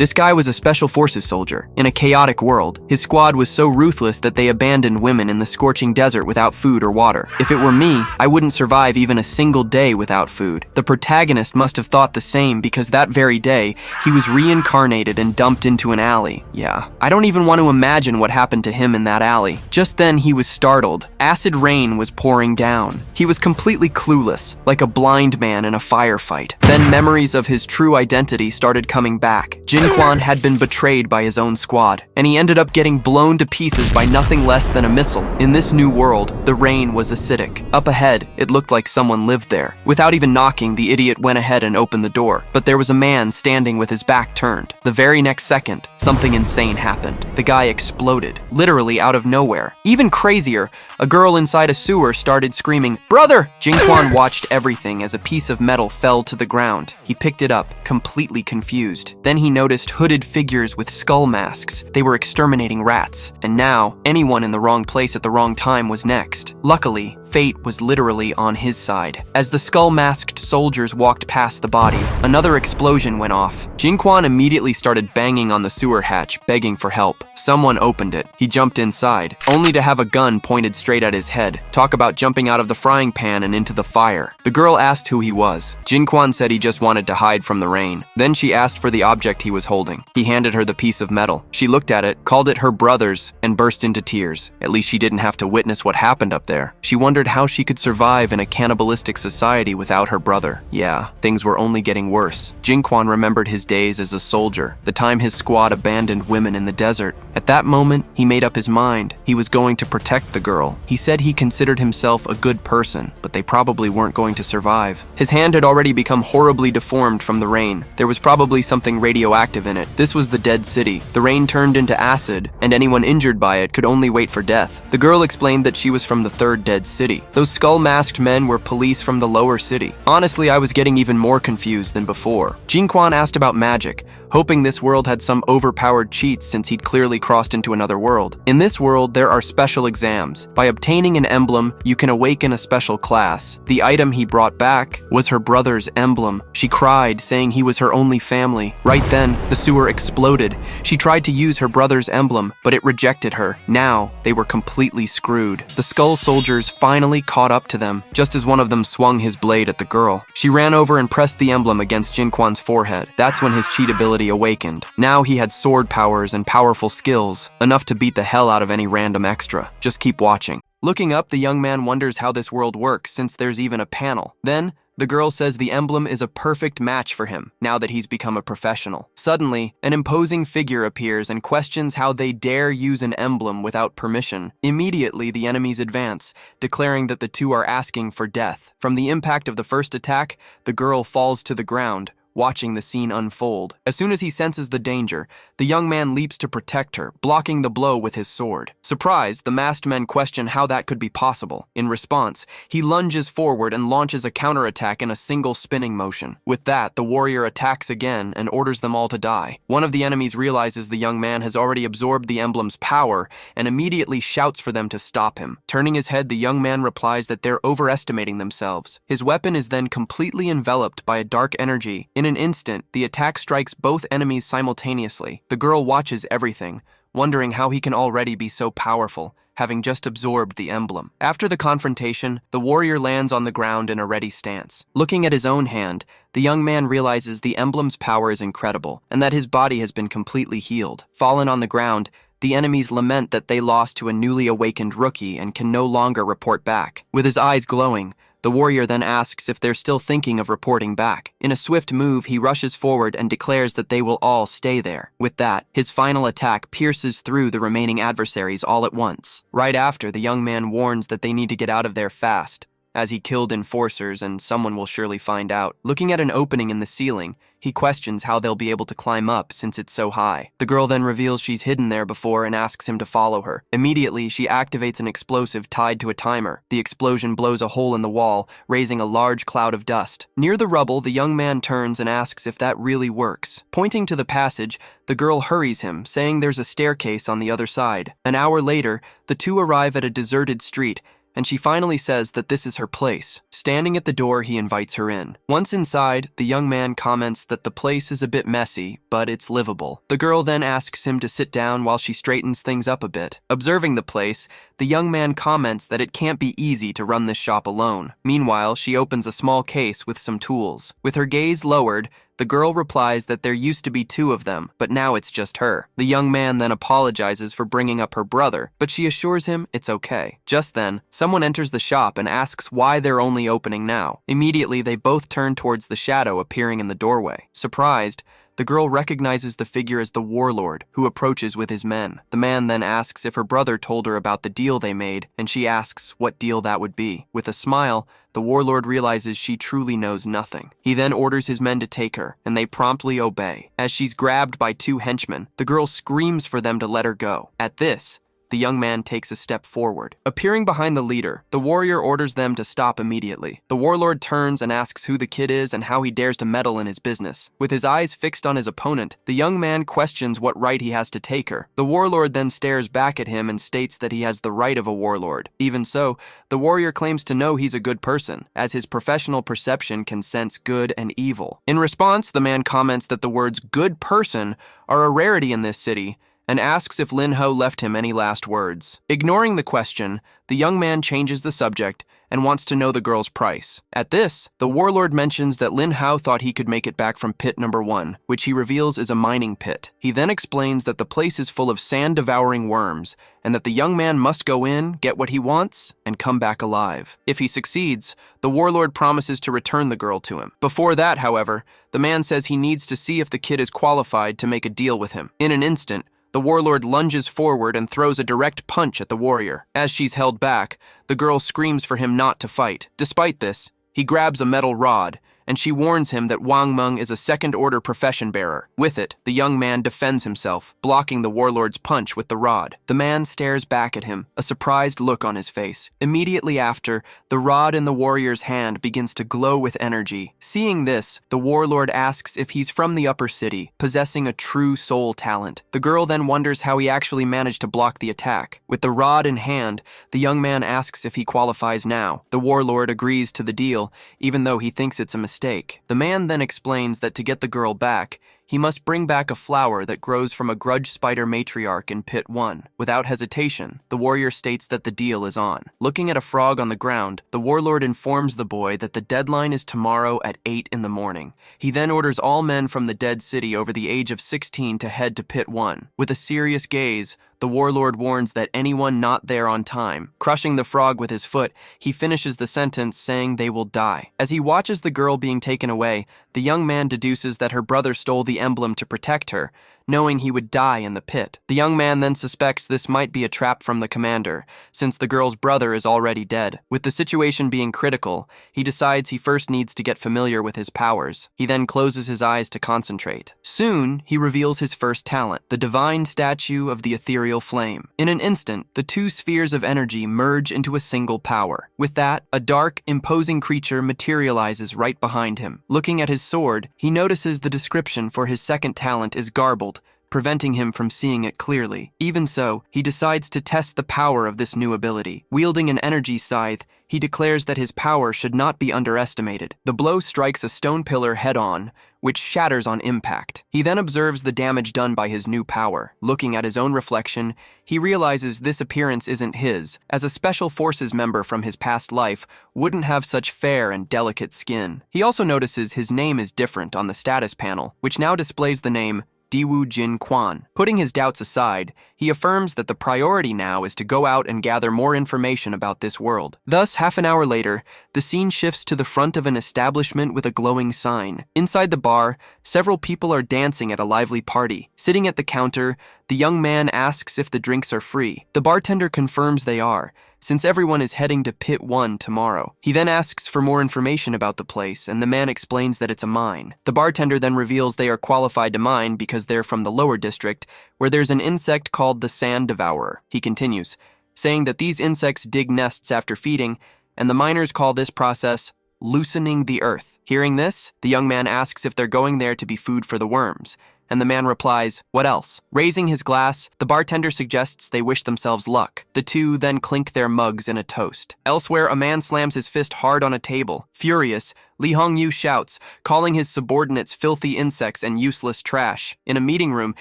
This guy was a special forces soldier. In a chaotic world, his squad was so ruthless that they abandoned women in the scorching desert without food or water. If it were me, I wouldn't survive even a single day without food. The protagonist must have thought the same because that very day, he was reincarnated and dumped into an alley. Yeah, I don't even want to imagine what happened to him in that alley. Just then, he was startled. Acid rain was pouring down. He was completely clueless, like a blind man in a firefight. Then memories of his true identity started coming back. Jinquan had been betrayed by his own squad, and he ended up getting blown to pieces by nothing less than a missile. In this new world, the rain was acidic. Up ahead, it looked like someone lived there. Without even knocking, the idiot went ahead and opened the door, but there was a man standing with his back turned. The very next second, something insane happened. The guy exploded, literally out of nowhere. Even crazier, a girl inside a sewer started screaming, "Brother!" Jinquan watched everything as a piece of metal fell to the ground. He picked it up, completely confused. Then he noticed hooded figures with skull masks. They were exterminating rats. And now, anyone in the wrong place at the wrong time was next. Luckily, fate was literally on his side. As the skull-masked soldiers walked past the body, another explosion went off. Jinquan immediately started banging on the sewer hatch, begging for help. Someone opened it. He jumped inside, only to have a gun pointed straight at his head. Talk about jumping out of the frying pan and into the fire. The girl asked who he was. Jinquan said he just wanted to hide from the rain. Then she asked for the object he was holding. He handed her the piece of metal. She looked at it, called it her brother's, and burst into tears. At least she didn't have to witness what happened up there. She wondered how she could survive in a cannibalistic society without her brother. Yeah, things were only getting worse. Jinquan remembered his days as a soldier, the time his squad abandoned women in the desert. At that moment, he made up his mind. He was going to protect the girl. He said he considered himself a good person, but they probably weren't going to survive. His hand had already become horribly deformed from the rain. There was probably something radioactive in it. This was the dead city. The rain turned into acid, and anyone injured by it could only wait for death. The girl explained that she was from the third dead city. Those skull-masked men were police from the lower city. Honestly, I was getting even more confused than before. Jinquan asked about magic, hoping this world had some overpowered cheats since he'd clearly crossed into another world. In this world, there are special exams. By obtaining an emblem, you can awaken a special class. The item he brought back was her brother's emblem. She cried, saying he was her only family. Right then, the sewer exploded. She tried to use her brother's emblem, but it rejected her. Now, they were completely screwed. The skull soldiers finally caught up to them, just as one of them swung his blade at the girl. She ran over and pressed the emblem against Jinquan's forehead. That's when his cheat ability awakened. Now he had sword powers and powerful skills, enough to beat the hell out of any random extra. Just keep watching. Looking up, the young man wonders how this world works since there's even a panel. Then, the girl says the emblem is a perfect match for him, now that he's become a professional. Suddenly, an imposing figure appears and questions how they dare use an emblem without permission. Immediately, the enemies advance, declaring that the two are asking for death. From the impact of the first attack, the girl falls to the ground, watching the scene unfold. As soon as he senses the danger, the young man leaps to protect her, blocking the blow with his sword. Surprised, the masked men question how that could be possible. In response, he lunges forward and launches a counterattack in a single spinning motion. With that, the warrior attacks again and orders them all to die. One of the enemies realizes the young man has already absorbed the emblem's power and immediately shouts for them to stop him. Turning his head, the young man replies that they're overestimating themselves. His weapon is then completely enveloped by a dark energy. In an instant, the attack strikes both enemies simultaneously. The girl watches everything, wondering how he can already be so powerful, having just absorbed the emblem. After the confrontation, the warrior lands on the ground in a ready stance. Looking at his own hand, the young man realizes the emblem's power is incredible, and that his body has been completely healed. Fallen on the ground, the enemies lament that they lost to a newly awakened rookie and can no longer report back. With his eyes glowing, the warrior then asks if they're still thinking of reporting back. In a swift move, he rushes forward and declares that they will all stay there. With that, his final attack pierces through the remaining adversaries all at once. Right after, the young man warns that they need to get out of there fast, as he killed enforcers and someone will surely find out. Looking at an opening in the ceiling, he questions how they'll be able to climb up since it's so high. The girl then reveals she's hidden there before and asks him to follow her. Immediately, she activates an explosive tied to a timer. The explosion blows a hole in the wall, raising a large cloud of dust. Near the rubble, the young man turns and asks if that really works. Pointing to the passage, the girl hurries him, saying there's a staircase on the other side. An hour later, the two arrive at a deserted street, and she finally says that this is her place. Standing at the door, he invites her in. Once inside, the young man comments that the place is a bit messy, but it's livable. The girl then asks him to sit down while she straightens things up a bit. Observing the place, the young man comments that it can't be easy to run this shop alone. Meanwhile, she opens a small case with some tools. With her gaze lowered, the girl replies that there used to be two of them, but now it's just her. The young man then apologizes for bringing up her brother, but she assures him it's okay. Just then, someone enters the shop and asks why they're only opening now. Immediately, they both turn towards the shadow appearing in the doorway. Surprised, the girl recognizes the figure as the warlord, who approaches with his men. The man then asks if her brother told her about the deal they made, and she asks what deal that would be. With a smile, the warlord realizes she truly knows nothing. He then orders his men to take her, and they promptly obey. As she's grabbed by two henchmen, the girl screams for them to let her go. At this, the young man takes a step forward. Appearing behind the leader, the warrior orders them to stop immediately. The warlord turns and asks who the kid is and how he dares to meddle in his business. With his eyes fixed on his opponent, the young man questions what right he has to take her. The warlord then stares back at him and states that he has the right of a warlord. Even so, the warrior claims to know he's a good person, as his professional perception can sense good and evil. In response, the man comments that the words "good person" are a rarity in this city, and asks if Lin Ho left him any last words. Ignoring the question, the young man changes the subject and wants to know the girl's price. At this, the warlord mentions that Lin Hao thought he could make it back from pit number 1, which he reveals is a mining pit. He then explains that the place is full of sand-devouring worms, and that the young man must go in, get what he wants, and come back alive. If he succeeds, the warlord promises to return the girl to him. Before that, however, the man says he needs to see if the kid is qualified to make a deal with him. In an instant, the warlord lunges forward and throws a direct punch at the warrior. As she's held back, the girl screams for him not to fight. Despite this, he grabs a metal rod, and she warns him that Wang Meng is a second-order profession bearer. With it, the young man defends himself, blocking the warlord's punch with the rod. The man stares back at him, a surprised look on his face. Immediately after, the rod in the warrior's hand begins to glow with energy. Seeing this, the warlord asks if he's from the upper city, possessing a true soul talent. The girl then wonders how he actually managed to block the attack. With the rod in hand, the young man asks if he qualifies now. The warlord agrees to the deal, even though he thinks it's a mistake. The man then explains that to get the girl back, he must bring back a flower that grows from a grudge spider matriarch in Pit 1. Without hesitation, the warrior states that the deal is on. Looking at a frog on the ground, the warlord informs the boy that the deadline is tomorrow at 8 in the morning. He then orders all men from the dead city over the age of 16 to head to Pit 1. With a serious gaze, the warlord warns that anyone not there on time. Crushing the frog with his foot, he finishes the sentence saying they will die. As he watches the girl being taken away, the young man deduces that her brother stole the emblem to protect her, knowing he would die in the pit. The young man then suspects this might be a trap from the commander, since the girl's brother is already dead. With the situation being critical, he decides he first needs to get familiar with his powers. He then closes his eyes to concentrate. Soon, he reveals his first talent, the divine statue of the ethereal flame. In an instant, the two spheres of energy merge into a single power. With that, a dark, imposing creature materializes right behind him. Looking at his sword, he notices the description for his second talent is garbled, preventing him from seeing it clearly. Even so, he decides to test the power of this new ability. Wielding an energy scythe, he declares that his power should not be underestimated. The blow strikes a stone pillar head-on, which shatters on impact. He then observes the damage done by his new power. Looking at his own reflection, he realizes this appearance isn't his, as a special forces member from his past life wouldn't have such fair and delicate skin. He also notices his name is different on the status panel, which now displays the name Diwu Jin Quan. Putting his doubts aside, he affirms that the priority now is to go out and gather more information about this world. Thus, half an hour later, the scene shifts to the front of an establishment with a glowing sign. Inside the bar, several people are dancing at a lively party. Sitting at the counter, the young man asks if the drinks are free. The bartender confirms they are, since everyone is heading to Pit 1 tomorrow. He then asks for more information about the place, and the man explains that it's a mine. The bartender then reveals they are qualified to mine because they're from the lower district, where there's an insect called the sand devourer. He continues, saying that these insects dig nests after feeding, and the miners call this process loosening the earth. Hearing this, the young man asks if they're going there to be food for the worms, And the man replies, "What else?" Raising his glass, the bartender suggests they wish themselves luck. The two then clink their mugs in a toast. Elsewhere, a man slams his fist hard on a table. Furious, Lee Hong-yu shouts, calling his subordinates filthy insects and useless trash. In a meeting room,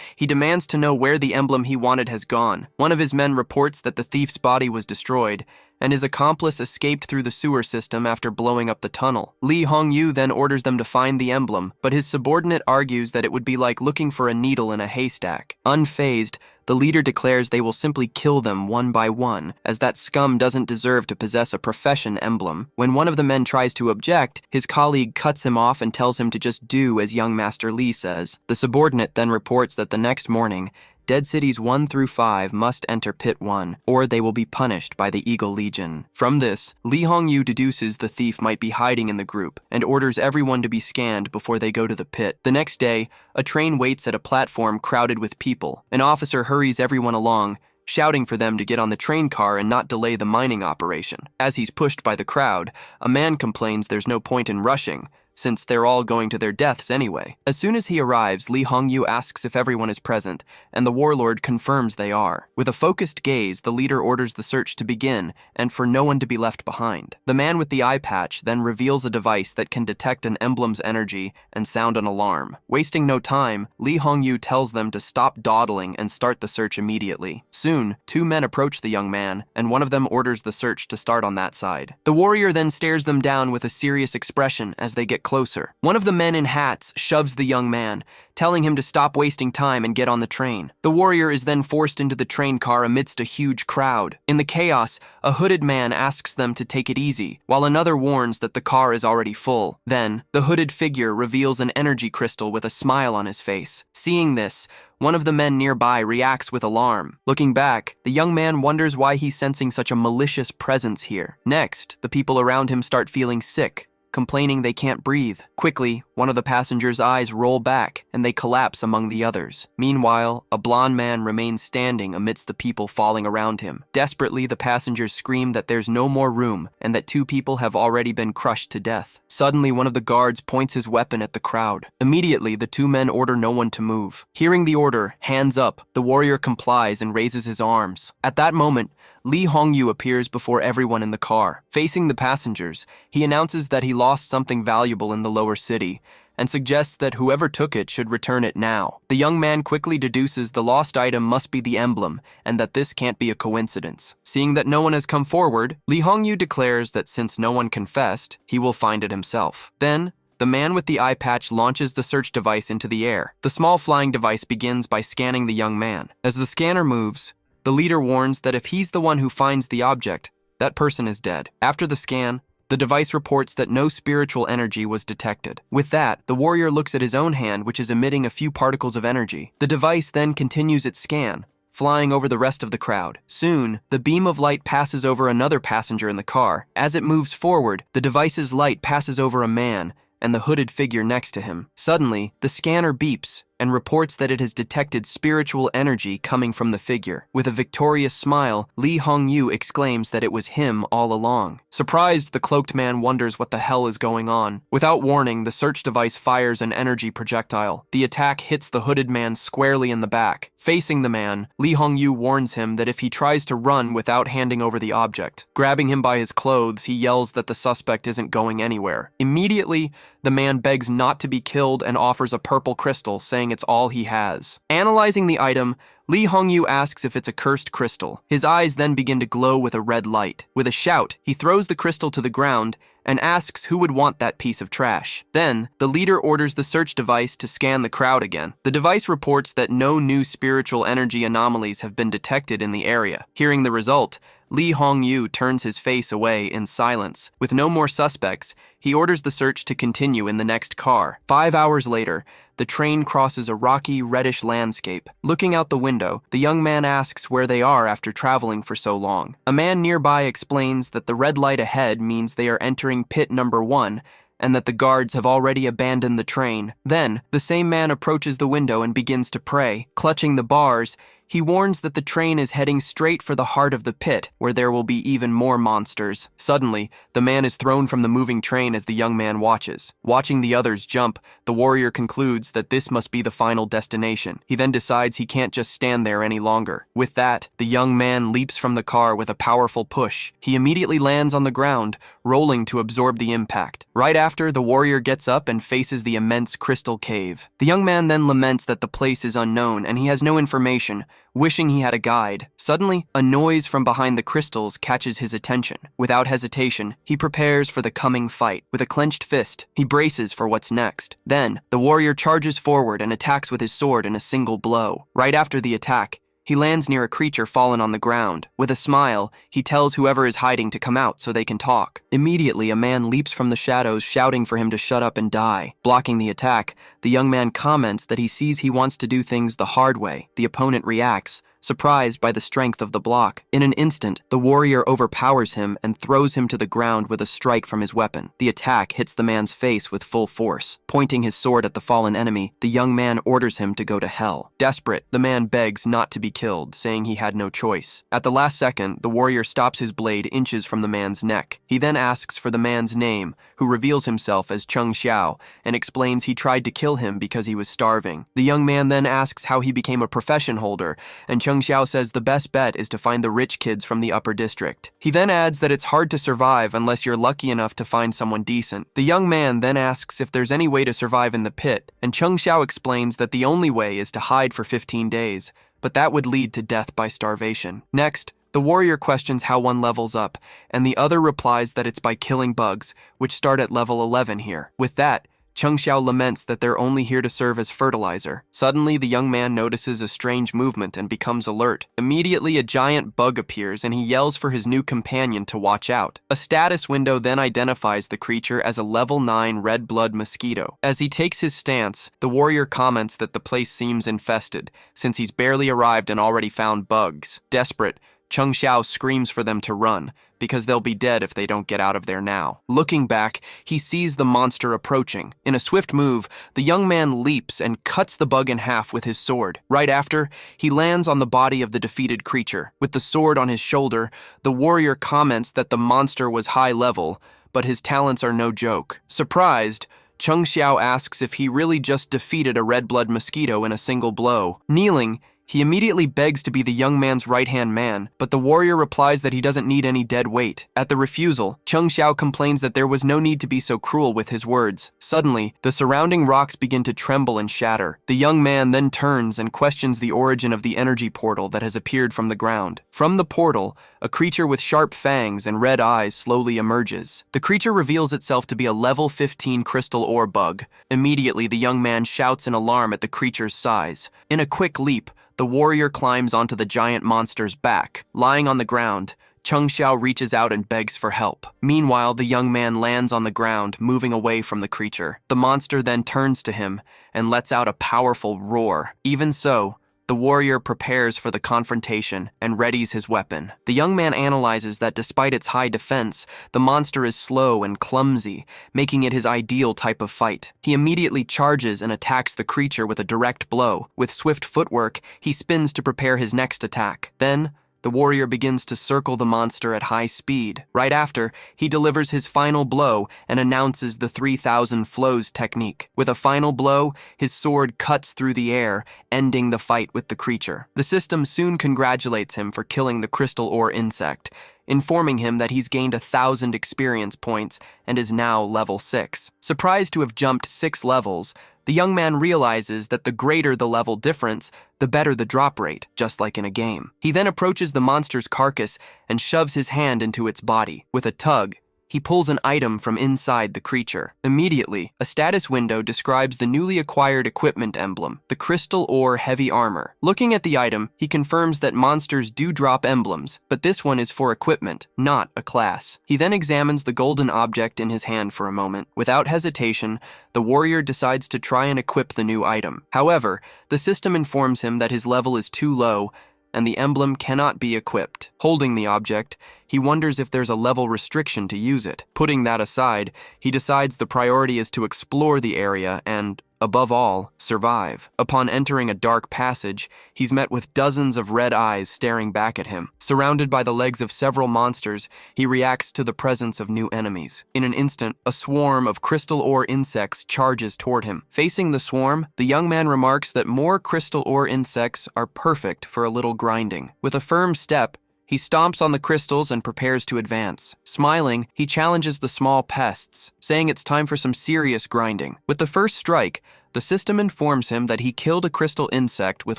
he demands to know where the emblem he wanted has gone. One of his men reports that the thief's body was destroyed, and his accomplice escaped through the sewer system after blowing up the tunnel. Lee Hong-yu then orders them to find the emblem, but his subordinate argues that it would be like looking for a needle in a haystack. Unfazed, the leader declares they will simply kill them one by one, as that scum doesn't deserve to possess a profession emblem. When one of the men tries to object, his colleague cuts him off and tells him to just do as young Master Lee says. The subordinate then reports that the next morning, Dead Cities 1 through 5 must enter Pit 1, or they will be punished by the Eagle Legion. From this, Lee Hong-yu deduces the thief might be hiding in the group, and orders everyone to be scanned before they go to the pit. The next day, a train waits at a platform crowded with people. An officer hurries everyone along, shouting for them to get on the train car and not delay the mining operation. As he's pushed by the crowd, a man complains there's no point in rushing, since they're all going to their deaths anyway. As soon as he arrives, Lee Hong-yu asks if everyone is present, and the warlord confirms they are. With a focused gaze, the leader orders the search to begin, and for no one to be left behind. The man with the eye patch then reveals a device that can detect an emblem's energy and sound an alarm. Wasting no time, Lee Hong-yu tells them to stop dawdling and start the search immediately. Soon, two men approach the young man, and one of them orders the search to start on that side. The warrior then stares them down with a serious expression as they get closer. One of the men in hats shoves the young man, telling him to stop wasting time and get on the train. The warrior is then forced into the train car amidst a huge crowd. In the chaos, a hooded man asks them to take it easy, while another warns that the car is already full. Then, the hooded figure reveals an energy crystal with a smile on his face. Seeing this, one of the men nearby reacts with alarm. Looking back, the young man wonders why he's sensing such a malicious presence here. Next, the people around him start feeling sick, complaining they can't breathe. Quickly, one of the passengers' eyes roll back, and they collapse among the others. Meanwhile, a blond man remains standing amidst the people falling around him. Desperately, the passengers scream that there's no more room, and that two people have already been crushed to death. Suddenly, one of the guards points his weapon at the crowd. Immediately, the two men order no one to move. Hearing the order, hands up, the warrior complies and raises his arms. At that moment, Lee Hong-yu appears before everyone in the car. Facing the passengers, he announces that he lost something valuable in the lower city, and suggests that whoever took it should return it now. The young man quickly deduces the lost item must be the emblem, and that this can't be a coincidence. Seeing that no one has come forward, Lee Hong-yu declares that since no one confessed, he will find it himself. Then, the man with the eye patch launches the search device into the air. The small flying device begins by scanning the young man. As the scanner moves, the leader warns that if he's the one who finds the object, that person is dead. After the scan, the device reports that no spiritual energy was detected. With that, the warrior looks at his own hand, which is emitting a few particles of energy. The device then continues its scan, flying over the rest of the crowd. Soon, the beam of light passes over another passenger in the car. As it moves forward, the device's light passes over a man and the hooded figure next to him. Suddenly, the scanner beeps and reports that it has detected spiritual energy coming from the figure. With a victorious smile, Lee Hong-yu exclaims that it was him all along. Surprised, the cloaked man wonders what the hell is going on. Without warning, the search device fires an energy projectile. The attack hits the hooded man squarely in the back. Facing the man, Lee Hong-yu warns him that if he tries to run without handing over the object, grabbing him by his clothes, he yells that the suspect isn't going anywhere. Immediately, the man begs not to be killed and offers a purple crystal, saying it's all he has. Analyzing the item, Lee Hong-yu asks if it's a cursed crystal. His eyes then begin to glow with a red light. With a shout, he throws the crystal to the ground and asks who would want that piece of trash. Then, the leader orders the search device to scan the crowd again. The device reports that no new spiritual energy anomalies have been detected in the area. Hearing the result, Lee Hong-yu turns his face away in silence. With no more suspects, he orders the search to continue in the next car. 5 hours later, the train crosses a rocky, reddish landscape. Looking out the window, the young man asks where they are after traveling for so long. A man nearby explains that the red light ahead means they are entering pit number 1, and that the guards have already abandoned the train. Then, the same man approaches the window and begins to pray. Clutching the bars, He warns that the train is heading straight for the heart of the pit, where there will be even more monsters. Suddenly, the man is thrown from the moving train as the young man watches. Watching the others jump, the warrior concludes that this must be the final destination. He then decides he can't just stand there any longer. With that, the young man leaps from the car with a powerful push. He immediately lands on the ground, rolling to absorb the impact. Right after, the warrior gets up and faces the immense crystal cave. The young man then laments that the place is unknown and he has no information, wishing he had a guide. Suddenly, a noise from behind the crystals catches his attention. Without hesitation, he prepares for the coming fight. With a clenched fist, he braces for what's next. Then, the warrior charges forward and attacks with his sword in a single blow. Right after the attack, he lands near a creature fallen on the ground. With a smile, he tells whoever is hiding to come out so they can talk. Immediately, a man leaps from the shadows, shouting for him to shut up and die. Blocking the attack, the young man comments that he sees he wants to do things the hard way. The opponent reacts, surprised by the strength of the block. In an instant, the warrior overpowers him and throws him to the ground with a strike from his weapon. The attack hits the man's face with full force. Pointing his sword at the fallen enemy, the young man orders him to go to hell. Desperate, the man begs not to be killed, saying he had no choice. At the last second, the warrior stops his blade inches from the man's neck. He then asks for the man's name, who reveals himself as Chung Xiao, and explains he tried to kill him because he was starving. The young man then asks how he became a profession holder, and Chung Xiao says the best bet is to find the rich kids from the upper district. He then adds that it's hard to survive unless you're lucky enough to find someone decent. The young man then asks if there's any way to survive in the pit, and Chung Xiao explains that the only way is to hide for 15 days, but that would lead to death by starvation. Next, the warrior questions how one levels up, and the other replies that it's by killing bugs, which start at level 11 here. With that, Chung Xiao laments that they're only here to serve as fertilizer. Suddenly, the young man notices a strange movement and becomes alert. Immediately, a giant bug appears and he yells for his new companion to watch out. A status window then identifies the creature as a level 9 red blood mosquito. As he takes his stance, the warrior comments that the place seems infested, since he's barely arrived and already found bugs. Desperate, Chung Xiao screams for them to run, because they'll be dead if they don't get out of there now. Looking back, he sees the monster approaching. In a swift move, the young man leaps and cuts the bug in half with his sword. Right after, he lands on the body of the defeated creature. With the sword on his shoulder, the warrior comments that the monster was high level, but his talents are no joke. Surprised, Chung Xiao asks if he really just defeated a red blood mosquito in a single blow. Kneeling, he immediately begs to be the young man's right-hand man, but the warrior replies that he doesn't need any dead weight. At the refusal, Chung Xiao complains that there was no need to be so cruel with his words. Suddenly, the surrounding rocks begin to tremble and shatter. The young man then turns and questions the origin of the energy portal that has appeared from the ground. From the portal, a creature with sharp fangs and red eyes slowly emerges. The creature reveals itself to be a level 15 crystal ore bug. Immediately, the young man shouts in alarm at the creature's size. In a quick leap, the warrior climbs onto the giant monster's back. Lying on the ground, Chung Xiao reaches out and begs for help. Meanwhile, the young man lands on the ground, moving away from the creature. The monster then turns to him and lets out a powerful roar. Even so, the warrior prepares for the confrontation and readies his weapon. The young man analyzes that despite its high defense, the monster is slow and clumsy, making it his ideal type of fight. He immediately charges and attacks the creature with a direct blow. With swift footwork, he spins to prepare his next attack. Then, the warrior begins to circle the monster at high speed. Right after, he delivers his final blow and announces the 3,000 flows technique. With a final blow, his sword cuts through the air, ending the fight with the creature. The system soon congratulates him for killing the crystal ore insect, informing him that he's gained 1,000 experience points and is now level 6. Surprised to have jumped 6 levels, the young man realizes that the greater the level difference, the better the drop rate, just like in a game. He then approaches the monster's carcass and shoves his hand into its body. With a tug, he pulls an item from inside the creature. Immediately, a status window describes the newly acquired equipment emblem, the crystal ore heavy armor. Looking at the item, he confirms that monsters do drop emblems, but this one is for equipment, not a class. He then examines the golden object in his hand for a moment. Without hesitation, the warrior decides to try and equip the new item. However, the system informs him that his level is too low and the emblem cannot be equipped. Holding the object, he wonders if there's a level restriction to use it. Putting that aside, he decides the priority is to explore the area and, Above all, survive. Upon entering a dark passage, he's met with dozens of red eyes staring back at him. Surrounded by the legs of several monsters, he reacts to the presence of new enemies. In an instant, a swarm of crystal ore insects charges toward him. Facing the swarm, the young man remarks that more crystal ore insects are perfect for a little grinding. With a firm step, he stomps on the crystals and prepares to advance. Smiling, he challenges the small pests, saying it's time for some serious grinding. With the first strike, the system informs him that he killed a crystal insect with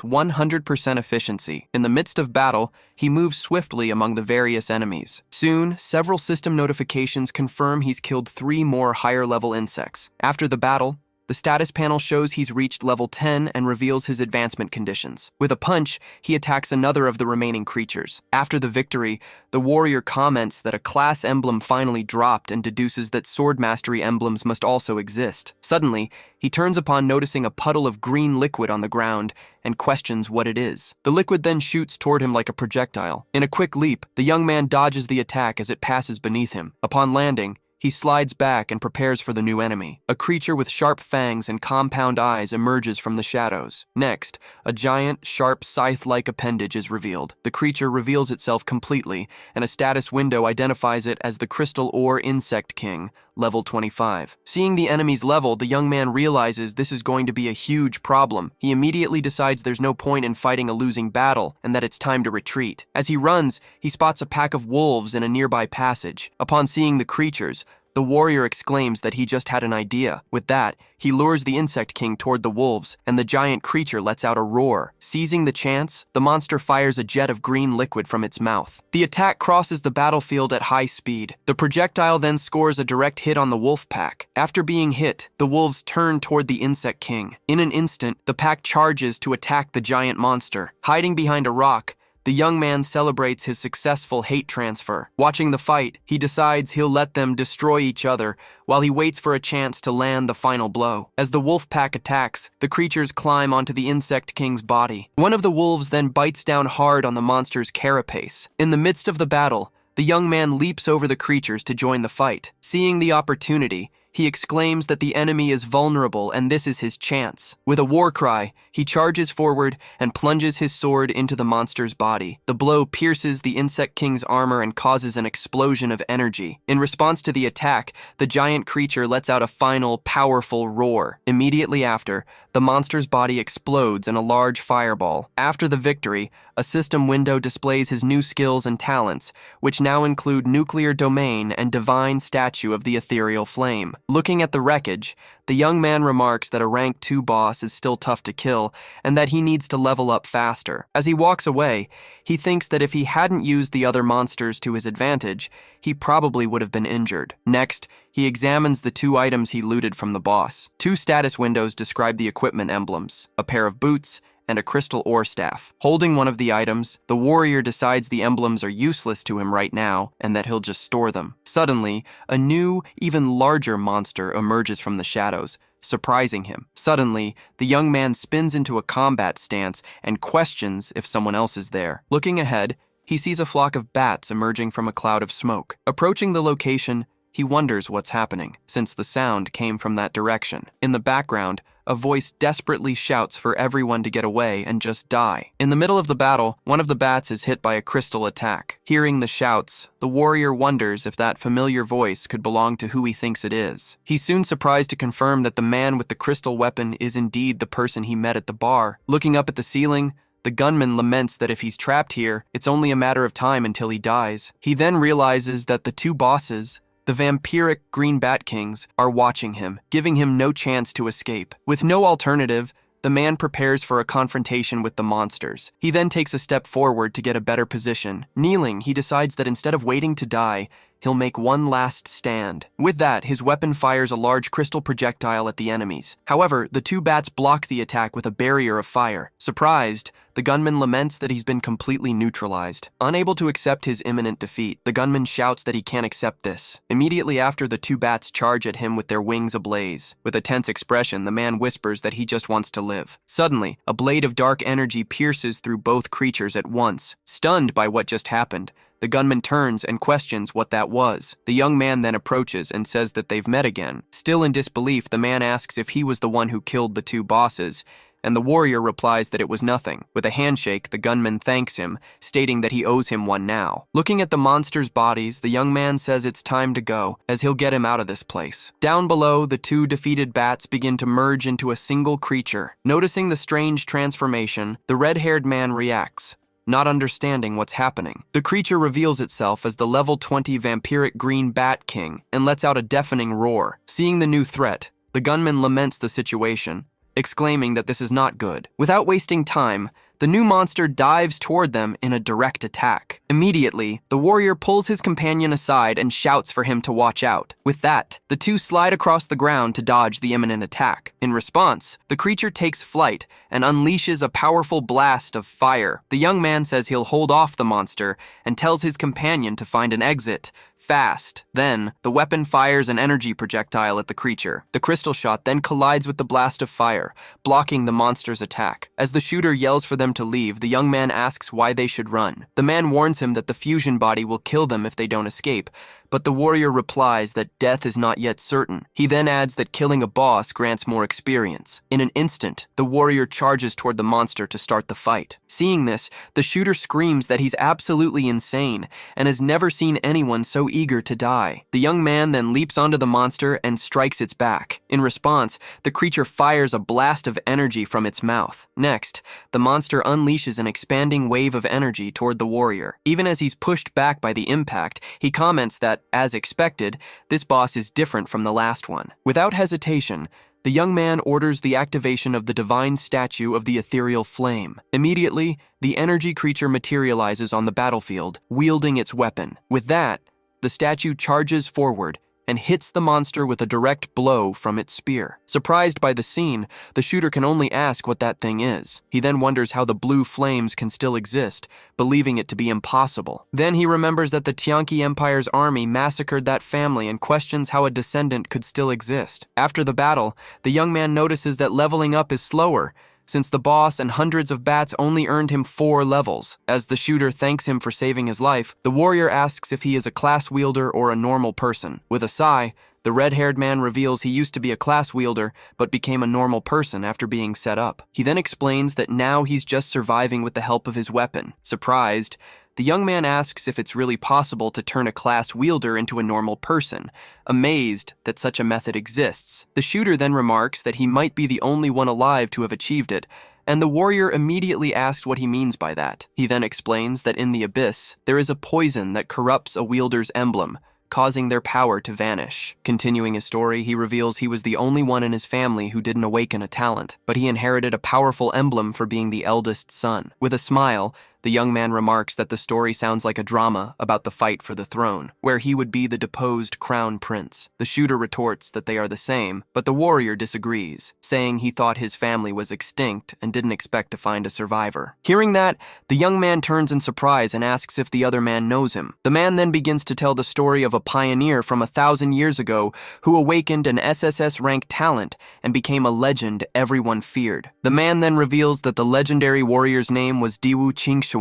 100% efficiency. In the midst of battle, he moves swiftly among the various enemies. Soon, several system notifications confirm he's killed 3 more higher-level insects. After the battle, the status panel shows he's reached level 10 and reveals his advancement conditions. With a punch, he attacks another of the remaining creatures. After the victory, the warrior comments that a class emblem finally dropped and deduces that sword mastery emblems must also exist. Suddenly, he turns upon noticing a puddle of green liquid on the ground and questions what it is. The liquid then shoots toward him like a projectile. In a quick leap, the young man dodges the attack as it passes beneath him. Upon landing, he slides back and prepares for the new enemy. A creature with sharp fangs and compound eyes emerges from the shadows. Next, a giant, sharp, scythe-like appendage is revealed. The creature reveals itself completely, and a status window identifies it as the Crystal Ore Insect King, level 25. Seeing the enemy's level, the young man realizes this is going to be a huge problem. He immediately decides there's no point in fighting a losing battle, and that it's time to retreat. As he runs, he spots a pack of wolves in a nearby passage. Upon seeing the creatures, the warrior exclaims that he just had an idea. With that, he lures the Insect King toward the wolves, and the giant creature lets out a roar. Seizing the chance, the monster fires a jet of green liquid from its mouth. The attack crosses the battlefield at high speed. The projectile then scores a direct hit on the wolf pack. After being hit, the wolves turn toward the Insect King. In an instant, the pack charges to attack the giant monster. Hiding behind a rock, the young man celebrates his successful hate transfer. Watching the fight, he decides he'll let them destroy each other while he waits for a chance to land the final blow. As the wolf pack attacks, the creatures climb onto the Insect King's body. One of the wolves then bites down hard on the monster's carapace. In the midst of the battle, the young man leaps over the creatures to join the fight. Seeing the opportunity, he exclaims that the enemy is vulnerable and this is his chance. With a war cry, he charges forward and plunges his sword into the monster's body. The blow pierces the Insect King's armor and causes an explosion of energy. In response to the attack, the giant creature lets out a final, powerful roar. Immediately after, the monster's body explodes in a large fireball. After the victory, a system window displays his new skills and talents, which now include Nuclear Domain and Divine Statue of the Ethereal Flame. Looking at the wreckage, the young man remarks that a rank 2 boss is still tough to kill and that he needs to level up faster. As he walks away, he thinks that if he hadn't used the other monsters to his advantage, he probably would have been injured. Next, he examines the 2 items he looted from the boss. 2 status windows describe the equipment emblems: a pair of boots and a crystal ore staff. Holding one of the items, the warrior decides the emblems are useless to him right now and that he'll just store them. Suddenly, a new, even larger monster emerges from the shadows, surprising him. Suddenly, the young man spins into a combat stance and questions if someone else is there. Looking ahead, he sees a flock of bats emerging from a cloud of smoke. Approaching the location, he wonders what's happening, since the sound came from that direction. In the background, a voice desperately shouts for everyone to get away and just die. In the middle of the battle, one of the bats is hit by a crystal attack. Hearing the shouts, the warrior wonders if that familiar voice could belong to who he thinks it is. He's soon surprised to confirm that the man with the crystal weapon is indeed the person he met at the bar. Looking up at the ceiling, the gunman laments that if he's trapped here, it's only a matter of time until he dies. He then realizes that the 2 bosses, the vampiric Green Bat Kings, are watching him, giving him no chance to escape. With no alternative, the man prepares for a confrontation with the monsters. He then takes a step forward to get a better position. Kneeling, he decides that instead of waiting to die, he'll make one last stand. With that, his weapon fires a large crystal projectile at the enemies. However, the 2 bats block the attack with a barrier of fire. Surprised, the gunman laments that he's been completely neutralized. Unable to accept his imminent defeat, the gunman shouts that he can't accept this. Immediately after, the 2 bats charge at him with their wings ablaze. With a tense expression, the man whispers that he just wants to live. Suddenly, a blade of dark energy pierces through both creatures at once. Stunned by what just happened, The gunman turns and questions what that was. The young man then approaches and says that they've met again. Still in disbelief, the man asks if he was the one who killed the two bosses, and the warrior replies that it was nothing. With a handshake, the gunman thanks him, stating that he owes him one now. Looking at the monsters' bodies, the young man says it's time to go, as he'll get him out of this place. Down below, the two defeated bats begin to merge into a single creature. Noticing the strange transformation, the red-haired man reacts, not understanding what's happening. The creature reveals itself as the level 20 vampiric green bat king and lets out a deafening roar. Seeing the new threat, the gunman laments the situation, exclaiming that this is not good. Without wasting time, the new monster dives toward them in a direct attack. Immediately, the warrior pulls his companion aside and shouts for him to watch out. With that, the two slide across the ground to dodge the imminent attack. In response, the creature takes flight and unleashes a powerful blast of fire. The young man says he'll hold off the monster and tells his companion to find an exit fast. Then, the weapon fires an energy projectile at the creature. The crystal shot then collides with the blast of fire, blocking the monster's attack. As the shooter yells for them to leave, the young man asks why they should run. The man warns him that the fusion body will kill them if they don't escape, but the warrior replies that death is not yet certain. He then adds that killing a boss grants more experience. In an instant, the warrior charges toward the monster to start the fight. Seeing this, the shooter screams that he's absolutely insane and has never seen anyone so eager to die. The young man then leaps onto the monster and strikes its back. In response, the creature fires a blast of energy from its mouth. Next, the monster unleashes an expanding wave of energy toward the warrior. Even as he's pushed back by the impact, he comments that, as expected, this boss is different from the last one. Without hesitation, the young man orders the activation of the divine statue of the ethereal flame. Immediately, the energy creature materializes on the battlefield, wielding its weapon. With that, the statue charges forward and hits the monster with a direct blow from its spear. Surprised by the scene, the shooter can only ask what that thing is. He then wonders how the blue flames can still exist, believing it to be impossible. Then he remembers that the Tianqi Empire's army massacred that family and questions how a descendant could still exist. After the battle, the young man notices that leveling up is slower, since the boss and hundreds of bats only earned him 4 levels. As the shooter thanks him for saving his life, the warrior asks if he is a class wielder or a normal person. With a sigh, the red-haired man reveals he used to be a class wielder, but became a normal person after being set up. He then explains that now he's just surviving with the help of his weapon. Surprised, the young man asks if it's really possible to turn a class wielder into a normal person, amazed that such a method exists. The shooter then remarks that he might be the only one alive to have achieved it, and the warrior immediately asks what he means by that. He then explains that in the abyss, there is a poison that corrupts a wielder's emblem, causing their power to vanish. Continuing his story, he reveals he was the only one in his family who didn't awaken a talent, but he inherited a powerful emblem for being the eldest son. With a smile, the young man remarks that the story sounds like a drama about the fight for the throne, where he would be the deposed crown prince. The shooter retorts that they are the same, but the warrior disagrees, saying he thought his family was extinct and didn't expect to find a survivor. Hearing that, the young man turns in surprise and asks if the other man knows him. The man then begins to tell the story of a pioneer from 1,000 years ago who awakened an SSS-ranked talent and became a legend everyone feared. The man then reveals that the legendary warrior's name was Diwu Qingshuan,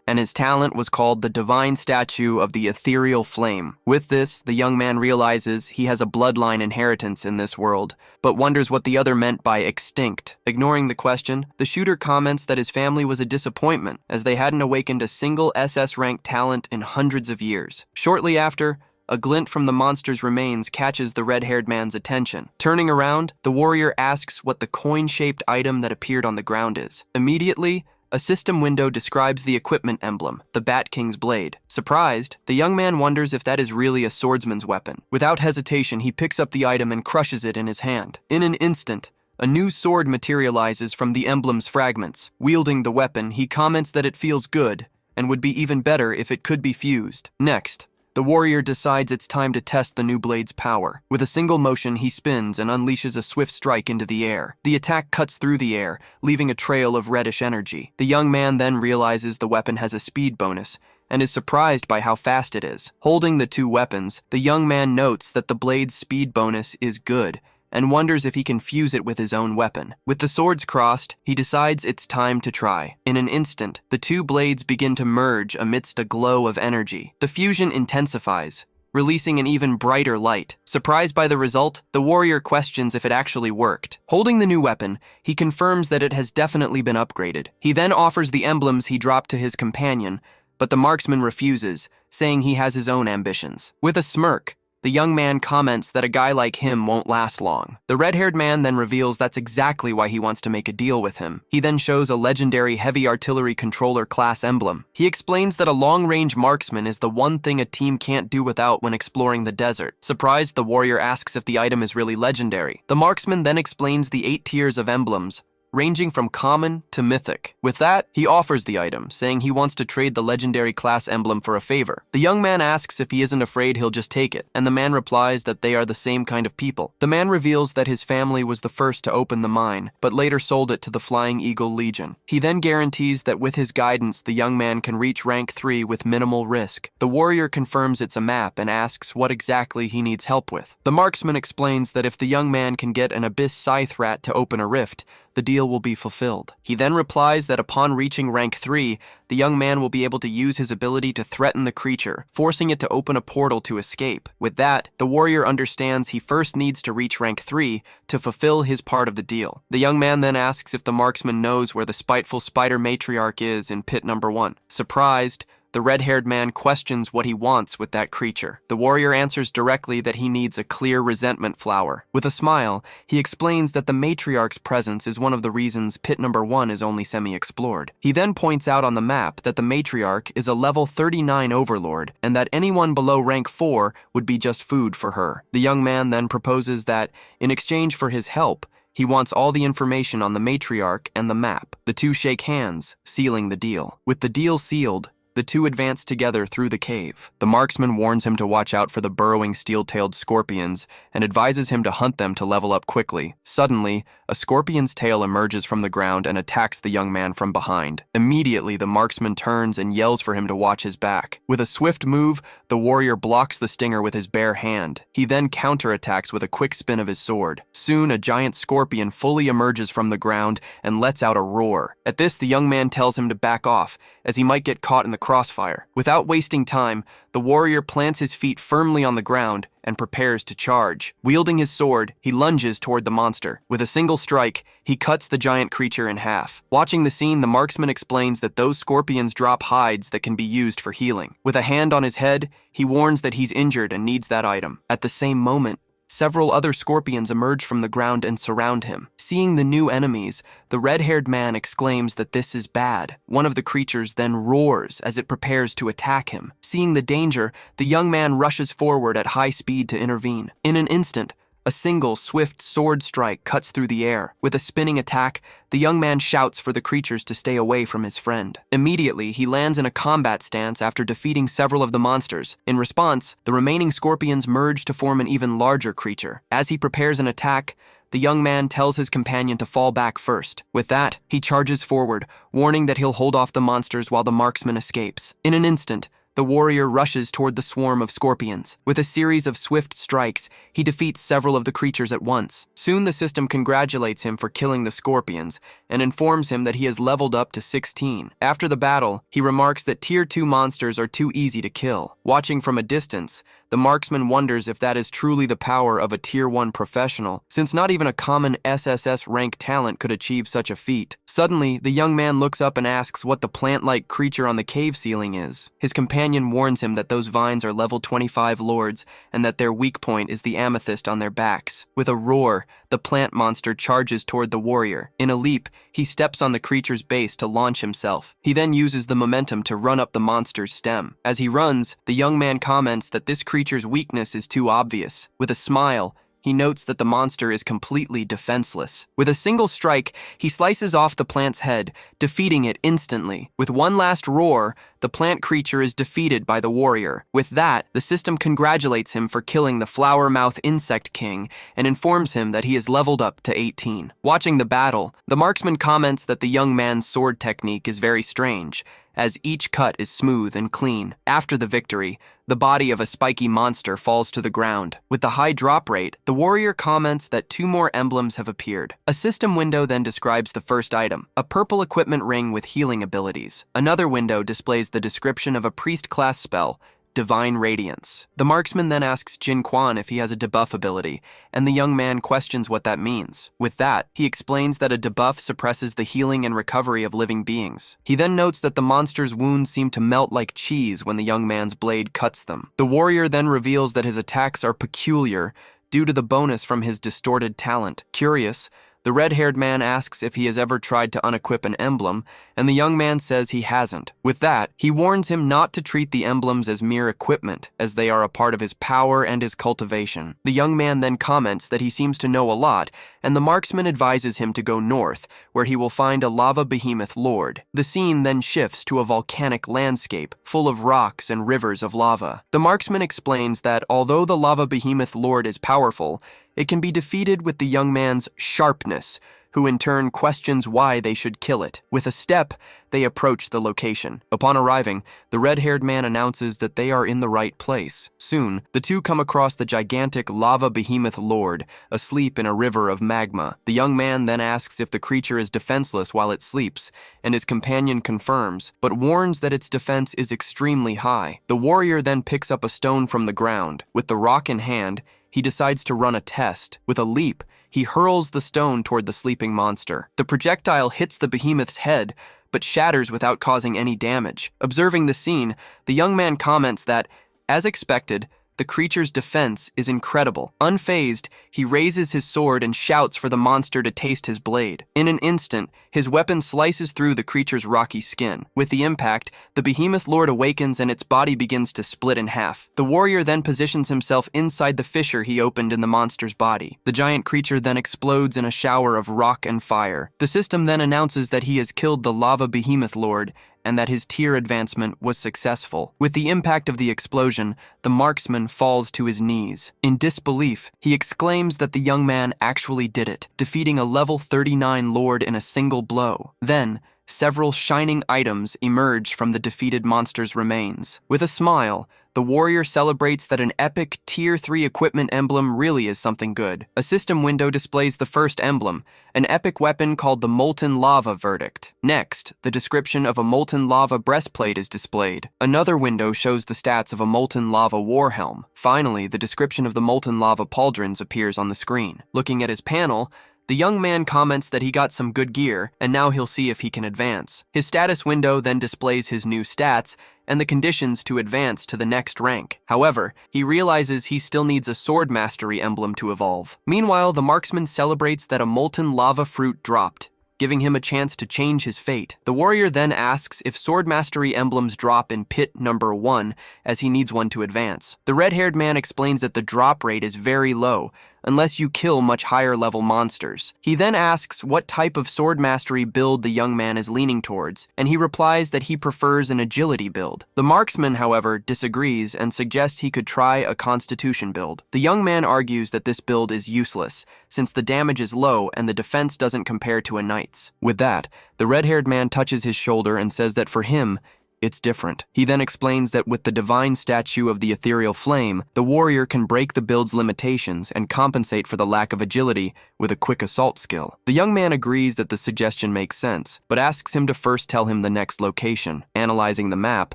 and his talent was called the Divine Statue of the Ethereal Flame. With this, the young man realizes he has a bloodline inheritance in this world, but wonders what the other meant by extinct. Ignoring the question, the shooter comments that his family was a disappointment, as they hadn't awakened a single SS-ranked talent in hundreds of years. Shortly after, a glint from the monster's remains catches the red-haired man's attention. Turning around, the warrior asks what the coin-shaped item that appeared on the ground is. Immediately, a system window describes the equipment emblem, the Bat King's blade. Surprised, the young man wonders if that is really a swordsman's weapon. Without hesitation, he picks up the item and crushes it in his hand. In an instant, a new sword materializes from the emblem's fragments. Wielding the weapon, he comments that it feels good and would be even better if it could be fused. Next, the warrior decides it's time to test the new blade's power. With a single motion, he spins and unleashes a swift strike into the air. The attack cuts through the air, leaving a trail of reddish energy. The young man then realizes the weapon has a speed bonus and is surprised by how fast it is. Holding the two weapons, the young man notes that the blade's speed bonus is good and wonders if he can fuse it with his own weapon. With the swords crossed, he decides it's time to try. In an instant, the two blades begin to merge amidst a glow of energy. The fusion intensifies, releasing an even brighter light. Surprised by the result, the warrior questions if it actually worked. Holding the new weapon, he confirms that it has definitely been upgraded. He then offers the emblems he dropped to his companion, but the marksman refuses, saying he has his own ambitions. With a smirk, the young man comments that a guy like him won't last long. The red-haired man then reveals that's exactly why he wants to make a deal with him. He then shows a legendary heavy artillery controller class emblem. He explains that a long-range marksman is the one thing a team can't do without when exploring the desert. Surprised, the warrior asks if the item is really legendary. The marksman then explains the 8 tiers of emblems, ranging from common to mythic. With that, he offers the item, saying he wants to trade the legendary class emblem for a favor. The young man asks if he isn't afraid he'll just take it, and the man replies that they are the same kind of people. The man reveals that his family was the first to open the mine, but later sold it to the Flying Eagle Legion. He then guarantees that with his guidance, the young man can reach rank 3 with minimal risk. The warrior confirms it's a map and asks what exactly he needs help with. The marksman explains that if the young man can get an abyss scythe rat to open a rift, the deal will be fulfilled. He then replies that upon reaching rank 3, the young man will be able to use his ability to threaten the creature, forcing it to open a portal to escape. With that, the warrior understands he first needs to reach rank 3 to fulfill his part of the deal. The young man then asks if the marksman knows where the spiteful spider matriarch is in pit number 1. Surprised, the red-haired man questions what he wants with that creature. The warrior answers directly that he needs a clear resentment flower. With a smile, he explains that the matriarch's presence is one of the reasons pit number 1 is only semi-explored. He then points out on the map that the matriarch is a level 39 overlord, and that anyone below rank 4 would be just food for her. The young man then proposes that, in exchange for his help, he wants all the information on the matriarch and the map. The two shake hands, sealing the deal. With the deal sealed, the two advance together through the cave. The marksman warns him to watch out for the burrowing steel-tailed scorpions and advises him to hunt them to level up quickly. Suddenly, a scorpion's tail emerges from the ground and attacks the young man from behind. Immediately, the marksman turns and yells for him to watch his back. With a swift move, the warrior blocks the stinger with his bare hand. He then counterattacks with a quick spin of his sword. Soon, a giant scorpion fully emerges from the ground and lets out a roar. At this, the young man tells him to back off, as he might get caught in the crossfire. Without wasting time, the warrior plants his feet firmly on the ground and prepares to charge. Wielding his sword, he lunges toward the monster. With a single strike, he cuts the giant creature in half. Watching the scene, the marksman explains that those scorpions drop hides that can be used for healing. With a hand on his head, he warns that he's injured and needs that item. At the same moment, several other scorpions emerge from the ground and surround him. Seeing the new enemies, the red-haired man exclaims that this is bad. One of the creatures then roars as it prepares to attack him. Seeing the danger, the young man rushes forward at high speed to intervene. In an instant, a single, swift sword strike cuts through the air. With a spinning attack, the young man shouts for the creatures to stay away from his friend. Immediately, he lands in a combat stance after defeating several of the monsters. In response, the remaining scorpions merge to form an even larger creature. As he prepares an attack, the young man tells his companion to fall back first. With that, he charges forward, warning that he'll hold off the monsters while the marksman escapes. In an instant, the warrior rushes toward the swarm of scorpions. With a series of swift strikes, he defeats several of the creatures at once. Soon the system congratulates him for killing the scorpions and informs him that he has leveled up to 16. After the battle, he remarks that Tier 2 monsters are too easy to kill. Watching from a distance, the marksman wonders if that is truly the power of a Tier 1 professional, since not even a common SSS rank talent could achieve such a feat. Suddenly, the young man looks up and asks what the plant-like creature on the cave ceiling is. His companion warns him that those vines are level 25 lords and that their weak point is the amethyst on their backs. With a roar, the plant monster charges toward the warrior. In a leap, he steps on the creature's base to launch himself. He then uses the momentum to run up the monster's stem. As he runs, the young man comments that this creature's weakness is too obvious. With a smile, he notes that the monster is completely defenseless. With a single strike, he slices off the plant's head, defeating it instantly. With one last roar, the plant creature is defeated by the warrior. With that, the system congratulates him for killing the flower-mouth insect king and informs him that he has leveled up to 18. Watching the battle, the marksman comments that the young man's sword technique is very strange, as each cut is smooth and clean. After the victory, the body of a spiky monster falls to the ground. With the high drop rate, the warrior comments that 2 more emblems have appeared. A system window then describes the first item, a purple equipment ring with healing abilities. Another window displays the description of a priest-class spell, Divine Radiance. The marksman then asks Jin Quan if he has a debuff ability, and the young man questions what that means. With that, he explains that a debuff suppresses the healing and recovery of living beings. He then notes that the monster's wounds seem to melt like cheese when the young man's blade cuts them. The warrior then reveals that his attacks are peculiar due to the bonus from his distorted talent. Curious, the red-haired man asks if he has ever tried to unequip an emblem, and the young man says he hasn't. With that, he warns him not to treat the emblems as mere equipment, as they are a part of his power and his cultivation. The young man then comments that he seems to know a lot, and the marksman advises him to go north, where he will find a lava behemoth lord. The scene then shifts to a volcanic landscape, full of rocks and rivers of lava. The marksman explains that although the lava behemoth lord is powerful, it can be defeated with the young man's sharpness, who in turn questions why they should kill it. With a step, they approach the location. Upon arriving, the red-haired man announces that they are in the right place. Soon, the two come across the gigantic lava behemoth lord, asleep in a river of magma. The young man then asks if the creature is defenseless while it sleeps, and his companion confirms, but warns that its defense is extremely high. The warrior then picks up a stone from the ground. With the rock in hand, he decides to run a test. With a leap, he hurls the stone toward the sleeping monster. The projectile hits the behemoth's head, but shatters without causing any damage. Observing the scene, the young man comments that, as expected, the creature's defense is incredible. Unfazed, he raises his sword and shouts for the monster to taste his blade. In an instant, his weapon slices through the creature's rocky skin. With the impact, the behemoth lord awakens and its body begins to split in half. The warrior then positions himself inside the fissure he opened in the monster's body. The giant creature then explodes in a shower of rock and fire. The system then announces that he has killed the lava behemoth lord, and that his tier advancement was successful. With the impact of the explosion, the marksman falls to his knees. In disbelief, he exclaims that the young man actually did it, defeating a level 39 lord in a single blow. Then, several shining items emerge from the defeated monster's remains. With a smile, the warrior celebrates that an epic Tier 3 equipment emblem really is something good. A system window displays the first emblem, an epic weapon called the Molten Lava Verdict. Next, the description of a Molten Lava breastplate is displayed. Another window shows the stats of a Molten Lava warhelm. Finally, the description of the Molten Lava pauldrons appears on the screen. Looking at his panel, the young man comments that he got some good gear, and now he'll see if he can advance. His status window then displays his new stats and the conditions to advance to the next rank. However, he realizes he still needs a sword mastery emblem to evolve. Meanwhile, the marksman celebrates that a molten lava fruit dropped, giving him a chance to change his fate. The warrior then asks if sword mastery emblems drop in pit number 1, as he needs one to advance. The red-haired man explains that the drop rate is very low, unless you kill much higher level monsters. He then asks what type of sword mastery build the young man is leaning towards, and he replies that he prefers an agility build. The marksman, however, disagrees and suggests he could try a constitution build. The young man argues that this build is useless, since the damage is low and the defense doesn't compare to a knight's. With that, the red-haired man touches his shoulder and says that for him, it's different. He then explains that with the divine statue of the ethereal flame, the warrior can break the build's limitations and compensate for the lack of agility with a quick assault skill. The young man agrees that the suggestion makes sense, but asks him to first tell him the next location. Analyzing the map,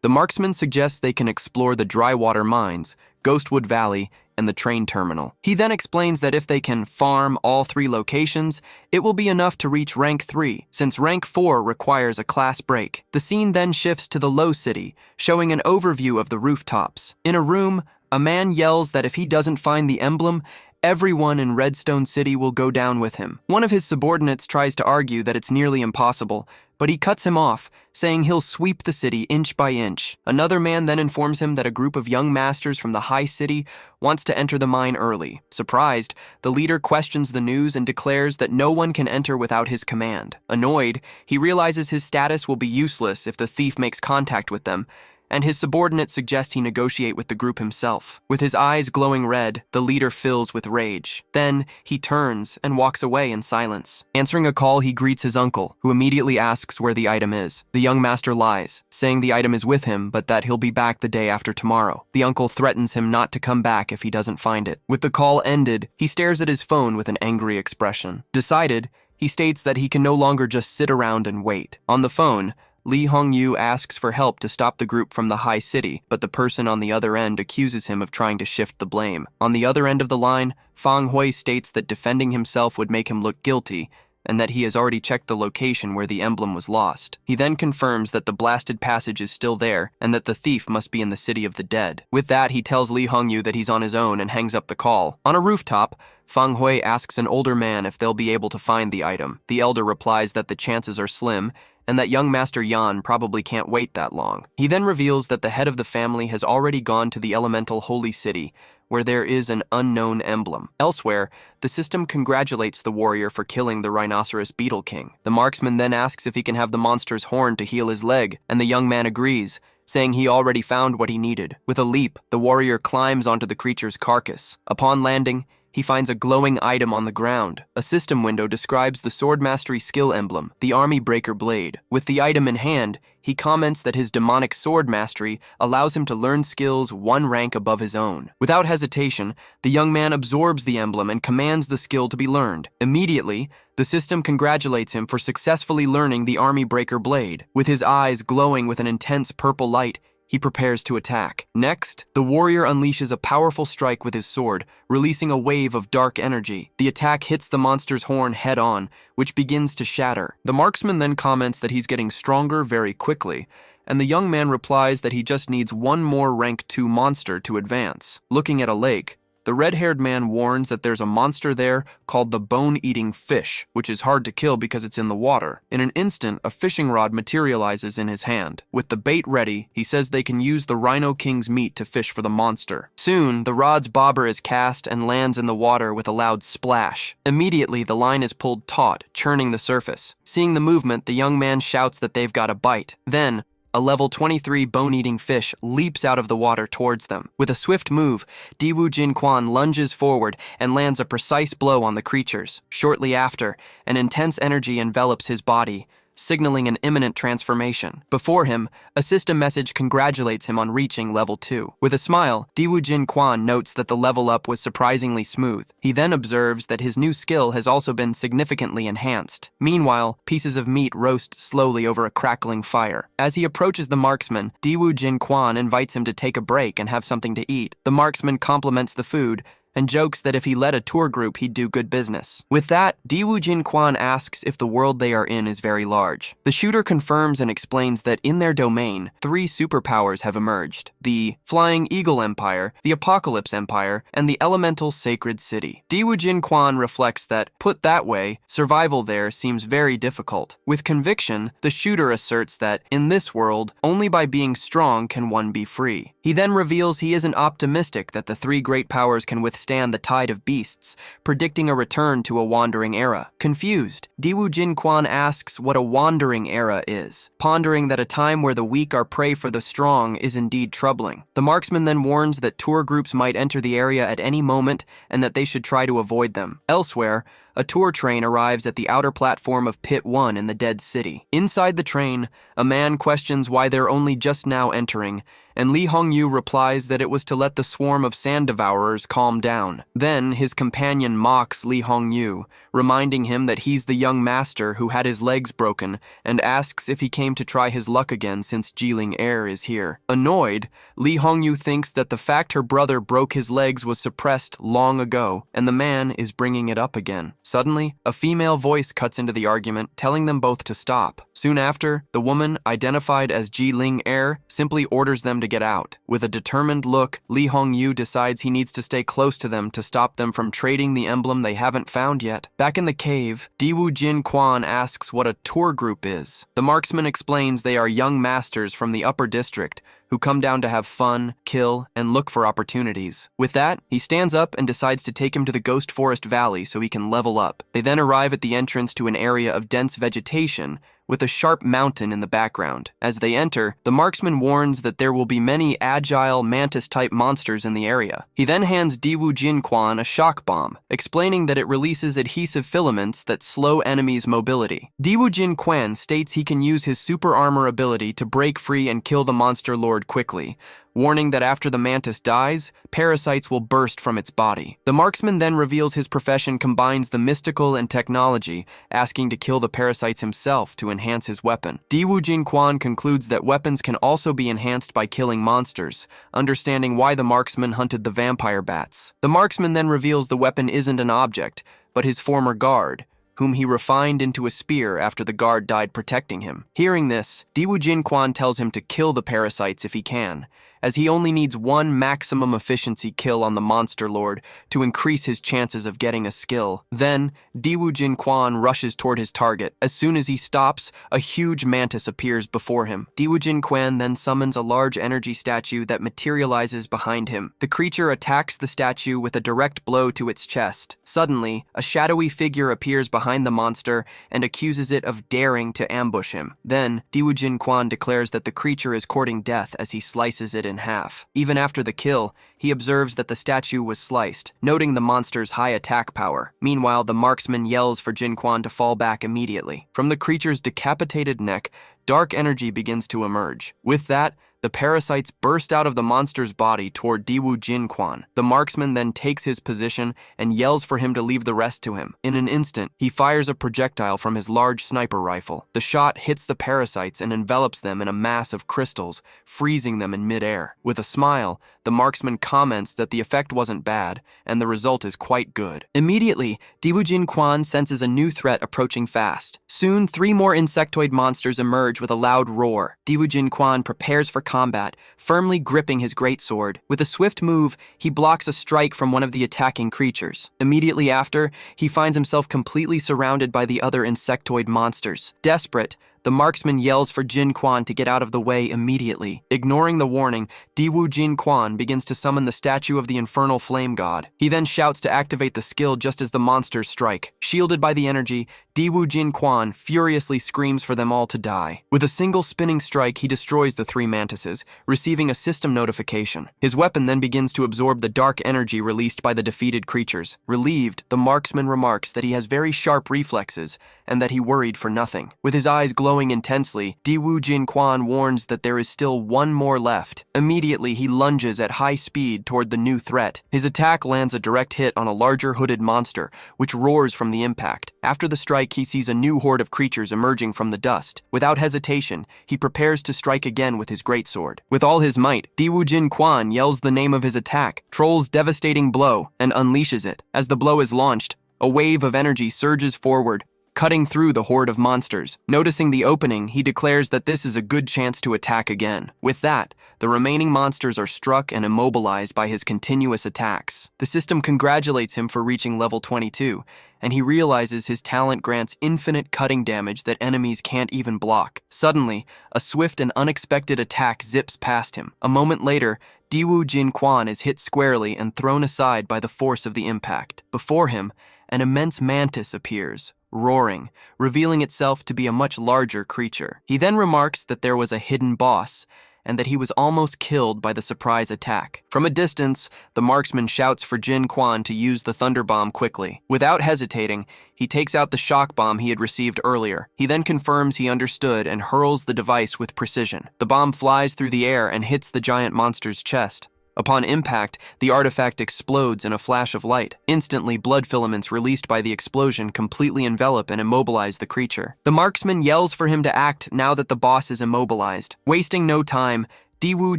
the marksman suggests they can explore the Drywater Mines, Ghostwood Valley, and the train terminal. He then explains that if they can farm all 3 locations, it will be enough to reach rank 3, since rank 4 requires a class break. The scene then shifts to the Low City, showing an overview of the rooftops. In a room, a man yells that if he doesn't find the emblem, everyone in Redstone City will go down with him. One of his subordinates tries to argue that it's nearly impossible, but he cuts him off, saying he'll sweep the city inch by inch. Another man then informs him that a group of young masters from the high city wants to enter the mine early. Surprised, the leader questions the news and declares that no one can enter without his command. Annoyed, he realizes his status will be useless if the thief makes contact with them, and his subordinates suggest he negotiate with the group himself. With his eyes glowing red, the leader fills with rage. Then, he turns and walks away in silence. Answering a call, he greets his uncle, who immediately asks where the item is. The young master lies, saying the item is with him, but that he'll be back the day after tomorrow. The uncle threatens him not to come back if he doesn't find it. With the call ended, he stares at his phone with an angry expression. Decided, he states that he can no longer just sit around and wait. On the phone, Lee Hong-yu asks for help to stop the group from the high city, but the person on the other end accuses him of trying to shift the blame. On the other end of the line, Fang Hui states that defending himself would make him look guilty, and that he has already checked the location where the emblem was lost. He then confirms that the blasted passage is still there, and that the thief must be in the city of the dead. With that, he tells Lee Hong-yu that he's on his own and hangs up the call. On a rooftop, Fang Hui asks an older man if they'll be able to find the item. The elder replies that the chances are slim, and that young Master Yan probably can't wait that long. He then reveals that the head of the family has already gone to the elemental holy city, where there is an unknown emblem. Elsewhere, the system congratulates the warrior for killing the rhinoceros beetle king. The marksman then asks if he can have the monster's horn to heal his leg, and the young man agrees, saying he already found what he needed. With a leap, the warrior climbs onto the creature's carcass. Upon landing, he finds a glowing item on the ground. A system window describes the sword mastery skill emblem, the army breaker blade. With the item in hand, he comments that his demonic sword mastery allows him to learn skills one rank above his own. Without hesitation, the young man absorbs the emblem and commands the skill to be learned. Immediately, the system congratulates him for successfully learning the army breaker blade. With his eyes glowing with an intense purple light, he prepares to attack. Next, the warrior unleashes a powerful strike with his sword, releasing a wave of dark energy. The attack hits the monster's horn head-on, which begins to shatter. The marksman then comments that he's getting stronger very quickly, and the young man replies that he just needs one more rank 2 monster to advance. Looking at a lake, the red-haired man warns that there's a monster there called the bone-eating fish, which is hard to kill because it's in the water. In an instant, a fishing rod materializes in his hand. With the bait ready, he says they can use the Rhino King's meat to fish for the monster. Soon, the rod's bobber is cast and lands in the water with a loud splash. Immediately, the line is pulled taut, churning the surface. Seeing the movement, the young man shouts that they've got a bite. Then, a level 23 bone-eating fish leaps out of the water towards them. With a swift move, Diwu Jinquan lunges forward and lands a precise blow on the creatures. Shortly after, an intense energy envelops his body, signaling an imminent transformation. Before him, a system message congratulates him on reaching level 2. With a smile, Diwu Jinquan notes that the level up was surprisingly smooth. He then observes that his new skill has also been significantly enhanced. Meanwhile, pieces of meat roast slowly over a crackling fire. As he approaches the marksman, Diwu Jinquan invites him to take a break and have something to eat. The marksman compliments the food, and jokes that if he led a tour group, he'd do good business. With that, Diwu Jinquan asks if the world they are in is very large. The shooter confirms and explains that in their domain, 3 superpowers have emerged: the Flying Eagle Empire, the Apocalypse Empire, and the Elemental Sacred City. Diwu Jinquan reflects that, put that way, survival there seems very difficult. With conviction, the shooter asserts that, in this world, only by being strong can one be free. He then reveals he isn't optimistic that the 3 great powers can withstand the tide of beasts, predicting a return to a wandering era. Confused, Diwu Jinquan asks what a wandering era is, pondering that a time where the weak are prey for the strong is indeed troubling. The marksman then warns that tour groups might enter the area at any moment and that they should try to avoid them. Elsewhere, a tour train arrives at the outer platform of Pit 1 in the Dead City. Inside the train, a man questions why they're only just now entering, and Lee Hong-yu replies that it was to let the swarm of sand devourers calm down. Then, his companion mocks Lee Hong-yu, reminding him that he's the young master who had his legs broken, and asks if he came to try his luck again since Jiling Air is here. Annoyed, Lee Hong-yu thinks that the fact her brother broke his legs was suppressed long ago, and the man is bringing it up again. Suddenly, a female voice cuts into the argument, telling them both to stop. Soon after, the woman, identified as Jiling Air, simply orders them to get out. With a determined look, Lee Hong-yu decides he needs to stay close to them to stop them from trading the emblem they haven't found yet. Back in the cave, Diwu Jinquan asks what a tour group is. The marksman explains they are young masters from the upper district who come down to have fun, kill, and look for opportunities. With that, he stands up and decides to take him to the Ghost Forest Valley so he can level up. They then arrive at the entrance to an area of dense vegetation with a sharp mountain in the background. As they enter, the marksman warns that there will be many agile, mantis-type monsters in the area. He then hands Diwu Jinquan a shock bomb, explaining that it releases adhesive filaments that slow enemies' mobility. Diwu Jinquan states he can use his super armor ability to break free and kill the monster lord quickly, warning that after the mantis dies, parasites will burst from its body. The marksman then reveals his profession combines the mystical and technology, asking to kill the parasites himself to enhance his weapon. Diwu Jinquan concludes that weapons can also be enhanced by killing monsters, understanding why the marksman hunted the vampire bats. The marksman then reveals the weapon isn't an object, but his former guard, whom he refined into a spear after the guard died protecting him. Hearing this, Diwu Jinquan tells him to kill the parasites if he can, as he only needs one maximum efficiency kill on the monster lord to increase his chances of getting a skill. Then, Diwu Jinquan rushes toward his target. As soon as he stops, a huge mantis appears before him. Diwu Jinquan then summons a large energy statue that materializes behind him. The creature attacks the statue with a direct blow to its chest. Suddenly, a shadowy figure appears behind the monster and accuses it of daring to ambush him. Then, Diwu Jinquan declares that the creature is courting death as he slices it in half. Even after the kill, he observes that the statue was sliced, noting the monster's high attack power. Meanwhile, the marksman yells for Jinquan to fall back immediately. From the creature's decapitated neck, dark energy begins to emerge. With that, the parasites burst out of the monster's body toward Diwu Jinquan. The marksman then takes his position and yells for him to leave the rest to him. In an instant, he fires a projectile from his large sniper rifle. The shot hits the parasites and envelops them in a mass of crystals, freezing them in midair. With a smile, the marksman comments that the effect wasn't bad, and the result is quite good. Immediately, Diwu Jinquan senses a new threat approaching fast. Soon, 3 more insectoid monsters emerge with a loud roar. Diwu Jinquan prepares for combat, firmly gripping his greatsword. With a swift move, he blocks a strike from one of the attacking creatures. Immediately after, he finds himself completely surrounded by the other insectoid monsters. Desperate, the marksman yells for Jinquan to get out of the way immediately. Ignoring the warning, Diwu Jinquan begins to summon the statue of the infernal flame god. He then shouts to activate the skill just as the monsters strike. Shielded by the energy, Diwu Jinquan furiously screams for them all to die. With a single spinning strike, he destroys the 3 mantises, receiving a system notification. His weapon then begins to absorb the dark energy released by the defeated creatures. Relieved, the marksman remarks that he has very sharp reflexes and that he worried for nothing. With his eyes glowing intensely, Diwu Jinquan warns that there is still 1 more left. Immediately, he lunges at high speed toward the new threat. His attack lands a direct hit on a larger hooded monster, which roars from the impact. After the strike, he sees a new horde of creatures emerging from the dust. Without hesitation, he prepares to strike again with his greatsword. With all his might, Diwu Jinquan yells the name of his attack, Troll's devastating blow, and unleashes it. As the blow is launched, a wave of energy surges forward, cutting through the horde of monsters. Noticing the opening, he declares that this is a good chance to attack again. With that, the remaining monsters are struck and immobilized by his continuous attacks. The system congratulates him for reaching level 22, and he realizes his talent grants infinite cutting damage that enemies can't even block. Suddenly, a swift and unexpected attack zips past him. A moment later, Diwu Jinquan is hit squarely and thrown aside by the force of the impact. Before him, an immense mantis appears, roaring, revealing itself to be a much larger creature. He then remarks that there was a hidden boss, and that he was almost killed by the surprise attack. From a distance, the marksman shouts for Jinquan to use the thunder bomb quickly. Without hesitating, he takes out the shock bomb he had received earlier. He then confirms he understood and hurls the device with precision. The bomb flies through the air and hits the giant monster's chest. Upon impact, the artifact explodes in a flash of light. Instantly, blood filaments released by the explosion completely envelop and immobilize the creature. The marksman yells for him to act now that the boss is immobilized. Wasting no time, Diwu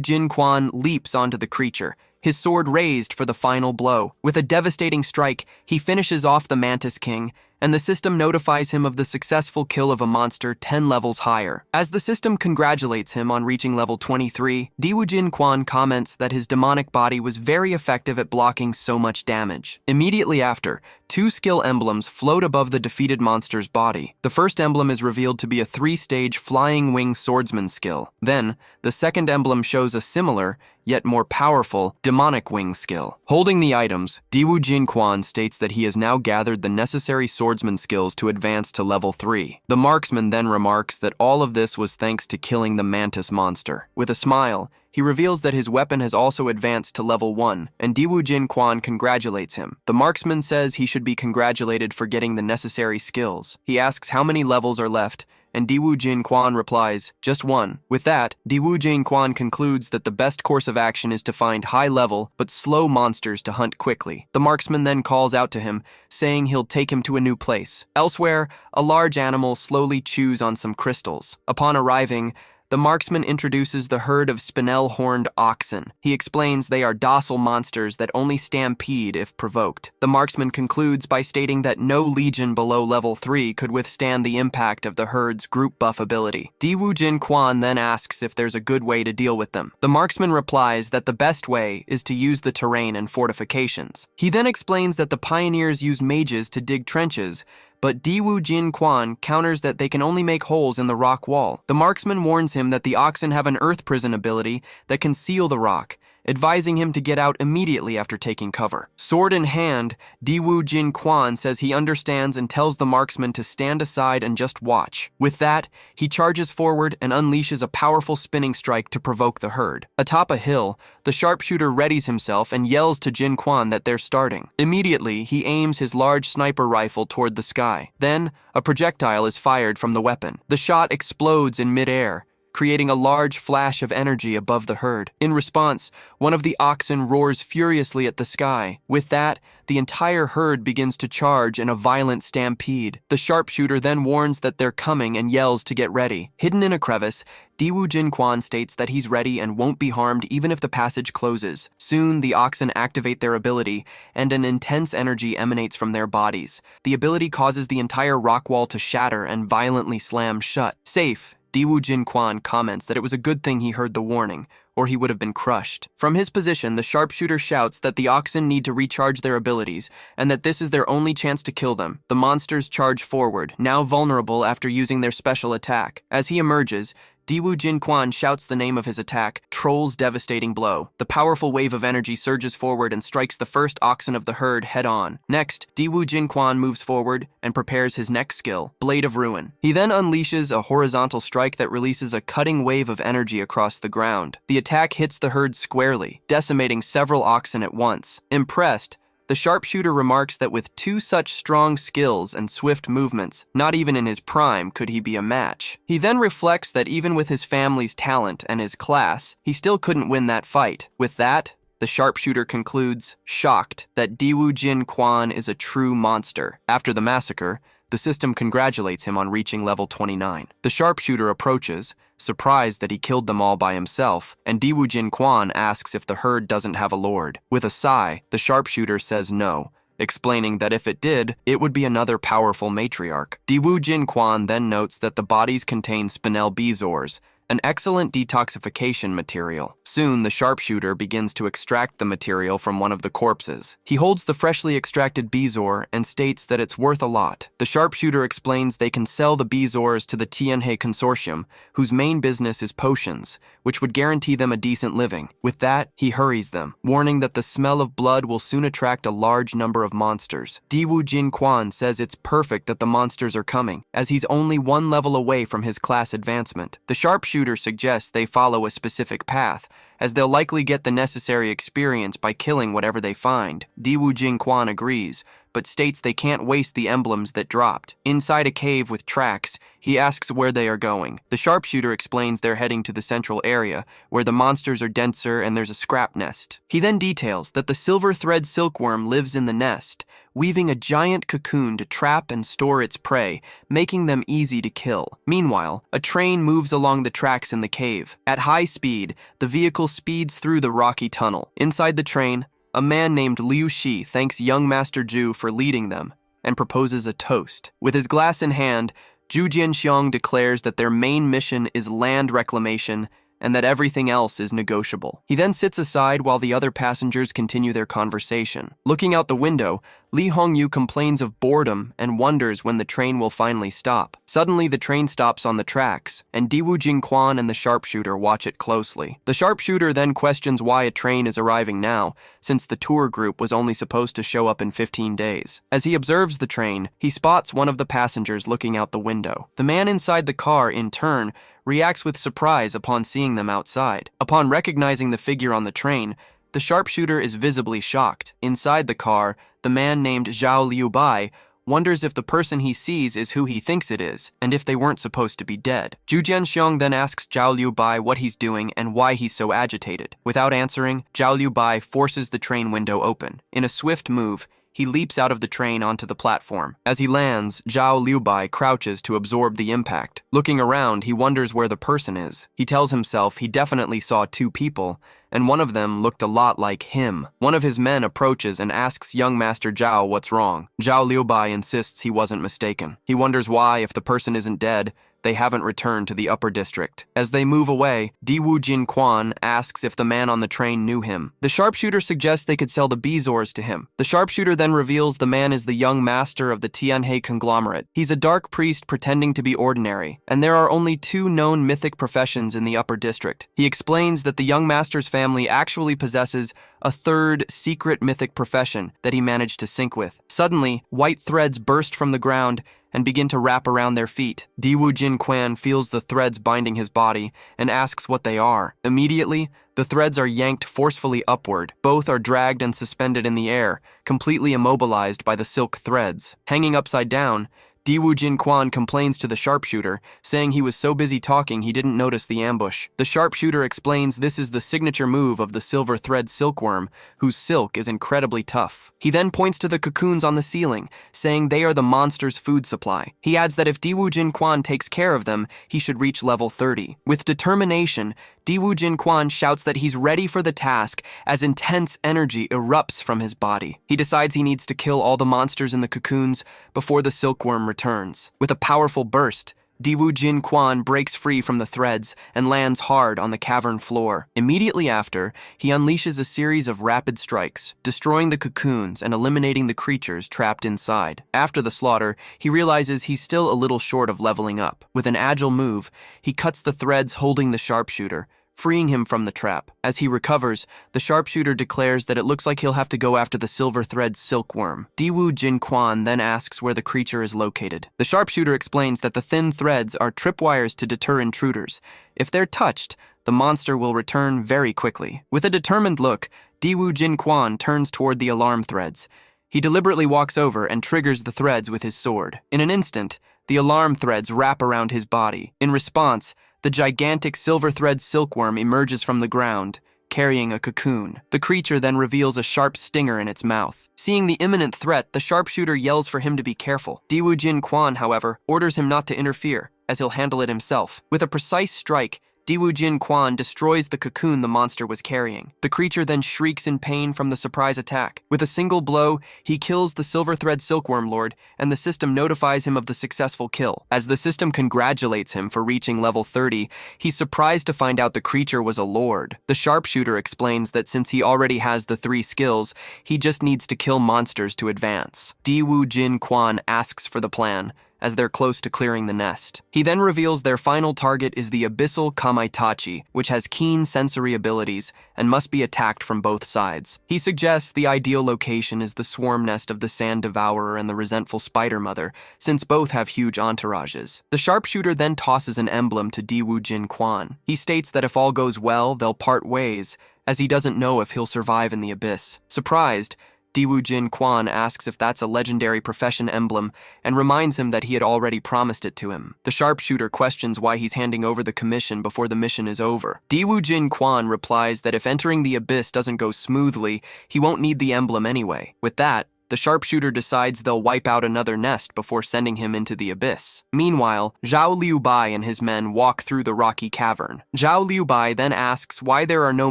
Jinquan leaps onto the creature, his sword raised for the final blow. With a devastating strike, he finishes off the Mantis King, and the system notifies him of the successful kill of a monster 10 levels higher. As the system congratulates him on reaching level 23, Diwu Jinquan comments that his demonic body was very effective at blocking so much damage. Immediately after, 2 skill emblems float above the defeated monster's body. The first emblem is revealed to be a 3-stage flying wing swordsman skill. Then, the second emblem shows a similar, yet more powerful, demonic wing skill. Holding the items, Diwu Jinquan states that he has now gathered the necessary swordsman swordsman skills to advance to level 3. The marksman then remarks that all of this was thanks to killing the mantis monster. With a smile, he reveals that his weapon has also advanced to level 1, and Diwu Jin Quan congratulates him. The marksman says he should be congratulated for getting the necessary skills. He asks how many levels are left, and Diwu Jin Quan replies, just 1. With that, Diwu Jin Quan concludes that the best course of action is to find high-level but slow monsters to hunt quickly. The marksman then calls out to him, saying he'll take him to a new place. Elsewhere, a large animal slowly chews on some crystals. Upon arriving, the marksman introduces the herd of spinel-horned oxen. He explains they are docile monsters that only stampede if provoked. The marksman concludes by stating that no legion below level 3 could withstand the impact of the herd's group buff ability. Diwu Jin Quan then asks if there's a good way to deal with them. The marksman replies that the best way is to use the terrain and fortifications. He then explains that the pioneers used mages to dig trenches, but Diwu Jin Quan counters that they can only make holes in the rock wall. The marksman warns him that the oxen have an earth prison ability that can seal the rock, advising him to get out immediately after taking cover. Sword in hand, Diwu Jin Quan says he understands and tells the marksman to stand aside and just watch. With that, he charges forward and unleashes a powerful spinning strike to provoke the herd. Atop a hill, the sharpshooter readies himself and yells to Jin Quan that they're starting. Immediately, he aims his large sniper rifle toward the sky. Then, a projectile is fired from the weapon. The shot explodes in midair, creating a large flash of energy above the herd. In response, one of the oxen roars furiously at the sky. With that, the entire herd begins to charge in a violent stampede. The sharpshooter then warns that they're coming and yells to get ready. Hidden in a crevice, Diwu Jin Quan states that he's ready and won't be harmed even if the passage closes. Soon, the oxen activate their ability, and an intense energy emanates from their bodies. The ability causes the entire rock wall to shatter and violently slam shut. Safe, Diwu Jin Quan comments that it was a good thing he heard the warning, or he would have been crushed. From his position, the sharpshooter shouts that the oxen need to recharge their abilities, and that this is their only chance to kill them. The monsters charge forward, now vulnerable after using their special attack. As he emerges, Diwu Jin Quan shouts the name of his attack, Troll's Devastating Blow. The powerful wave of energy surges forward and strikes the first oxen of the herd head-on. Next, Diwu Jin Quan moves forward and prepares his next skill, Blade of Ruin. He then unleashes a horizontal strike that releases a cutting wave of energy across the ground. The attack hits the herd squarely, decimating several oxen at once. Impressed, the sharpshooter remarks that with 2 such strong skills and swift movements, not even in his prime could he be a match. He then reflects that even with his family's talent and his class, he still couldn't win that fight. With that, the sharpshooter concludes, shocked, that Diwu Jin Quan is a true monster. After the massacre, the system congratulates him on reaching level 29. The sharpshooter approaches, surprised that he killed them all by himself, and Diwu Jin Quan asks if the herd doesn't have a lord. With a sigh, the sharpshooter says no, explaining that if it did, it would be another powerful matriarch. Diwu Jin Quan then notes that the bodies contain spinel bezoars, an excellent detoxification material. Soon, the sharpshooter begins to extract the material from one of the corpses. He holds the freshly extracted bezoar and states that it's worth a lot. The sharpshooter explains they can sell the bezoars to the Tianhe Consortium, whose main business is potions, which would guarantee them a decent living. With that, he hurries them, warning that the smell of blood will soon attract a large number of monsters. Diwu Jin Quan says it's perfect that the monsters are coming, as he's only 1 level away from his class advancement. The sharpshooter suggests they follow a specific path, as they'll likely get the necessary experience by killing whatever they find. Diwu Jin Quan agrees, but states they can't waste the emblems that dropped. Inside a cave with tracks, he asks where they are going. The sharpshooter explains they're heading to the central area, where the monsters are denser and there's a scrap nest. He then details that the silver thread silkworm lives in the nest, weaving a giant cocoon to trap and store its prey, making them easy to kill. Meanwhile, a train moves along the tracks in the cave. At high speed, the vehicle speeds through the rocky tunnel. Inside the train, a man named Liu Shi thanks young Master Zhu for leading them and proposes a toast. With his glass in hand, Zhu Jianxiong declares that their main mission is land reclamation and that everything else is negotiable. He then sits aside while the other passengers continue their conversation. Looking out the window, Li Hongyu complains of boredom and wonders when the train will finally stop. Suddenly, the train stops on the tracks, and Diwu Jinquan and the sharpshooter watch it closely. The sharpshooter then questions why a train is arriving now, since the tour group was only supposed to show up in 15 days. As he observes the train, he spots one of the passengers looking out the window. The man inside the car, in turn, reacts with surprise upon seeing them outside. Upon recognizing the figure on the train, the sharpshooter is visibly shocked. Inside the car, the man named Zhao Liubai wonders if the person he sees is who he thinks it is, and if they weren't supposed to be dead. Zhu Jianxiong then asks Zhao Liubai what he's doing and why he's so agitated. Without answering, Zhao Liubai forces the train window open. In a swift move, he leaps out of the train onto the platform. As he lands, Zhao Liubai crouches to absorb the impact. Looking around, he wonders where the person is. He tells himself he definitely saw two people, and one of them looked a lot like him. One of his men approaches and asks young Master Zhao what's wrong. Zhao Liubai insists he wasn't mistaken. He wonders why, if the person isn't dead, they haven't returned to the upper district. As they move away, Diwu Jinquan asks if the man on the train knew him. The sharpshooter suggests they could sell the bezors to him. The sharpshooter then reveals the man is the young master of the Tianhe conglomerate. He's a dark priest pretending to be ordinary, and there are only 2 known mythic professions in the upper district. He explains that the young master's family actually possesses a 3rd secret mythic profession that he managed to sync with. Suddenly, white threads burst from the ground and begin to wrap around their feet. Diwu Jinquan feels the threads binding his body and asks what they are. Immediately, the threads are yanked forcefully upward. Both are dragged and suspended in the air, completely immobilized by the silk threads. Hanging upside down, Diwu Jinquan complains to the sharpshooter, saying he was so busy talking he didn't notice the ambush. The sharpshooter explains this is the signature move of the silver thread silkworm, whose silk is incredibly tough. He then points to the cocoons on the ceiling, saying they are the monster's food supply. He adds that if Diwu Jinquan takes care of them, he should reach level 30. With determination, Diwu Jinquan shouts that he's ready for the task as intense energy erupts from his body. He decides he needs to kill all the monsters in the cocoons before the silkworm returns. With a powerful burst, Diwu Jinquan breaks free from the threads and lands hard on the cavern floor. Immediately after, he unleashes a series of rapid strikes, destroying the cocoons and eliminating the creatures trapped inside. After the slaughter, he realizes he's still a little short of leveling up. With an agile move, he cuts the threads holding the sharpshooter, freeing him from the trap. As he recovers, the sharpshooter declares that it looks like he'll have to go after the silver thread silkworm. Diwu Jinquan then asks where the creature is located. The sharpshooter explains that the thin threads are tripwires to deter intruders. If they're touched, the monster will return very quickly. With a determined look, Diwu Jinquan turns toward the alarm threads. He deliberately walks over and triggers the threads with his sword. In an instant, the alarm threads wrap around his body. In response, the gigantic silver thread silkworm emerges from the ground, carrying a cocoon. The creature then reveals a sharp stinger in its mouth. Seeing the imminent threat, the sharpshooter yells for him to be careful. Diwu Jinquan, however, orders him not to interfere, as he'll handle it himself. With a precise strike, Diwu Jinquan destroys the cocoon the monster was carrying. The creature then shrieks in pain from the surprise attack. With a single blow, he kills the silver thread silkworm lord, and the system notifies him of the successful kill. As the system congratulates him for reaching level 30, he's surprised to find out the creature was a lord. The sharpshooter explains that since he already has the 3 skills, he just needs to kill monsters to advance. Diwu Jinquan asks for the plan, as they're close to clearing the nest. He then reveals their final target is the Abyssal Kamaitachi, which has keen sensory abilities and must be attacked from both sides. He suggests the ideal location is the swarm nest of the Sand Devourer and the resentful Spider Mother, since both have huge entourages. The sharpshooter then tosses an emblem to Diwu Jinquan. He states that if all goes well, they'll part ways, as he doesn't know if he'll survive in the abyss. Surprised, Diwu Jinquan asks if that's a legendary profession emblem and reminds him that he had already promised it to him. The sharpshooter questions why he's handing over the commission before the mission is over. Diwu Jinquan replies that if entering the abyss doesn't go smoothly, he won't need the emblem anyway. With that, the sharpshooter decides they'll wipe out another nest before sending him into the abyss. Meanwhile, Zhao Liubai and his men walk through the rocky cavern. Zhao Liubai then asks why there are no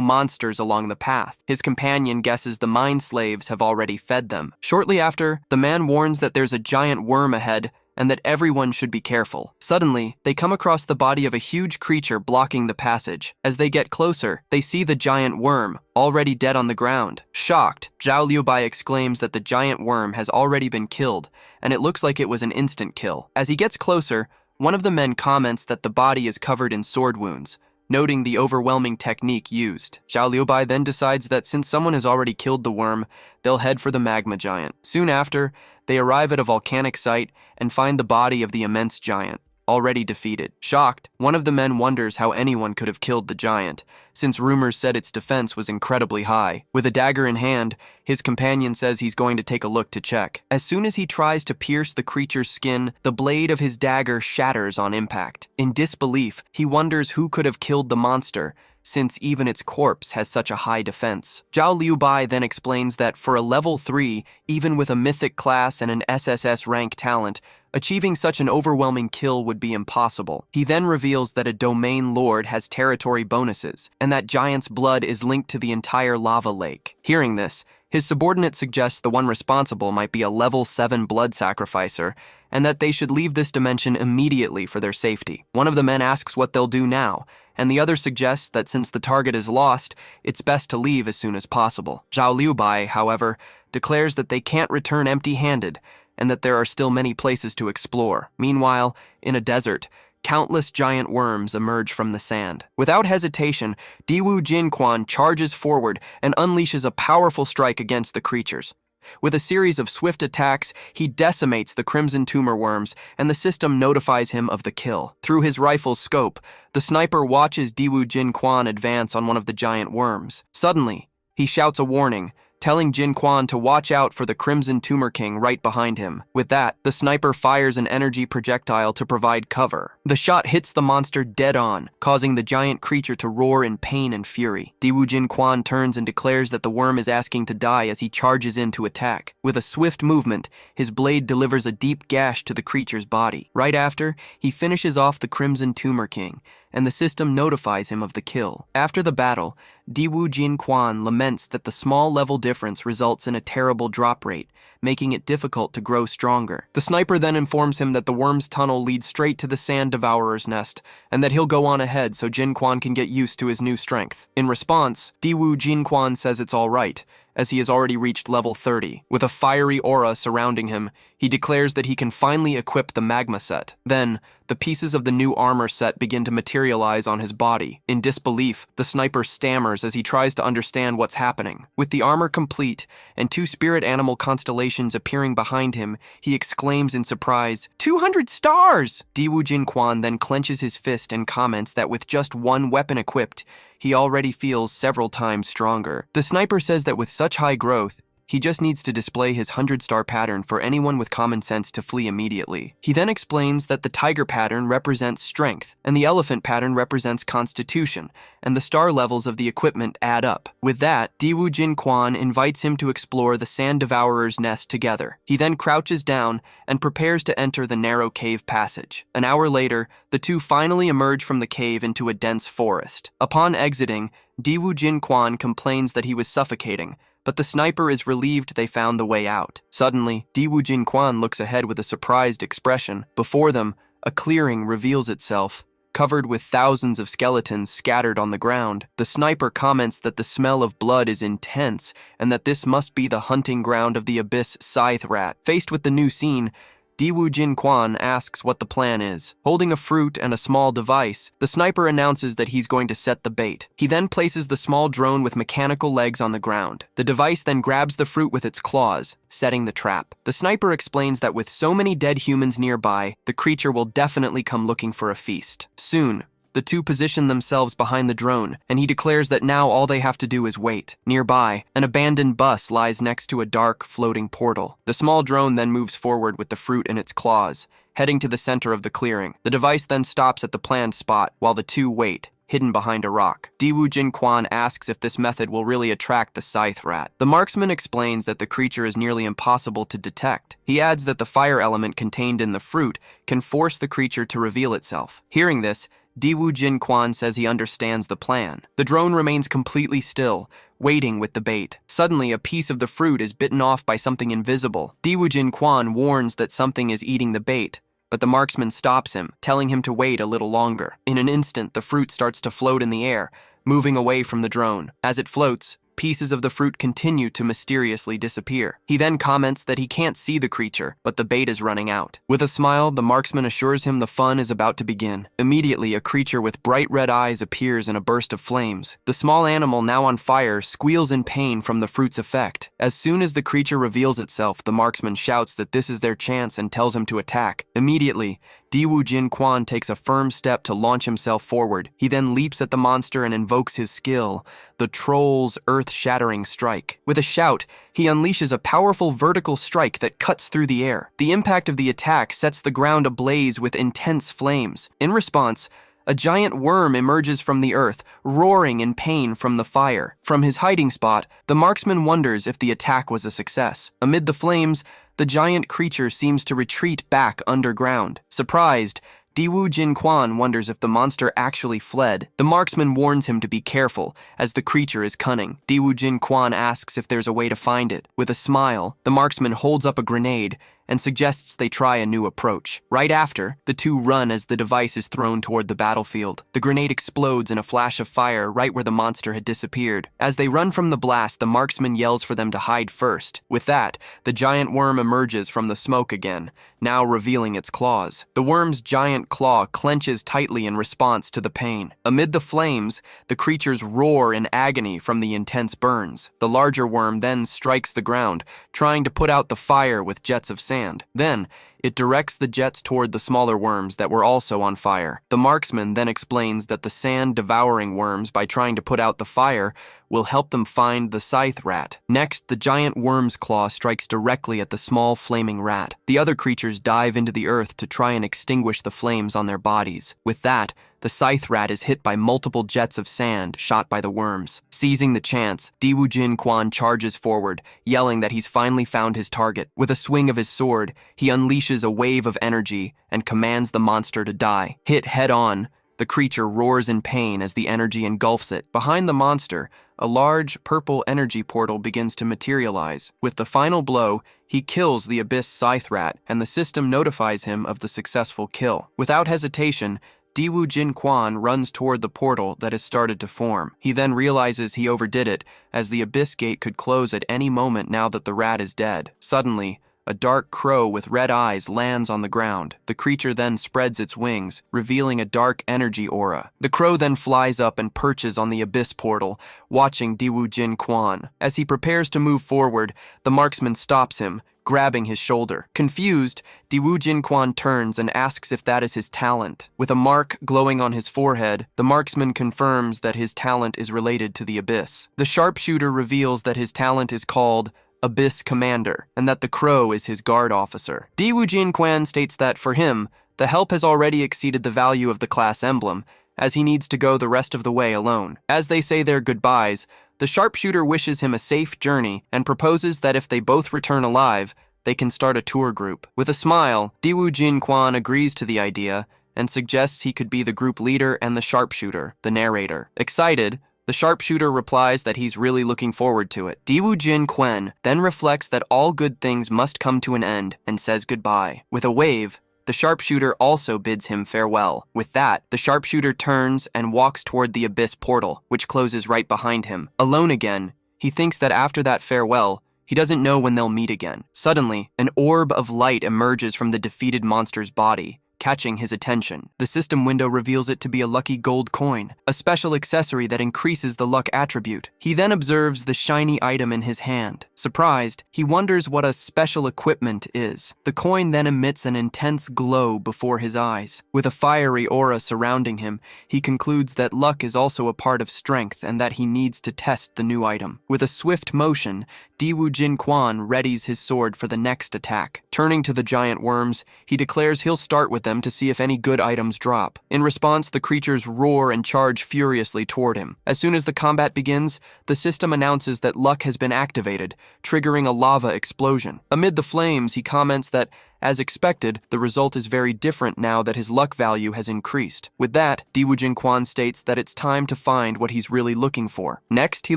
monsters along the path. His companion guesses the mine slaves have already fed them. Shortly after, the man warns that there's a giant worm ahead and that everyone should be careful. Suddenly, they come across the body of a huge creature blocking the passage. As they get closer, they see the giant worm, already dead on the ground. Shocked, Zhao Liubai exclaims that the giant worm has already been killed, and it looks like it was an instant kill. As he gets closer, one of the men comments that the body is covered in sword wounds, noting the overwhelming technique used. Zhao Liubai then decides that since someone has already killed the worm, they'll head for the magma giant. Soon after, they arrive at a volcanic site and find the body of the immense giant, already defeated. Shocked, one of the men wonders how anyone could have killed the giant, since rumors said its defense was incredibly high. With a dagger in hand, his companion says he's going to take a look to check. As soon as he tries to pierce the creature's skin, the blade of his dagger shatters on impact. In disbelief, he wonders who could have killed the monster, since even its corpse has such a high defense. Zhao Liubai then explains that for a level 3, even with a mythic class and an SSS rank talent, achieving such an overwhelming kill would be impossible. He then reveals that a domain lord has territory bonuses, and that giant's blood is linked to the entire lava lake. Hearing this, his subordinate suggests the one responsible might be a level 7 blood sacrificer, and that they should leave this dimension immediately for their safety. One of the men asks what they'll do now, and the other suggests that since the target is lost, it's best to leave as soon as possible. Zhao Liubai, however, declares that they can't return empty-handed, and that there are still many places to explore. Meanwhile, in a desert, countless giant worms emerge from the sand. Without hesitation, Diwu Jinquan charges forward and unleashes a powerful strike against the creatures. With a series of swift attacks, he decimates the crimson tumor worms, and the system notifies him of the kill. Through his rifle's scope, the sniper watches Diwu Jinquan advance on one of the giant worms. Suddenly, he shouts a warning, telling Jin Quan to watch out for the Crimson Tumor King right behind him. With that, the sniper fires an energy projectile to provide cover. The shot hits the monster dead on, causing the giant creature to roar in pain and fury. Diwu Jin Quan turns and declares that the worm is asking to die as he charges in to attack. With a swift movement, his blade delivers a deep gash to the creature's body. Right after, he finishes off the Crimson Tumor King, and the system notifies him of the kill. After the battle, Diwu Jin Quan laments that the small level difference results in a terrible drop rate, making it difficult to grow stronger. The sniper then informs him that the worm's tunnel leads straight to the sand devourer's nest, and that he'll go on ahead so Jin Quan can get used to his new strength. In response, Diwu Jin Quan says it's all right, as he has already reached level 30. With a fiery aura surrounding him, he declares that he can finally equip the magma set. Then, the pieces of the new armor set begin to materialize on his body. In disbelief, the sniper stammers as he tries to understand what's happening. With the armor complete, and 2 spirit animal constellations appearing behind him, he exclaims in surprise, 200 stars! Diwu Jin Quan then clenches his fist and comments that with just 1 weapon equipped, he already feels several times stronger. The sniper says that with such high growth, he just needs to display his 100-star pattern for anyone with common sense to flee immediately. He then explains that the tiger pattern represents strength, and the elephant pattern represents constitution, and the star levels of the equipment add up. With that, Diwu Jin Quan invites him to explore the sand devourer's nest together. He then crouches down and prepares to enter the narrow cave passage. An hour later, the two finally emerge from the cave into a dense forest. Upon exiting, Diwu Jin Quan complains that he was suffocating, but the sniper is relieved they found the way out. Suddenly, Diwu Jin Quan looks ahead with a surprised expression. Before them, a clearing reveals itself, covered with thousands of skeletons scattered on the ground. The sniper comments that the smell of blood is intense, and that this must be the hunting ground of the abyss scythe rat. Faced with the new scene, Diwu Jin Quan asks what the plan is. Holding a fruit and a small device, the sniper announces that he's going to set the bait. He then places the small drone with mechanical legs on the ground. The device then grabs the fruit with its claws, setting the trap. The sniper explains that with so many dead humans nearby, the creature will definitely come looking for a feast. Soon, the two position themselves behind the drone, and he declares that now all they have to do is wait. Nearby, an abandoned bus lies next to a dark, floating portal. The small drone then moves forward with the fruit in its claws, heading to the center of the clearing. The device then stops at the planned spot, while the two wait, hidden behind a rock. Diwu Jin Quan asks if this method will really attract the scythe rat. The marksman explains that the creature is nearly impossible to detect. He adds that the fire element contained in the fruit can force the creature to reveal itself. Hearing this, Diwoo Jin Kwan says he understands the plan. The drone remains completely still, waiting with the bait. Suddenly, a piece of the fruit is bitten off by something invisible. Diwoo Jin Kwan warns that something is eating the bait, but the marksman stops him, telling him to wait a little longer. In an instant, the fruit starts to float in the air, moving away from the drone. As it floats, pieces of the fruit continue to mysteriously disappear. He then comments that he can't see the creature, but the bait is running out. With a smile, the marksman assures him the fun is about to begin. Immediately, a creature with bright red eyes appears in a burst of flames. The small animal, now on fire, squeals in pain from the fruit's effect. As soon as the creature reveals itself, the marksman shouts that this is their chance and tells him to attack. Immediately, Diwoo Jin Kwan takes a firm step to launch himself forward. He then leaps at the monster and invokes his skill, the Troll's earth-shattering strike. With a shout, he unleashes a powerful vertical strike that cuts through the air. The impact of the attack sets the ground ablaze with intense flames. In response, a giant worm emerges from the earth, roaring in pain from the fire. From his hiding spot, the marksman wonders if the attack was a success. Amid the flames, the giant creature seems to retreat back underground. Surprised, Diwoo Jin Kwan wonders if the monster actually fled. The marksman warns him to be careful, as the creature is cunning. Diwoo Jin Kwan asks if there's a way to find it. With a smile, the marksman holds up a grenade and suggests they try a new approach. Right after, the two run as the device is thrown toward the battlefield. The grenade explodes in a flash of fire right where the monster had disappeared. As they run from the blast, the marksman yells for them to hide first. With that, the giant worm emerges from the smoke again, now revealing its claws. The worm's giant claw clenches tightly in response to the pain. Amid the flames, the creatures roar in agony from the intense burns. The larger worm then strikes the ground, trying to put out the fire with jets of sand. Then, it directs the jets toward the smaller worms that were also on fire. The marksman then explains that the sand-devouring worms, by trying to put out the fire, will help them find the scythe rat. Next, the giant worm's claw strikes directly at the small flaming rat. The other creatures dive into the earth to try and extinguish the flames on their bodies. With that, the scythe rat is hit by multiple jets of sand shot by the worms. Seizing the chance, Diwoo Jin Kwan charges forward, yelling that he's finally found his target. With a swing of his sword, he unleashes a wave of energy and commands the monster to die. Hit head-on, the creature roars in pain as the energy engulfs it. Behind the monster, a large purple energy portal begins to materialize. With the final blow, he kills the abyss scythe rat, and the system notifies him of the successful kill. Without hesitation, Diwoo Jin Kwan runs toward the portal that has started to form. He then realizes he overdid it, as the abyss gate could close at any moment now that the rat is dead. Suddenly, a dark crow with red eyes lands on the ground. The creature then spreads its wings, revealing a dark energy aura. The crow then flies up and perches on the abyss portal, watching Diwoo Jin Kwan. As he prepares to move forward, the marksman stops him, grabbing his shoulder. Confused, Diwoo Jin Kwan turns and asks if that is his talent. With a mark glowing on his forehead, the marksman confirms that his talent is related to the abyss. The sharpshooter reveals that his talent is called Abyss Commander, and that the crow is his guard officer. Diwoo Jin Kwan states that, for him, the help has already exceeded the value of the class emblem, as he needs to go the rest of the way alone. As they say their goodbyes, the sharpshooter wishes him a safe journey and proposes that if they both return alive, they can start a tour group. With a smile, Diwoo Jin Kwan agrees to the idea and suggests he could be the group leader and the sharpshooter, the narrator. Excited, the sharpshooter replies that he's really looking forward to it. Diwoo Jin Kwan then reflects that all good things must come to an end and says goodbye. With a wave, the sharpshooter also bids him farewell. With that, the sharpshooter turns and walks toward the abyss portal, which closes right behind him. Alone again, he thinks that after that farewell, he doesn't know when they'll meet again. Suddenly, an orb of light emerges from the defeated monster's body, catching his attention. The system window reveals it to be a lucky gold coin, a special accessory that increases the luck attribute. He then observes the shiny item in his hand. Surprised, he wonders what a special equipment is. The coin then emits an intense glow before his eyes. With a fiery aura surrounding him, he concludes that luck is also a part of strength and that he needs to test the new item. With a swift motion, Diwoo Jin Kwan readies his sword for the next attack. Turning to the giant worms, he declares he'll start with them to see if any good items drop. In response, the creatures roar and charge furiously toward him. As soon as the combat begins, the system announces that luck has been activated, triggering a lava explosion. Amid the flames, he comments that As expected, the result is very different now that his luck value has increased. With that, Diwu Jinquan states that it's time to find what he's really looking for. Next, he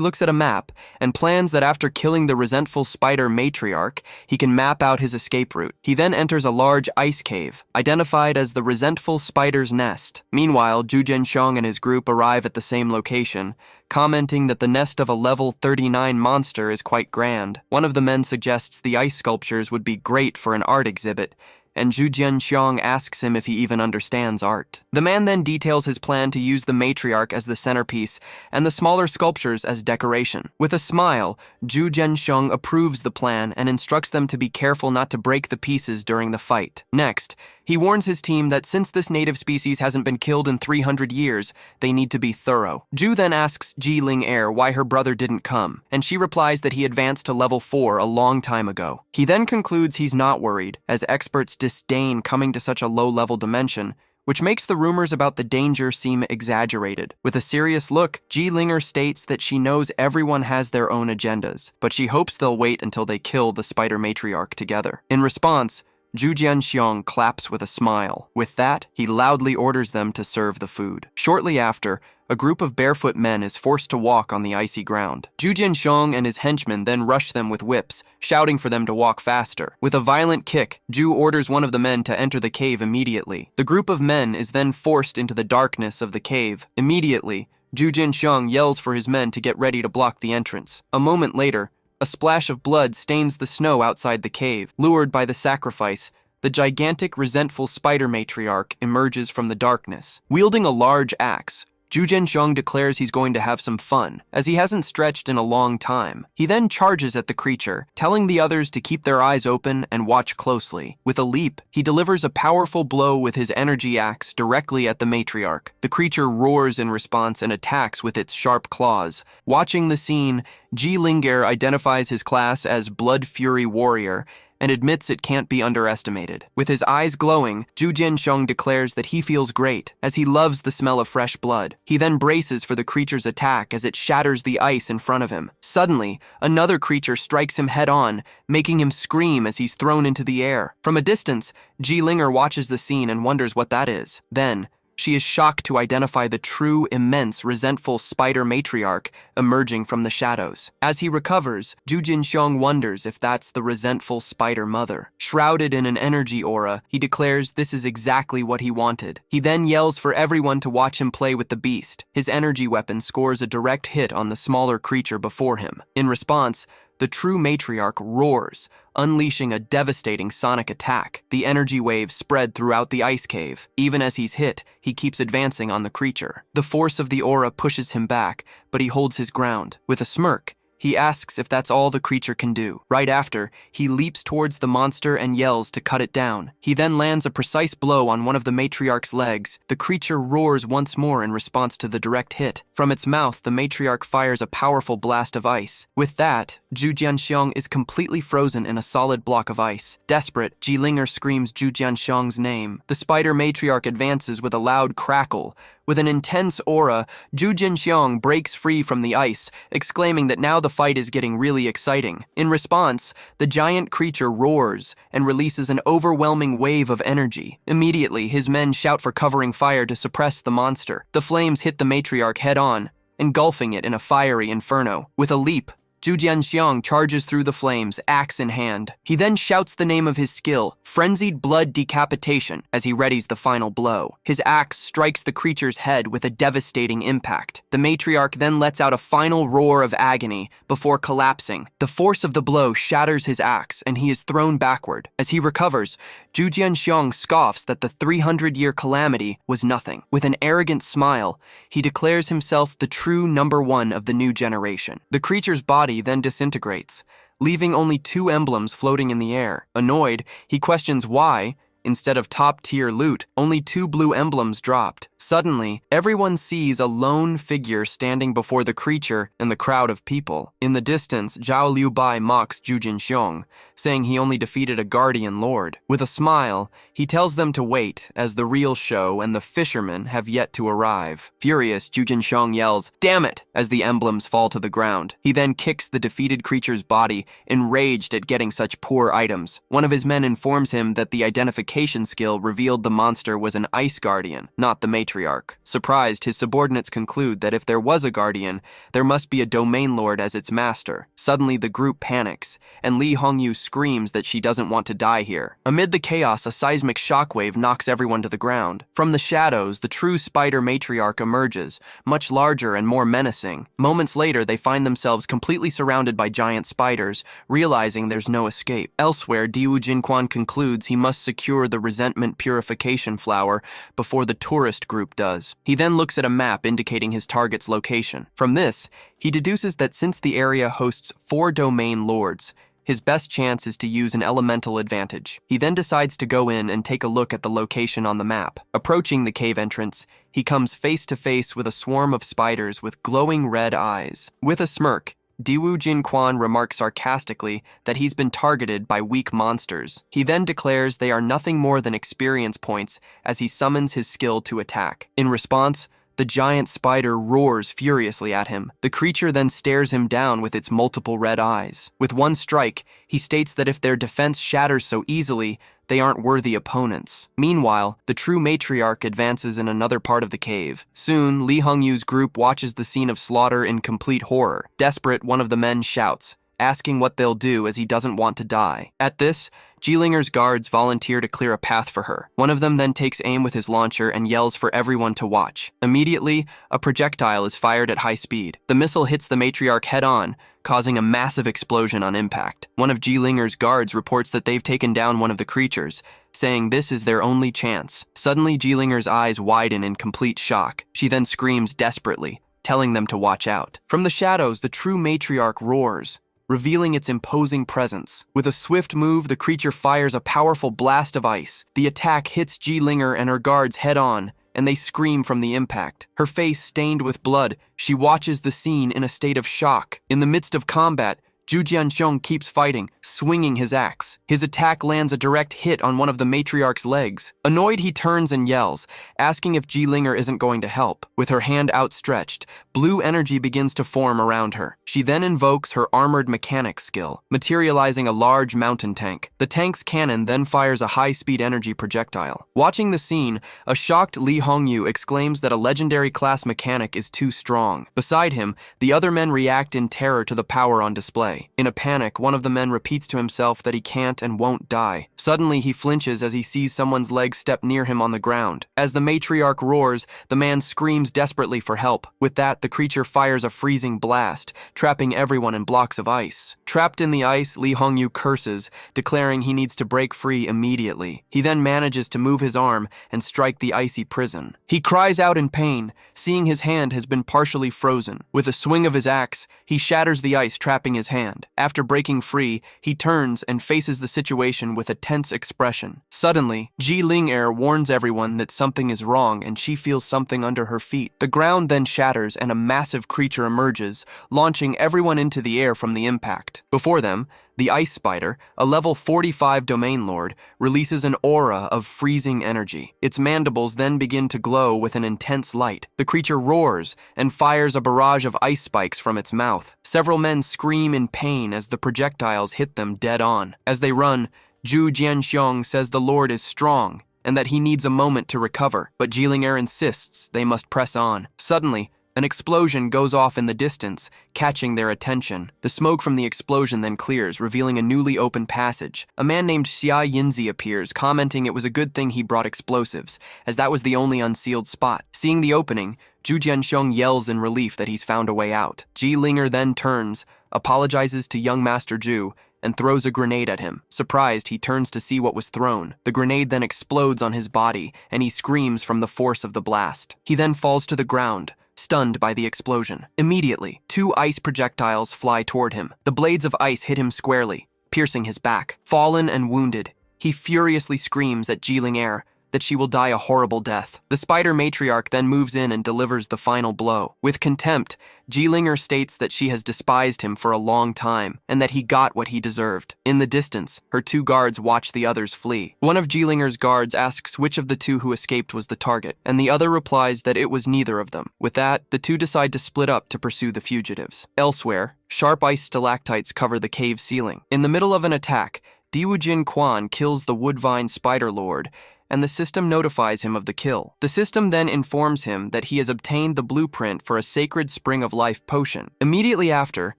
looks at a map and plans that after killing the resentful spider matriarch, he can map out his escape route. He then enters a large ice cave, identified as the resentful spider's nest. Meanwhile, Zhu Jianxiong and his group arrive at the same location, commenting that the nest of a level 39 monster is quite grand. One of the men suggests the ice sculptures would be great for an art exhibit, and Zhu Jianxiong asks him if he even understands art. The man then details his plan to use the matriarch as the centerpiece and the smaller sculptures as decoration. With a smile, Zhu Jianxiong approves the plan and instructs them to be careful not to break the pieces during the fight. Next, he warns his team that since this native species hasn't been killed in 300 years, they need to be thorough. Zhu then asks Ji Ling-er why her brother didn't come, and she replies that he advanced to level 4 a long time ago. He then concludes he's not worried, as experts disdain coming to such a low-level dimension, which makes the rumors about the danger seem exaggerated. With a serious look, Ji Ling-er states that she knows everyone has their own agendas, but she hopes they'll wait until they kill the spider matriarch together. In response, Zhu Jianxiong claps with a smile. With that, he loudly orders them to serve the food. Shortly after, a group of barefoot men is forced to walk on the icy ground. Zhu Jianxiong and his henchmen then rush them with whips, shouting for them to walk faster. With a violent kick, Zhu orders one of the men to enter the cave immediately. The group of men is then forced into the darkness of the cave. Immediately, Zhu Jianxiong yells for his men to get ready to block the entrance. A moment later, a splash of blood stains the snow outside the cave. Lured by the sacrifice, the gigantic, resentful spider matriarch emerges from the darkness. Wielding a large axe, Zhu Jianxiong declares he's going to have some fun, as he hasn't stretched in a long time. He then charges at the creature, telling the others to keep their eyes open and watch closely. With a leap, he delivers a powerful blow with his energy axe directly at the matriarch. The creature roars in response and attacks with its sharp claws. Watching the scene, Ji Ling-er identifies his class as Blood Fury Warrior and admits it can't be underestimated. With his eyes glowing, Zhu Jianxiong declares that he feels great, as he loves the smell of fresh blood. He then braces for the creature's attack as it shatters the ice in front of him. Suddenly, another creature strikes him head-on, making him scream as he's thrown into the air. From a distance, Ji Ling-er watches the scene and wonders what that is. Then, she is shocked to identify the true, immense, resentful spider matriarch emerging from the shadows. As he recovers, Zhu Jianxiong wonders if that's the resentful spider mother. Shrouded in an energy aura, he declares this is exactly what he wanted. He then yells for everyone to watch him play with the beast. His energy weapon scores a direct hit on the smaller creature before him. In response, the true matriarch roars, unleashing a devastating sonic attack. The energy waves spread throughout the ice cave. Even as he's hit, he keeps advancing on the creature. The force of the aura pushes him back, but he holds his ground. With a smirk, he asks if that's all the creature can do. Right after, he leaps towards the monster and yells to cut it down. He then lands a precise blow on one of the matriarch's legs. The creature roars once more in response to the direct hit. From its mouth, the matriarch fires a powerful blast of ice. With that, Zhu Jianxiong is completely frozen in a solid block of ice. Desperate, Ji Ling-er screams Zhu Jianxiong's name. The spider matriarch advances with a loud crackle. With an intense aura, Zhu Jianxiong breaks free from the ice, exclaiming that now the fight is getting really exciting. In response, the giant creature roars and releases an overwhelming wave of energy. Immediately, his men shout for covering fire to suppress the monster. The flames hit the matriarch head-on, engulfing it in a fiery inferno. With a leap, Zhu Jianxiong charges through the flames, axe in hand. He then shouts the name of his skill, Frenzied Blood Decapitation, as he readies the final blow. His axe strikes the creature's head with a devastating impact. The matriarch then lets out a final roar of agony before collapsing. The force of the blow shatters his axe, and he is thrown backward. As he recovers, Zhu Jianxiong scoffs that the 300-year calamity was nothing. With an arrogant smile, he declares himself the true number one of the new generation. The creature's body then disintegrates, leaving only 2 emblems floating in the air. Annoyed, he questions why, instead of top-tier loot, only 2 blue emblems dropped. Suddenly, everyone sees a lone figure standing before the creature in the crowd of people. In the distance, Zhao Liubai mocks Zhu Jinxiong, saying he only defeated a guardian lord. With a smile, he tells them to wait, as the real show and the fishermen have yet to arrive. Furious, Zhu Jinxiong yells, "Damn it!" as the emblems fall to the ground. He then kicks the defeated creature's body, enraged at getting such poor items. One of his men informs him that the identification skill revealed the monster was an ice guardian, not the matriarch. Surprised, his subordinates conclude that if there was a guardian, there must be a domain lord as its master. Suddenly, the group panics, and Li Hongyu screams that she doesn't want to die here. Amid the chaos, a seismic shockwave knocks everyone to the ground. From the shadows, the true spider matriarch emerges, much larger and more menacing. Moments later, they find themselves completely surrounded by giant spiders, realizing there's no escape. Elsewhere, Diwu Jinquan concludes he must secure the resentment purification flower before the tourist group does. He then looks at a map indicating his target's location. From this, he deduces that since the area hosts 4 domain lords, his best chance is to use an elemental advantage. He then decides to go in and take a look at the location on the map. Approaching the cave entrance, he comes face to face with a swarm of spiders with glowing red eyes. With a smirk, Diwu Jinquan remarks sarcastically that he's been targeted by weak monsters. He then declares they are nothing more than experience points as he summons his skill to attack. In response, the giant spider roars furiously at him. The creature then stares him down with its multiple red eyes. With one strike, he states that if their defense shatters so easily, they aren't worthy opponents. Meanwhile, the true matriarch advances in another part of the cave. Soon, Li Hongyu's group watches the scene of slaughter in complete horror. Desperate, one of the men shouts, asking what they'll do as he doesn't want to die. At this, Jilinger's guards volunteer to clear a path for her. One of them then takes aim with his launcher and yells for everyone to watch. Immediately, a projectile is fired at high speed. The missile hits the matriarch head-on, causing a massive explosion on impact. One of Jilinger's guards reports that they've taken down one of the creatures, saying this is their only chance. Suddenly, Jilinger's eyes widen in complete shock. She then screams desperately, telling them to watch out. From the shadows, the true matriarch roars, revealing its imposing presence. With a swift move, the creature fires a powerful blast of ice. The attack hits Jilinger and her guards head-on, and they scream from the impact. Her face stained with blood, she watches the scene in a state of shock. In the midst of combat, Zhu Jianxiong keeps fighting, swinging his axe. His attack lands a direct hit on one of the matriarch's legs. Annoyed, he turns and yells, asking if Jilinger isn't going to help. With her hand outstretched, blue energy begins to form around her. She then invokes her armored mechanics skill, materializing a large mountain tank. The tank's cannon then fires a high-speed energy projectile. Watching the scene, a shocked Li Hongyu exclaims that a legendary class mechanic is too strong. Beside him, the other men react in terror to the power on display. In a panic, one of the men repeats to himself that he can't and won't die. Suddenly, he flinches as he sees someone's leg step near him on the ground. As the matriarch roars, the man screams desperately for help. With that, the creature fires a freezing blast, trapping everyone in blocks of ice. Trapped in the ice, Li Hongyu curses, declaring he needs to break free immediately. He then manages to move his arm and strike the icy prison. He cries out in pain, seeing his hand has been partially frozen. With a swing of his axe, he shatters the ice, trapping his hand. After breaking free, he turns and faces the situation with a tense expression. Suddenly, Jilinger warns everyone that something is wrong and she feels something under her feet. The ground then shatters and a massive creature emerges, launching everyone into the air from the impact. Before them, the ice spider, a level 45 domain lord, releases an aura of freezing energy. Its mandibles then begin to glow with an intense light. The creature roars and fires a barrage of ice spikes from its mouth. Several men scream in pain as the projectiles hit them dead on. As they run, Zhu Jianxiong says the lord is strong and that he needs a moment to recover, but Jilinger insists they must press on. Suddenly, an explosion goes off in the distance, catching their attention. The smoke from the explosion then clears, revealing a newly opened passage. A man named Xia Yinzi appears, commenting it was a good thing he brought explosives, as that was the only unsealed spot. Seeing the opening, Zhu Jianxiong yells in relief that he's found a way out. Jilinger then turns, apologizes to young Master Zhu, and throws a grenade at him. Surprised, he turns to see what was thrown. The grenade then explodes on his body, and he screams from the force of the blast. He then falls to the ground, stunned by the explosion. Immediately, 2 ice projectiles fly toward him. The blades of ice hit him squarely, piercing his back. Fallen and wounded, he furiously screams at Jilinger, that she will die a horrible death. The spider matriarch then moves in and delivers the final blow. With contempt, Jilinger states that she has despised him for a long time and that he got what he deserved. In the distance, her two guards watch the others flee. One of Jilinger's guards asks which of the two who escaped was the target, and the other replies that it was neither of them. With that, the two decide to split up to pursue the fugitives. Elsewhere, sharp ice stalactites cover the cave ceiling. In the middle of an attack, Diwoo-jin Kwan kills the Woodvine Spider Lord, and the system notifies him of the kill. The system then informs him that he has obtained the blueprint for a sacred Spring of Life potion. Immediately after,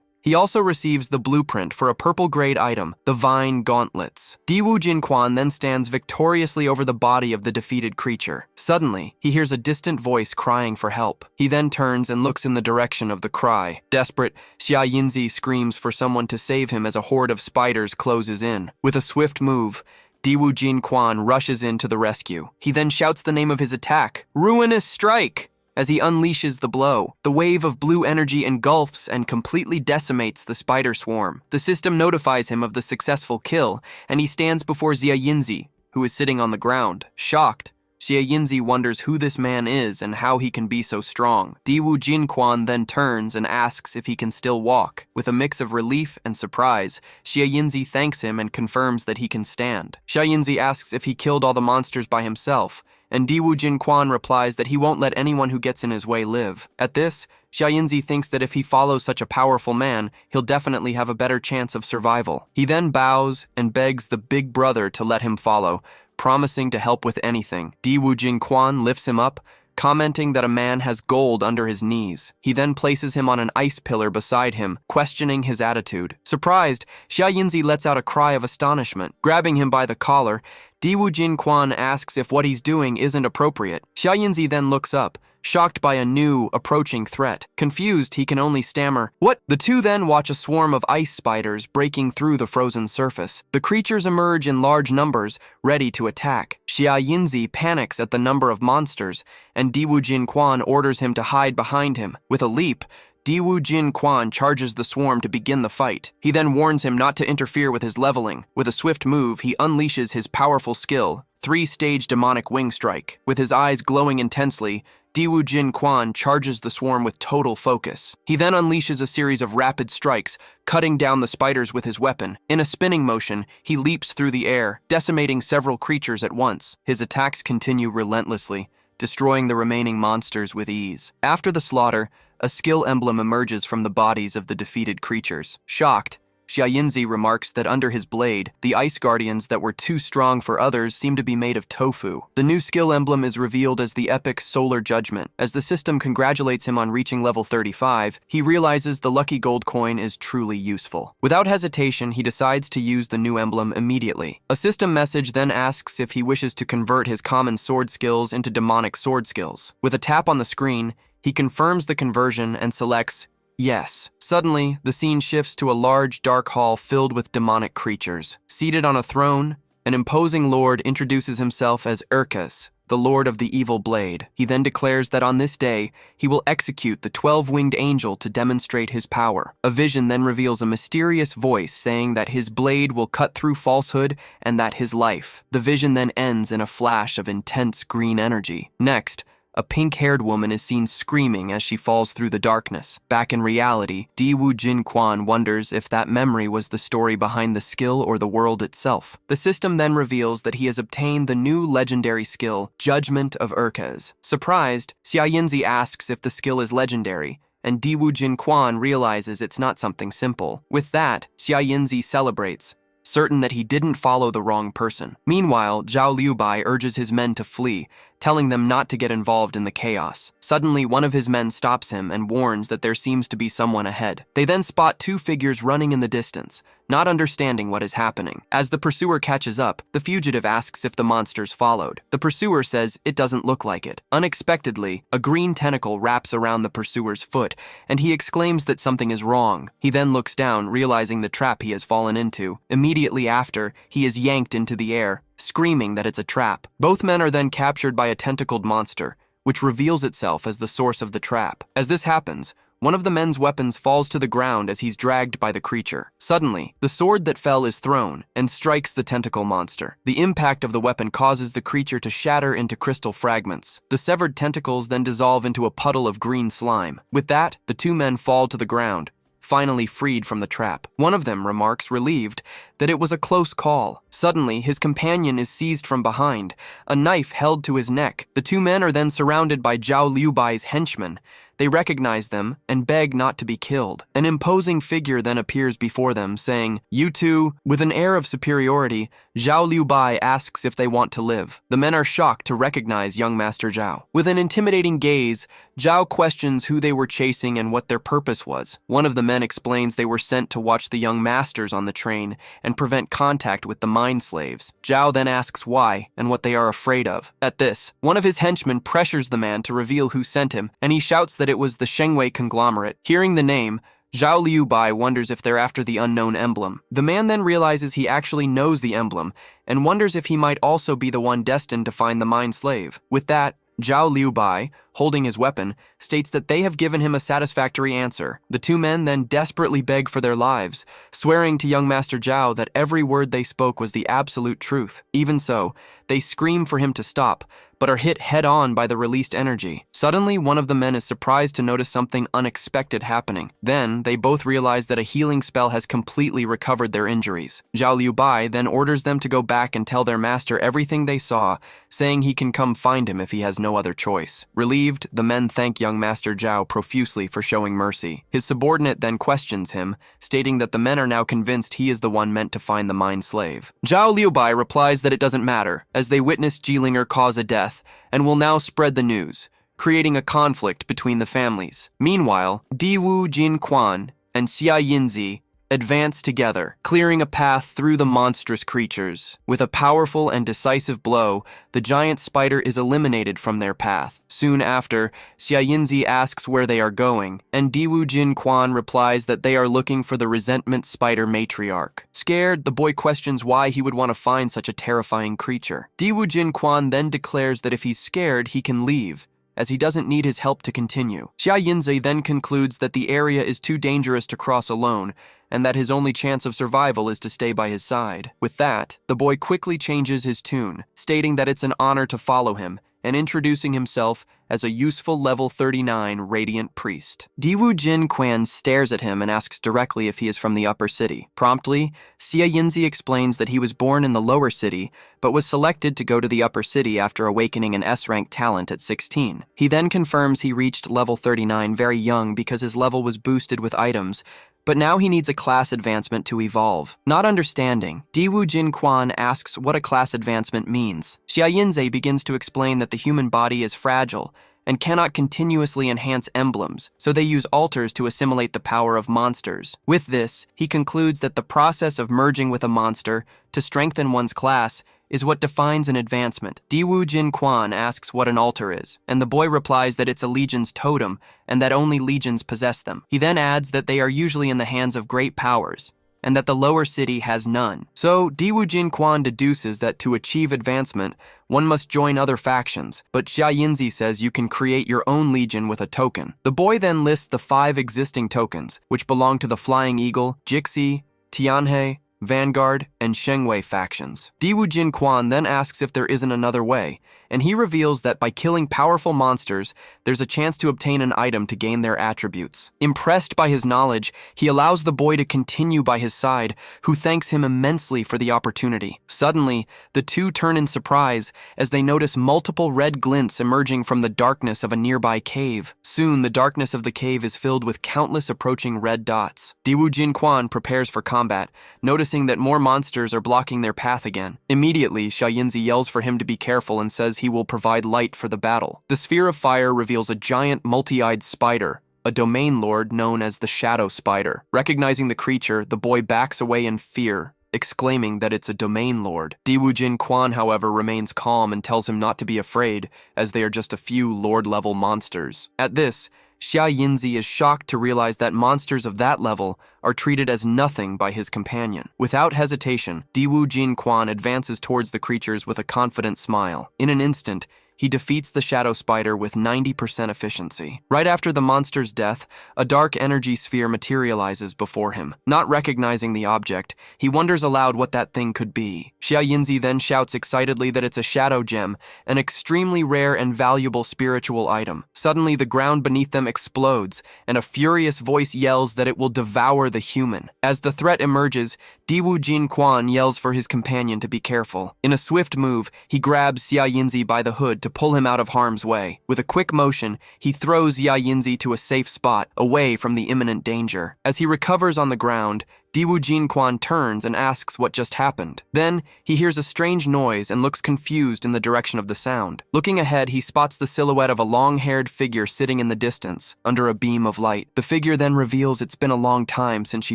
he also receives the blueprint for a purple-grade item, the Vine Gauntlets. Diwoo-jin Kwan then stands victoriously over the body of the defeated creature. Suddenly, he hears a distant voice crying for help. He then turns and looks in the direction of the cry. Desperate, Xia Yinzi screams for someone to save him as a horde of spiders closes in. With a swift move, Diwoo-jin Kwan rushes in to the rescue. He then shouts the name of his attack, Ruinous Strike! As he unleashes the blow, the wave of blue energy engulfs and completely decimates the spider swarm. The system notifies him of the successful kill, and he stands before Xia Yinzi, who is sitting on the ground. Shocked, Xia Yinzi wonders who this man is and how he can be so strong. Diwoo-jin Kwan then turns and asks if he can still walk. With a mix of relief and surprise, Xia Yinzi thanks him and confirms that he can stand. Xia Yinzi asks if he killed all the monsters by himself, and Diwoo-jin Kwan replies that he won't let anyone who gets in his way live. At this, Xia Yinzi thinks that if he follows such a powerful man, he'll definitely have a better chance of survival. He then bows and begs the big brother to let him follow, promising to help with anything. Diwoo-jin Kwan lifts him up, commenting that a man has gold under his knees. He then places him on an ice pillar beside him, questioning his attitude. Surprised, Xia Yinzi lets out a cry of astonishment. Grabbing him by the collar, Diwoo-jin Kwan asks if what he's doing isn't appropriate. Xia Yinzi then looks up, shocked by a new, approaching threat. Confused, he can only stammer, "What?" The two then watch a swarm of ice spiders breaking through the frozen surface. The creatures emerge in large numbers, ready to attack. Xia Yinzi panics at the number of monsters, and Diwoo-jin Kwan orders him to hide behind him. With a leap, Diwoo-jin Kwan charges the swarm to begin the fight. He then warns him not to interfere with his leveling. With a swift move, he unleashes his powerful skill, 3-stage demonic wing strike. With his eyes glowing intensely, Diwoo-jin Kwan charges the swarm with total focus. He then unleashes a series of rapid strikes, cutting down the spiders with his weapon. In a spinning motion, he leaps through the air, decimating several creatures at once. His attacks continue relentlessly, destroying the remaining monsters with ease. After the slaughter, a skill emblem emerges from the bodies of the defeated creatures. Shocked, Xia Yinzi remarks that under his blade, the ice guardians that were too strong for others seem to be made of tofu. The new skill emblem is revealed as the epic Solar Judgment. As the system congratulates him on reaching level 35, he realizes the lucky gold coin is truly useful. Without hesitation, he decides to use the new emblem immediately. A system message then asks if he wishes to convert his common sword skills into demonic sword skills. With a tap on the screen, he confirms the conversion and selects yes. Suddenly, the scene shifts to a large, dark hall filled with demonic creatures. Seated on a throne, an imposing lord introduces himself as Awakens, the lord of the evil blade. He then declares that on this day, he will execute the 12-winged angel to demonstrate his power. A vision then reveals a mysterious voice saying that his blade will cut through falsehood and that his life. The vision then ends in a flash of intense green energy. Next, a pink-haired woman is seen screaming as she falls through the darkness. Back in reality, Diwoo-jin Kwan wonders if that memory was the story behind the skill or the world itself. The system then reveals that he has obtained the new legendary skill, Judgment of Awakens. Surprised, Xia Yinzi asks if the skill is legendary, and Diwoo-jin Kwan realizes it's not something simple. With that, Xia Yinzi celebrates, certain that he didn't follow the wrong person. Meanwhile, Zhao Liubai urges his men to flee, telling them not to get involved in the chaos. Suddenly, one of his men stops him and warns that there seems to be someone ahead. They then spot two figures running in the distance, not understanding what is happening. As the pursuer catches up, the fugitive asks if the monsters followed. The pursuer says it doesn't look like it. Unexpectedly, a green tentacle wraps around the pursuer's foot, and he exclaims that something is wrong. He then looks down, realizing the trap he has fallen into. Immediately after, he is yanked into the air, screaming that it's a trap. Both men are then captured by a tentacled monster, which reveals itself as the source of the trap. As this happens, one of the men's weapons falls to the ground as he's dragged by the creature. Suddenly, the sword that fell is thrown and strikes the tentacle monster. The impact of the weapon causes the creature to shatter into crystal fragments. The severed tentacles then dissolve into a puddle of green slime. With that, the two men fall to the ground, finally freed from the trap. One of them remarks, relieved, that it was a close call. Suddenly, his companion is seized from behind, a knife held to his neck. The two men are then surrounded by Zhao Liubai's henchmen. They recognize them and beg not to be killed. An imposing figure then appears before them, saying, "You two." With an air of superiority, Zhao Liubai asks if they want to live. The men are shocked to recognize young Master Zhao. With an intimidating gaze, Zhao questions who they were chasing and what their purpose was. One of the men explains they were sent to watch the young masters on the train and prevent contact with the mind slaves. Zhao then asks why and what they are afraid of. At this, one of his henchmen pressures the man to reveal who sent him, and he shouts that it was the Shengwei conglomerate. Hearing the name, Zhao Liubai wonders if they're after the unknown emblem. The man then realizes he actually knows the emblem and wonders if he might also be the one destined to find the mind slave. With that, Zhao Liubai, holding his weapon, states that they have given him a satisfactory answer. The two men then desperately beg for their lives, swearing to young Master Zhao that every word they spoke was the absolute truth. Even so, they scream for him to stop, but are hit head-on by the released energy. Suddenly, one of the men is surprised to notice something unexpected happening. Then, they both realize that a healing spell has completely recovered their injuries. Zhao Liubai then orders them to go back and tell their master everything they saw, saying he can come find him if he has no other choice. Relieved, the men thank young Master Zhao profusely for showing mercy. His subordinate then questions him, stating that the men are now convinced he is the one meant to find the mind slave. Zhao Liubai replies that it doesn't matter, as they witnessed Jilinger cause a death, and will now spread the news, creating a conflict between the families. Meanwhile, Diwu Jinquan and Xia Yinzi advance together, clearing a path through the monstrous creatures. With a powerful and decisive blow, the giant spider is eliminated from their path. Soon after, Xia Yinzi asks where they are going, and Diwu Jinquan replies that they are looking for the resentment spider matriarch. Scared, the boy questions why he would want to find such a terrifying creature. Diwu Jinquan then declares that if he's scared, he can leave, as he doesn't need his help to continue. Xia Yinzi then concludes that the area is too dangerous to cross alone, and that his only chance of survival is to stay by his side. With that, the boy quickly changes his tune, stating that it's an honor to follow him, and introducing himself as a useful level 39 radiant priest. Diwu Jinquan stares at him and asks directly if he is from the upper city. Promptly, Xia Yinzi explains that he was born in the lower city, but was selected to go to the upper city after awakening an S-rank talent at 16. He then confirms he reached level 39 very young because his level was boosted with items, but now he needs a class advancement to evolve. Not understanding, Diwu Jinquan asks what a class advancement means. Xia Yinzi begins to explain that the human body is fragile and cannot continuously enhance emblems, so they use altars to assimilate the power of monsters. With this, he concludes that the process of merging with a monster to strengthen one's class is what defines an advancement. Diwu Jinquan asks what an altar is, and the boy replies that it's a legion's totem and that only legions possess them. He then adds that they are usually in the hands of great powers, and that the lower city has none. So, Diwu Jinquan deduces that to achieve advancement, one must join other factions, but Xia Yinzi says you can create your own legion with a token. The boy then lists the 5 existing tokens, which belong to the Flying Eagle, Jixi, Tianhe, Vanguard, and Shengwei factions. Diwu Jinquan then asks if there isn't another way, and he reveals that by killing powerful monsters, there's a chance to obtain an item to gain their attributes. Impressed by his knowledge, he allows the boy to continue by his side, who thanks him immensely for the opportunity. Suddenly, the two turn in surprise as they notice multiple red glints emerging from the darkness of a nearby cave. Soon, the darkness of the cave is filled with countless approaching red dots. Diwu Jinquan prepares for combat, noticing that more monsters are blocking their path again. Immediately, Xia Yinzi yells for him to be careful and says he will provide light for the battle. The sphere of fire reveals a giant multi-eyed spider, a domain lord known as the Shadow Spider. Recognizing the creature, the boy backs away in fear, exclaiming that it's a domain lord. Diwu Jinquan, however, remains calm and tells him not to be afraid, as they are just a few lord-level monsters. At this, Xia Yinzi is shocked to realize that monsters of that level are treated as nothing by his companion. Without hesitation, Diwu Jinquan advances towards the creatures with a confident smile. In an instant, He defeats the shadow spider with 90% efficiency. Right after the monster's death, a dark energy sphere materializes before him. Not recognizing the object, he wonders aloud what that thing could be. Xia Yinzi then shouts excitedly that it's a shadow gem, an extremely rare and valuable spiritual item. Suddenly, the ground beneath them explodes, and a furious voice yells that it will devour the human. As the threat emerges, Diwu Jin Quan yells for his companion to be careful. In a swift move, he grabs Xia Yinzi by the hood to pull him out of harm's way. With a quick motion, he throws Xia Yinzi to a safe spot, away from the imminent danger. As he recovers on the ground, Diwu Jin Quan turns and asks what just happened. Then, he hears a strange noise and looks confused in the direction of the sound. Looking ahead, he spots the silhouette of a long-haired figure sitting in the distance, under a beam of light. The figure then reveals it's been a long time since she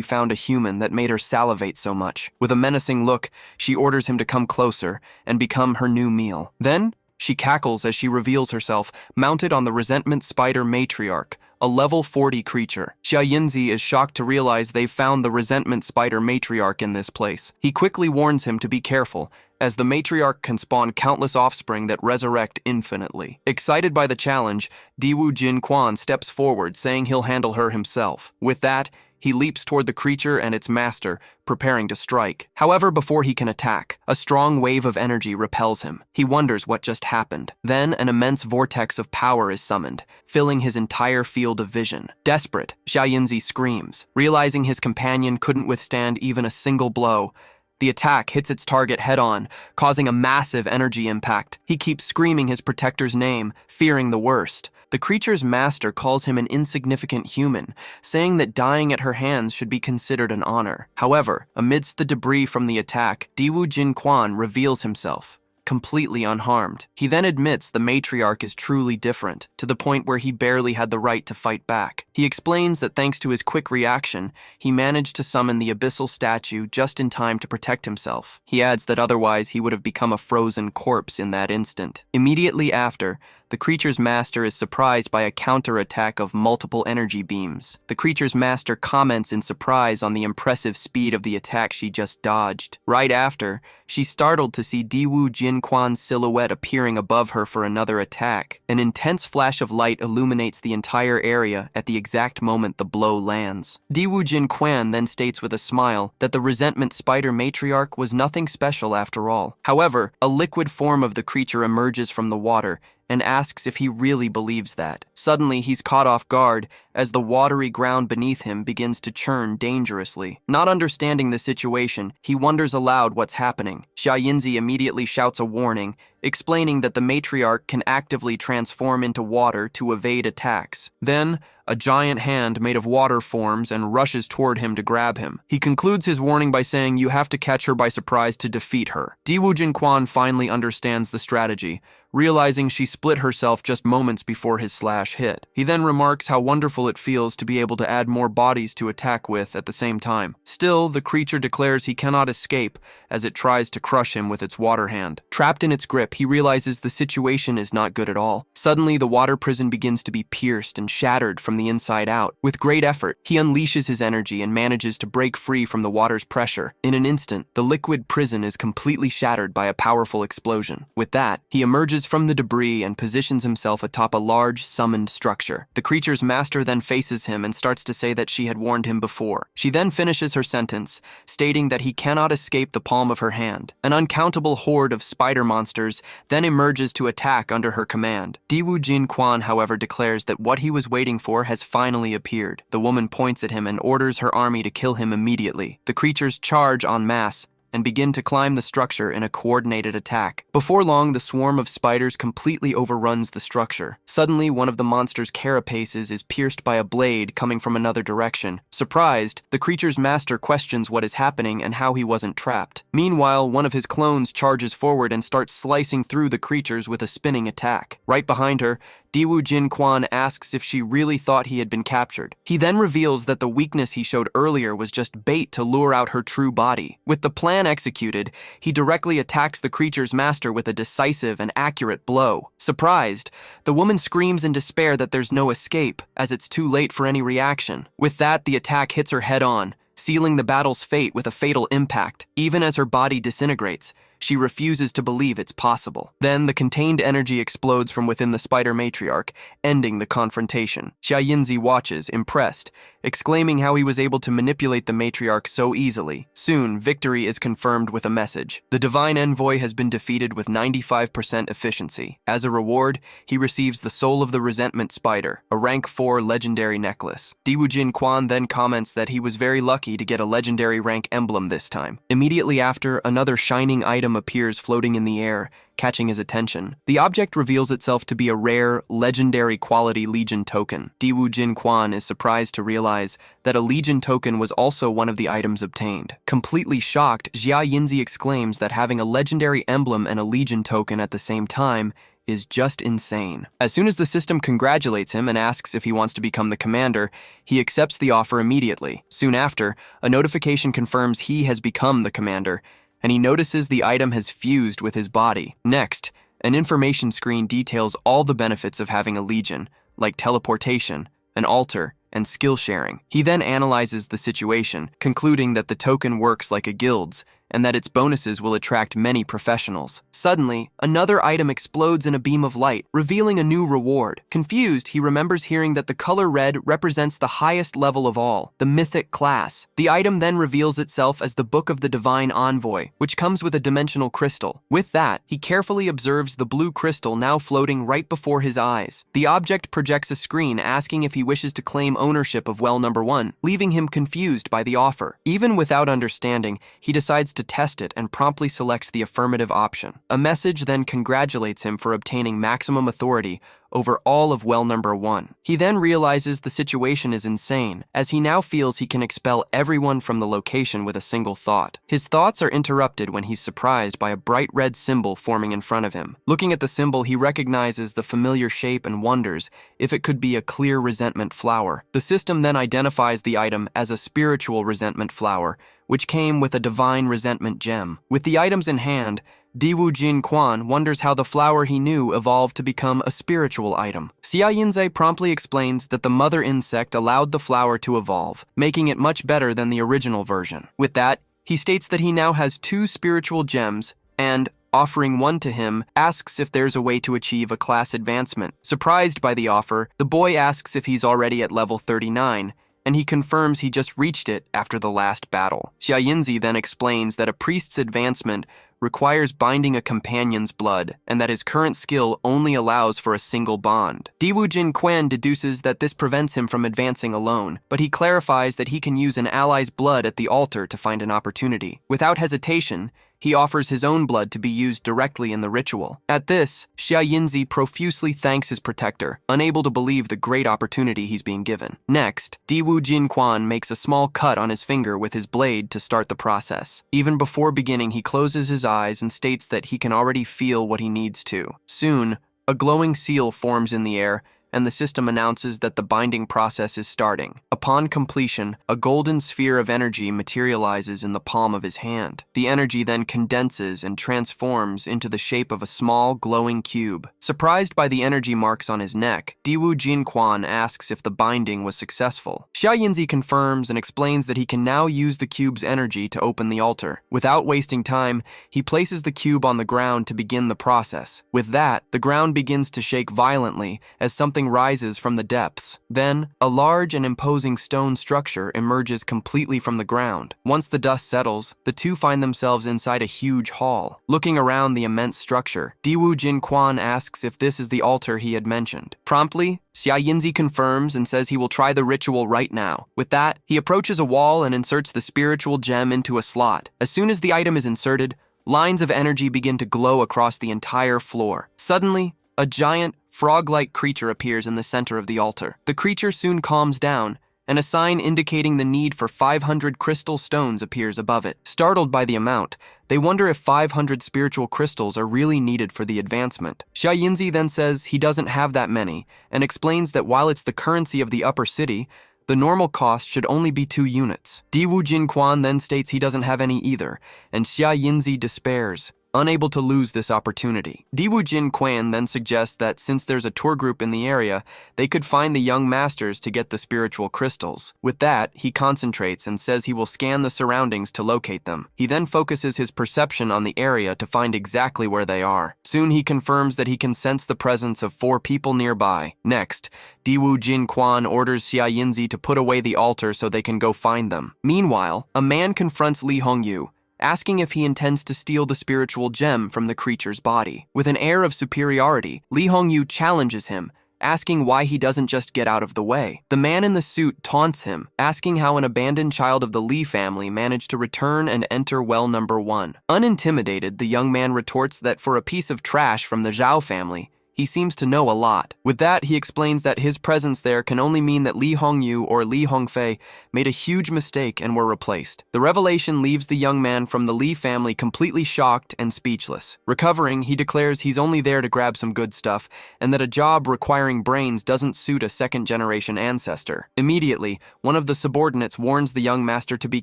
found a human that made her salivate so much. With a menacing look, she orders him to come closer and become her new meal. Then, she cackles as she reveals herself, mounted on the resentment spider matriarch, a level 40 creature. Xia Yinzi is shocked to realize they've found the resentment spider matriarch in this place. He quickly warns him to be careful, as the matriarch can spawn countless offspring that resurrect infinitely. Excited by the challenge, Diwu Jin Quan steps forward, saying he'll handle her himself. With that, he leaps toward the creature and its master, preparing to strike. However, before he can attack, a strong wave of energy repels him. He wonders what just happened. Then, an immense vortex of power is summoned, filling his entire field of vision. Desperate, Xia Yinzi screams. Realizing his companion couldn't withstand even a single blow, the attack hits its target head-on, causing a massive energy impact. He keeps screaming his protector's name, fearing the worst. The creature's master calls him an insignificant human, saying that dying at her hands should be considered an honor. However, amidst the debris from the attack, Diwu Jin Quan reveals himself, completely unharmed. He then admits the matriarch is truly different, to the point where he barely had the right to fight back. He explains that thanks to his quick reaction, he managed to summon the abyssal statue just in time to protect himself. He adds that otherwise he would have become a frozen corpse in that instant. Immediately after, the creature's master is surprised by a counterattack of multiple energy beams. The creature's master comments in surprise on the impressive speed of the attack she just dodged. Right after, she's startled to see Diwu Jin Quan's silhouette appearing above her for another attack. An intense flash of light illuminates the entire area at the exact moment the blow lands. Diwu Jin Quan then states with a smile that the resentment spider matriarch was nothing special after all. However, a liquid form of the creature emerges from the water and asks if he really believes that. Suddenly, he's caught off guard as the watery ground beneath him begins to churn dangerously. Not understanding the situation, he wonders aloud what's happening. Xia Yinzi immediately shouts a warning, explaining that the matriarch can actively transform into water to evade attacks. Then, a giant hand made of water forms and rushes toward him to grab him. He concludes his warning by saying you have to catch her by surprise to defeat her. Diwu Jin Quan finally understands the strategy, realizing she split herself just moments before his slash hit. He then remarks how wonderful it feels to be able to add more bodies to attack with at the same time. Still, the creature declares he cannot escape as it tries to crush him with its water hand. Trapped in its grip, he realizes the situation is not good at all. Suddenly, the water prison begins to be pierced and shattered from the inside out. With great effort, he unleashes his energy and manages to break free from the water's pressure. In an instant, the liquid prison is completely shattered by a powerful explosion. With that, he emerges from the debris and positions himself atop a large, summoned structure. The creature's master then faces him and starts to say that she had warned him before. She then finishes her sentence, stating that he cannot escape the palm of her hand. An uncountable horde of spider monsters then emerges to attack under her command. Diwu Jin Quan, however, declares that what he was waiting for has finally appeared. The woman points at him and orders her army to kill him immediately. The creatures charge en masse and begin to climb the structure in a coordinated attack. Before long, the swarm of spiders completely overruns the structure. Suddenly, one of the monster's carapaces is pierced by a blade coming from another direction. Surprised, the creature's master questions what is happening and how he wasn't trapped. Meanwhile, one of his clones charges forward and starts slicing through the creatures with a spinning attack. Right behind her, Diwu Jin Quan asks if she really thought he had been captured. He then reveals that the weakness he showed earlier was just bait to lure out her true body. With the plan executed, he directly attacks the creature's master with a decisive and accurate blow. Surprised, the woman screams in despair that there's no escape, as it's too late for any reaction. With that, the attack hits her head-on, sealing the battle's fate with a fatal impact. Even as her body disintegrates, She refuses to believe it's possible. Then the contained energy explodes from within the spider matriarch, ending the confrontation. Xia Yinzi watches, impressed, exclaiming how he was able to manipulate the matriarch so easily. Soon, victory is confirmed with a message. The divine envoy has been defeated with 95% efficiency. As a reward, he receives the Soul of the Resentment Spider, a rank 4 legendary necklace. Diwujin Quan then comments that he was very lucky to get a legendary rank emblem this time. Immediately after, another shining item appears floating in the air, catching his attention. The object reveals itself to be a rare, legendary quality Legion token. Diwujin Quan is surprised to realize that a Legion token was also one of the items obtained. Completely shocked, Xia Yinzi exclaims that having a legendary emblem and a Legion token at the same time is just insane. As soon as the system congratulates him and asks if he wants to become the commander, he accepts the offer immediately. Soon after, a notification confirms he has become the commander, and he notices the item has fused with his body. Next, an information screen details all the benefits of having a legion, like teleportation, an altar, and skill sharing. He then analyzes the situation, concluding that the token works like a guild's, and that its bonuses will attract many professionals. Suddenly, another item explodes in a beam of light, revealing a new reward. Confused, he remembers hearing that the color red represents the highest level of all, the mythic class. The item then reveals itself as the Book of the Divine Envoy, which comes with a dimensional crystal. With that, he carefully observes the blue crystal now floating right before his eyes. The object projects a screen asking if he wishes to claim ownership of well number 1, leaving him confused by the offer. Even without understanding, he decides to test it and promptly selects the affirmative option. A message then congratulates him for obtaining maximum authority over all of well number 1. He then realizes the situation is insane, as he now feels he can expel everyone from the location with a single thought. His thoughts are interrupted when he's surprised by a bright red symbol forming in front of him. Looking at the symbol, he recognizes the familiar shape and wonders if it could be a clear resentment flower. The system then identifies the item as a spiritual resentment flower, which came with a divine resentment gem. With the items in hand, Diwujin Quan wonders how the flower he knew evolved to become a spiritual item. Xia Yinzi promptly explains that the mother insect allowed the flower to evolve, making it much better than the original version. With that, he states that he now has 2 spiritual gems and, offering one to him, asks if there's a way to achieve a class advancement. Surprised by the offer, the boy asks if he's already at level 39, and he confirms he just reached it after the last battle. Xia Yinzi then explains that a priest's advancement requires binding a companion's blood, and that his current skill only allows for a single bond. Diwujin Quan deduces that this prevents him from advancing alone, but he clarifies that he can use an ally's blood at the altar to find an opportunity. Without hesitation, he offers his own blood to be used directly in the ritual. At this, Xia Yinzi profusely thanks his protector, unable to believe the great opportunity he's being given. Next, Diwujin Quan makes a small cut on his finger with his blade to start the process. Even before beginning, he closes his eyes and states that he can already feel what he needs to. Soon, a glowing seal forms in the air, and the system announces that the binding process is starting. Upon completion, a golden sphere of energy materializes in the palm of his hand. The energy then condenses and transforms into the shape of a small, glowing cube. Surprised by the energy marks on his neck, Diwujin Quan asks if the binding was successful. Xia Yinzi confirms and explains that he can now use the cube's energy to open the altar. Without wasting time, he places the cube on the ground to begin the process. With that, the ground begins to shake violently as something rises from the depths. Then, a large and imposing stone structure emerges completely from the ground. Once the dust settles, the two find themselves inside a huge hall. Looking around the immense structure, Diwujin Quan asks if this is the altar he had mentioned. Promptly, Xia Yinzi confirms and says he will try the ritual right now. With that, he approaches a wall and inserts the spiritual gem into a slot. As soon as the item is inserted, lines of energy begin to glow across the entire floor. Suddenly, a giant, frog-like creature appears in the center of the altar. The creature soon calms down, and a sign indicating the need for 500 crystal stones appears above it. Startled by the amount, they wonder if 500 spiritual crystals are really needed for the advancement. Xia Yinzi then says he doesn't have that many, and explains that while it's the currency of the upper city, the normal cost should only be 2 units. Diwujin Quan then states he doesn't have any either, and Xia Yinzi despairs. unable to lose this opportunity. Diwu Jin Quan then suggests that since there's a tour group in the area, they could find the young masters to get the spiritual crystals. With that, he concentrates and says he will scan the surroundings to locate them. He then focuses his perception on the area to find exactly where they are. Soon he confirms that he can sense the presence of 4 people nearby. Next, Diwu Jin Quan orders Xia Yinzi to put away the altar so they can go find them. Meanwhile, a man confronts Li Hongyu, asking if he intends to steal the spiritual gem from the creature's body. With an air of superiority, Li Hongyu challenges him, asking why he doesn't just get out of the way. The man in the suit taunts him, asking how an abandoned child of the Li family managed to return and enter well number 1. Unintimidated, the young man retorts that for a piece of trash from the Zhao family, he seems to know a lot. With that, he explains that his presence there can only mean that Li Hongyu or Li Hongfei made a huge mistake and were replaced. The revelation leaves the young man from the Li family completely shocked and speechless. Recovering, he declares he's only there to grab some good stuff and that a job requiring brains doesn't suit a second-generation ancestor. Immediately, one of the subordinates warns the young master to be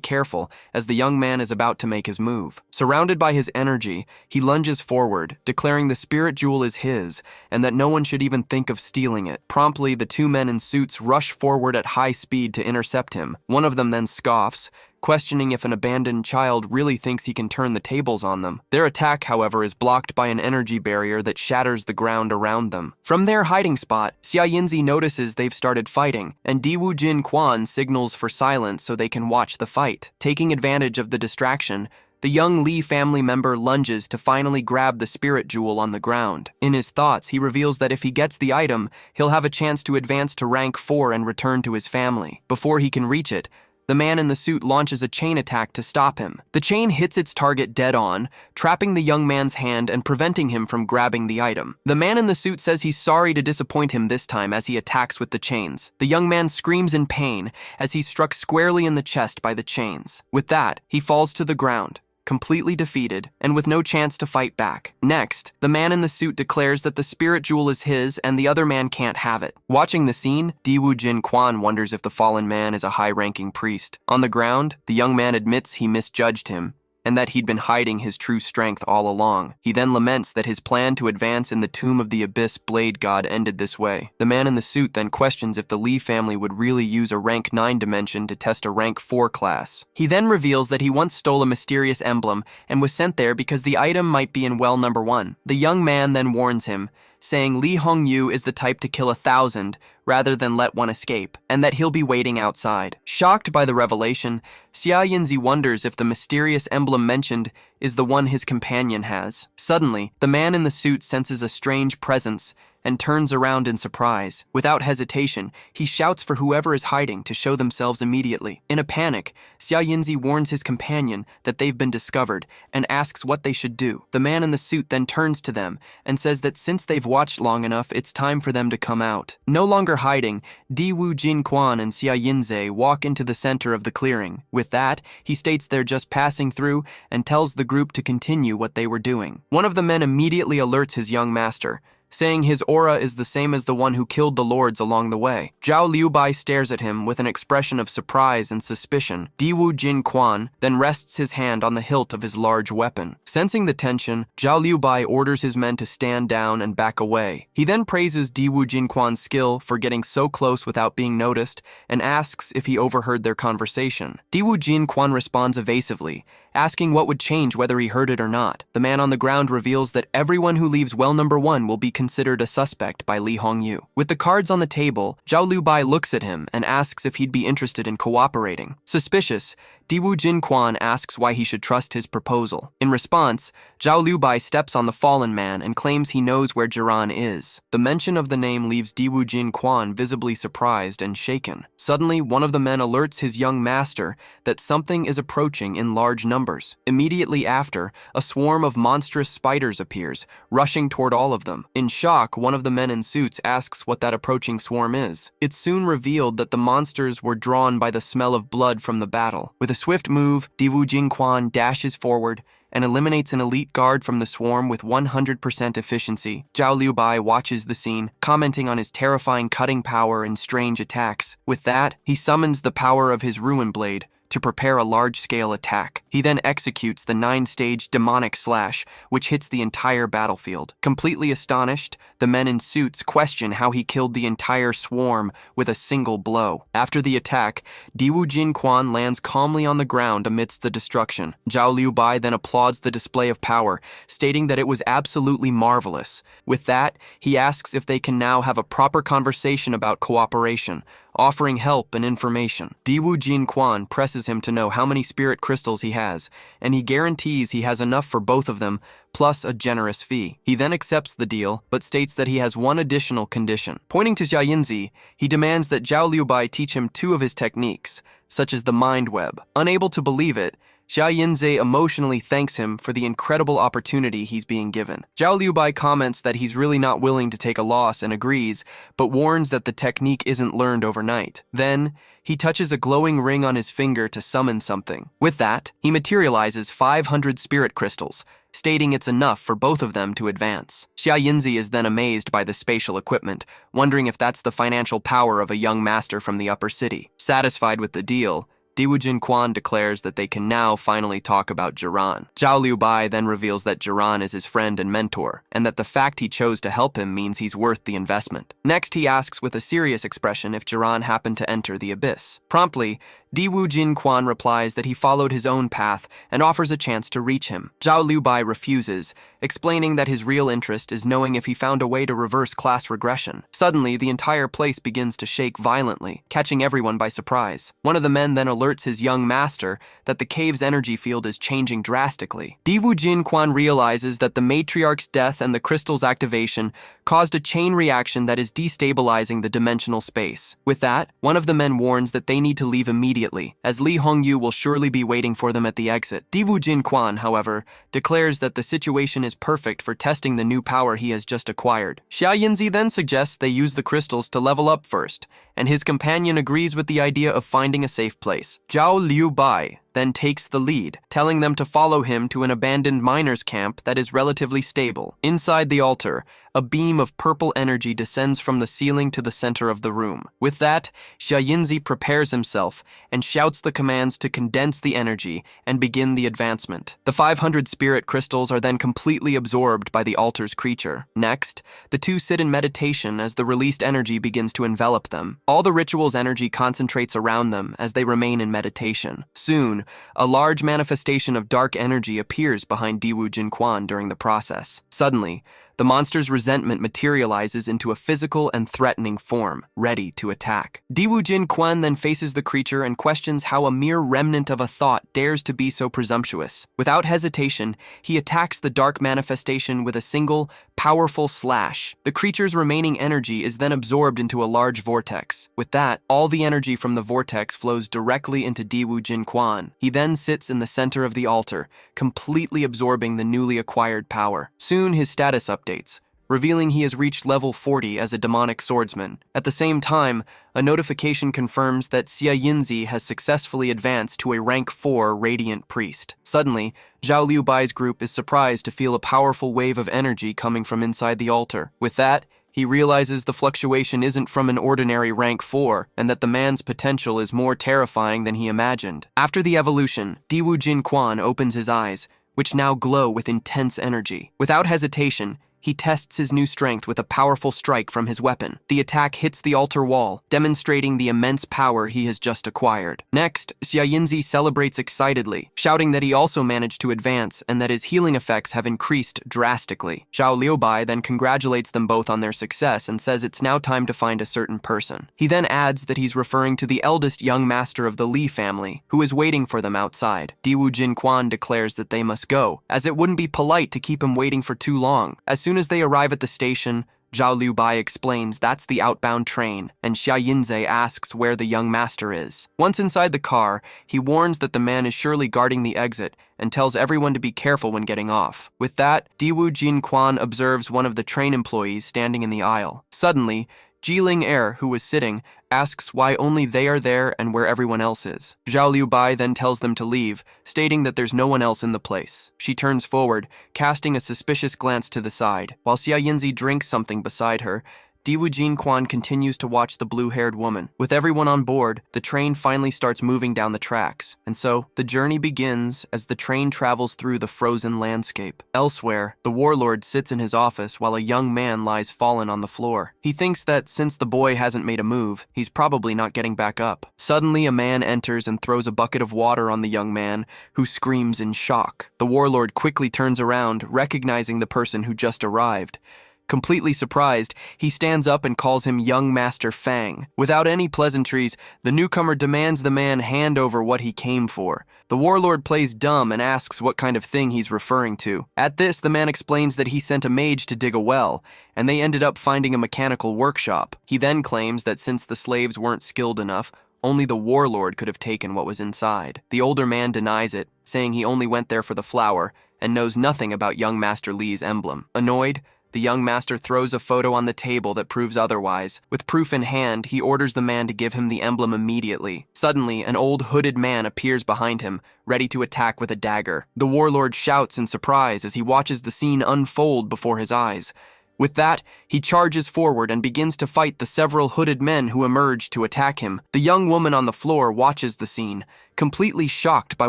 careful as the young man is about to make his move. Surrounded by his energy, he lunges forward, declaring the spirit jewel is his, and that no one should even think of stealing it. Promptly, the 2 men in suits rush forward at high speed to intercept him. One of them then scoffs, questioning if an abandoned child really thinks he can turn the tables on them. Their attack, however, is blocked by an energy barrier that shatters the ground around them. From their hiding spot, Xia Yinzi notices they've started fighting, and Diwu Jin Quan signals for silence so they can watch the fight. Taking advantage of the distraction, the young Li family member lunges to finally grab the spirit jewel on the ground. In his thoughts, he reveals that if he gets the item, he'll have a chance to advance to rank 4 and return to his family. Before he can reach it, the man in the suit launches a chain attack to stop him. The chain hits its target dead on, trapping the young man's hand and preventing him from grabbing the item. The man in the suit says he's sorry to disappoint him this time as he attacks with the chains. The young man screams in pain as he's struck squarely in the chest by the chains. With that, he falls to the ground, completely defeated, and with no chance to fight back. Next, the man in the suit declares that the spirit jewel is his and the other man can't have it. Watching the scene, Diwu Jin Quan wonders if the fallen man is a high-ranking priest. On the ground, the young man admits he misjudged him, and that he'd been hiding his true strength all along. He then laments that his plan to advance in the tomb of the Abyss Blade God ended this way. The man in the suit then questions if the Li family would really use a rank 9 dimension to test a rank 4 class. He then reveals that he once stole a mysterious emblem and was sent there because the item might be in well number 1. The young man then warns him, saying Li Hongyu is the type to kill 1,000 rather than let one escape, and that he'll be waiting outside. Shocked by the revelation, Xia Yinzi wonders if the mysterious emblem mentioned is the one his companion has. Suddenly, the man in the suit senses a strange presence and turns around in surprise. Without hesitation, he shouts for whoever is hiding to show themselves immediately. In a panic, Xia Yinzi warns his companion that they've been discovered and asks what they should do. The man in the suit then turns to them and says that since they've watched long enough, it's time for them to come out. No longer hiding, Diwu Jin Quan and Xia Yinzi walk into the center of the clearing. With that, he states they're just passing through and tells the group to continue what they were doing. One of the men immediately alerts his young master, saying his aura is the same as the one who killed the lords along the way. Zhao Liubai stares at him with an expression of surprise and suspicion. Diwu Jin Quan then rests his hand on the hilt of his large weapon. Sensing the tension, Zhao Liubai orders his men to stand down and back away. He then praises Diwu Jin Quan's skill for getting so close without being noticed and asks if he overheard their conversation. Diwu Jin Quan responds evasively, asking what would change whether he heard it or not. The man on the ground reveals that everyone who leaves well number 1 will be considered a suspect by Li Hongyu. With the cards on the table, Zhao Liubai looks at him and asks if he'd be interested in cooperating. Suspicious, Diwu Jin Quan asks why he should trust his proposal. In response, Zhao Liubai steps on the fallen man and claims he knows where Jiran is. The mention of the name leaves Diwu Jin Quan visibly surprised and shaken. Suddenly, one of the men alerts his young master that something is approaching in large numbers. Immediately after, a swarm of monstrous spiders appears, rushing toward all of them. In shock, one of the men in suits asks what that approaching swarm is. It's soon revealed that the monsters were drawn by the smell of blood from the battle. With a swift move, Diwu Jin Quan dashes forward and eliminates an elite guard from the swarm with 100% efficiency. Zhao Liubai watches the scene, commenting on his terrifying cutting power and strange attacks. With that, he summons the power of his ruin blade to prepare a large-scale attack. He then executes the 9-stage demonic slash, which hits the entire battlefield. Completely astonished, the men in suits question how he killed the entire swarm with a single blow. After the attack, Diwu Jinquan lands calmly on the ground amidst the destruction. Zhao Liubai then applauds the display of power, stating that it was absolutely marvelous. With that, he asks if they can now have a proper conversation about cooperation, offering help and information. Diwu Jinquan presses him to know how many spirit crystals he has, and he guarantees he has enough for both of them, plus a generous fee. He then accepts the deal, but states that he has one additional condition. Pointing to Xia Yinzi, he demands that Zhao Liubai teach him 2 of his techniques, such as the mind web. Unable to believe it, Xia Yinzi emotionally thanks him for the incredible opportunity he's being given. Zhao Liubai comments that he's really not willing to take a loss and agrees, but warns that the technique isn't learned overnight. Then, he touches a glowing ring on his finger to summon something. With that, he materializes 500 spirit crystals, stating it's enough for both of them to advance. Xia Yinzi is then amazed by the spatial equipment, wondering if that's the financial power of a young master from the upper city. Satisfied with the deal, Diwu Jinquan declares that they can now finally talk about Jiran. Zhao Liubai then reveals that Jiran is his friend and mentor, and that the fact he chose to help him means he's worth the investment. Next, he asks with a serious expression if Jiran happened to enter the abyss. Promptly, Diwu Jinquan replies that he followed his own path and offers a chance to reach him. Zhao Liubai refuses, explaining that his real interest is knowing if he found a way to reverse class regression. Suddenly, the entire place begins to shake violently, catching everyone by surprise. One of the men then alerts his young master that the cave's energy field is changing drastically. Diwu Jinquan realizes that the matriarch's death and the crystal's activation caused a chain reaction that is destabilizing the dimensional space. With that, one of the men warns that they need to leave immediately, as Li Hongyu will surely be waiting for them at the exit. Diwu Jinquan, however, declares that the situation is perfect for testing the new power he has just acquired. Xia Yinzi then suggests they use the crystals to level up first, and his companion agrees with the idea of finding a safe place. Zhao Liubai then takes the lead, telling them to follow him to an abandoned miners' camp that is relatively stable. Inside the altar, a beam of purple energy descends from the ceiling to the center of the room. With that, Xia Yinzi prepares himself and shouts the commands to condense the energy and begin the advancement. The 500 spirit crystals are then completely absorbed by the altar's creature. Next, the two sit in meditation as the released energy begins to envelop them. All the ritual's energy concentrates around them as they remain in meditation. Soon, a large manifestation of dark energy appears behind Diwu Jinquan during the process. Suddenly, the monster's resentment materializes into a physical and threatening form, ready to attack. Diwu Jinquan then faces the creature and questions how a mere remnant of a thought dares to be so presumptuous. Without hesitation, he attacks the dark manifestation with a single, powerful slash. The creature's remaining energy is then absorbed into a large vortex. With that, all the energy from the vortex flows directly into Diwu Jinquan. He then sits in the center of the altar, completely absorbing the newly acquired power. Soon his status updates, revealing he has reached level 40 as a demonic swordsman. At the same time, a notification confirms that Xia Yinzi has successfully advanced to a rank 4 radiant priest. Suddenly, Zhao Liubai's group is surprised to feel a powerful wave of energy coming from inside the altar. With that, he realizes the fluctuation isn't from an ordinary rank 4, and that the man's potential is more terrifying than he imagined. After the evolution, Diwu Jinquan opens his eyes, which now glow with intense energy. Without hesitation, he tests his new strength with a powerful strike from his weapon. The attack hits the altar wall, demonstrating the immense power he has just acquired. Next, Xia Yinzi celebrates excitedly, shouting that he also managed to advance and that his healing effects have increased drastically. Zhao Liubai then congratulates them both on their success and says it's now time to find a certain person. He then adds that he's referring to the eldest young master of the Li family, who is waiting for them outside. Diwu Jinquan declares that they must go, as it wouldn't be polite to keep him waiting for too long. As soon as they arrive at the station, Zhao Liubai explains that's the outbound train, and Xia Yinzi asks where the young master is. Once inside the car, he warns that the man is surely guarding the exit and tells everyone to be careful when getting off. With that, Diwu Jinquan observes one of the train employees standing in the aisle. Suddenly, Jiling Er, who was sitting, asks why only they are there and where everyone else is. Zhao Liubai then tells them to leave, stating that there's no one else in the place. She turns forward, casting a suspicious glance to the side. While Xia Yinzi drinks something beside her, Diwu Jinquan continues to watch the blue-haired woman. With everyone on board, the train finally starts moving down the tracks, and so the journey begins as the train travels through the frozen landscape. Elsewhere, the warlord sits in his office while a young man lies fallen on the floor. He thinks that since the boy hasn't made a move, he's probably not getting back up. Suddenly, a man enters and throws a bucket of water on the young man, who screams in shock. The warlord quickly turns around, recognizing the person who just arrived. Completely surprised, he stands up and calls him Young Master Fang. Without any pleasantries, the newcomer demands the man hand over what he came for. The warlord plays dumb and asks what kind of thing he's referring to. At this, the man explains that he sent a mage to dig a well, and they ended up finding a mechanical workshop. He then claims that since the slaves weren't skilled enough, only the warlord could have taken what was inside. The older man denies it, saying he only went there for the flower and knows nothing about young Master Li's emblem. Annoyed, the young master throws a photo on the table that proves otherwise. With proof in hand, he orders the man to give him the emblem immediately. Suddenly, an old hooded man appears behind him, ready to attack with a dagger. The warlord shouts in surprise as he watches the scene unfold before his eyes. With that, he charges forward and begins to fight the several hooded men who emerge to attack him. The young woman on the floor watches the scene, completely shocked by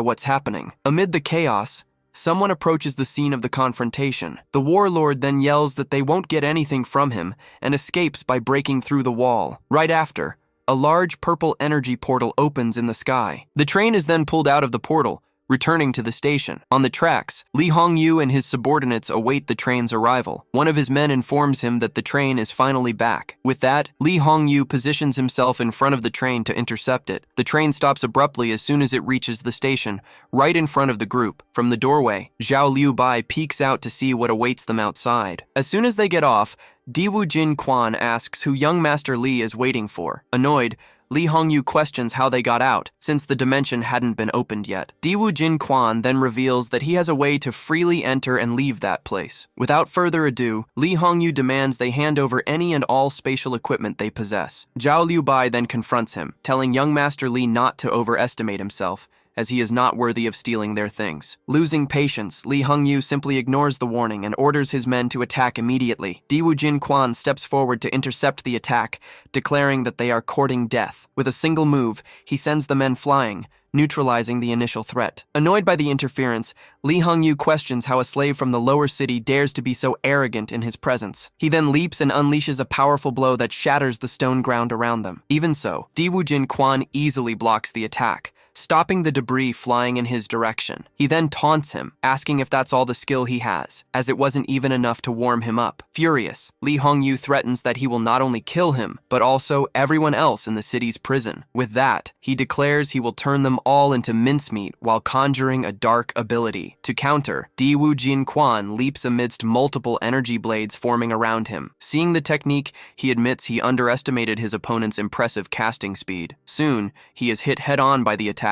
what's happening. Amid the chaos, someone approaches the scene of the confrontation. The warlord then yells that they won't get anything from him and escapes by breaking through the wall. Right after, a large purple energy portal opens in the sky. The train is then pulled out of the portal, returning to the station. On the tracks, Li Hongyu and his subordinates await the train's arrival. One of his men informs him that the train is finally back. With that, Li Hongyu positions himself in front of the train to intercept it. The train stops abruptly as soon as it reaches the station, right in front of the group. From the doorway, Zhao Liubai peeks out to see what awaits them outside. As soon as they get off, Diwu Jinquan asks who young Master Li is waiting for. Annoyed, Li Hongyu questions how they got out, since the dimension hadn't been opened yet. Diwu Jinquan then reveals that he has a way to freely enter and leave that place. Without further ado, Li Hongyu demands they hand over any and all spatial equipment they possess. Zhao Liubai then confronts him, telling young Master Li not to overestimate himself, as he is not worthy of stealing their things. Losing patience, Li Hongyu simply ignores the warning and orders his men to attack immediately. Diwu Jinquan steps forward to intercept the attack, declaring that they are courting death. With a single move, he sends the men flying, neutralizing the initial threat. Annoyed by the interference, Li Hongyu questions how a slave from the lower city dares to be so arrogant in his presence. He then leaps and unleashes a powerful blow that shatters the stone ground around them. Even so, Diwu Jinquan easily blocks the attack, stopping the debris flying in his direction. He then taunts him, asking if that's all the skill he has, as it wasn't even enough to warm him up. Furious, Li Hongyu threatens that he will not only kill him, but also everyone else in the city's prison. With that, he declares he will turn them all into mincemeat while conjuring a dark ability. To counter, Diwu Jinquan leaps amidst multiple energy blades forming around him. Seeing the technique, he admits he underestimated his opponent's impressive casting speed. Soon, he is hit head-on by the attack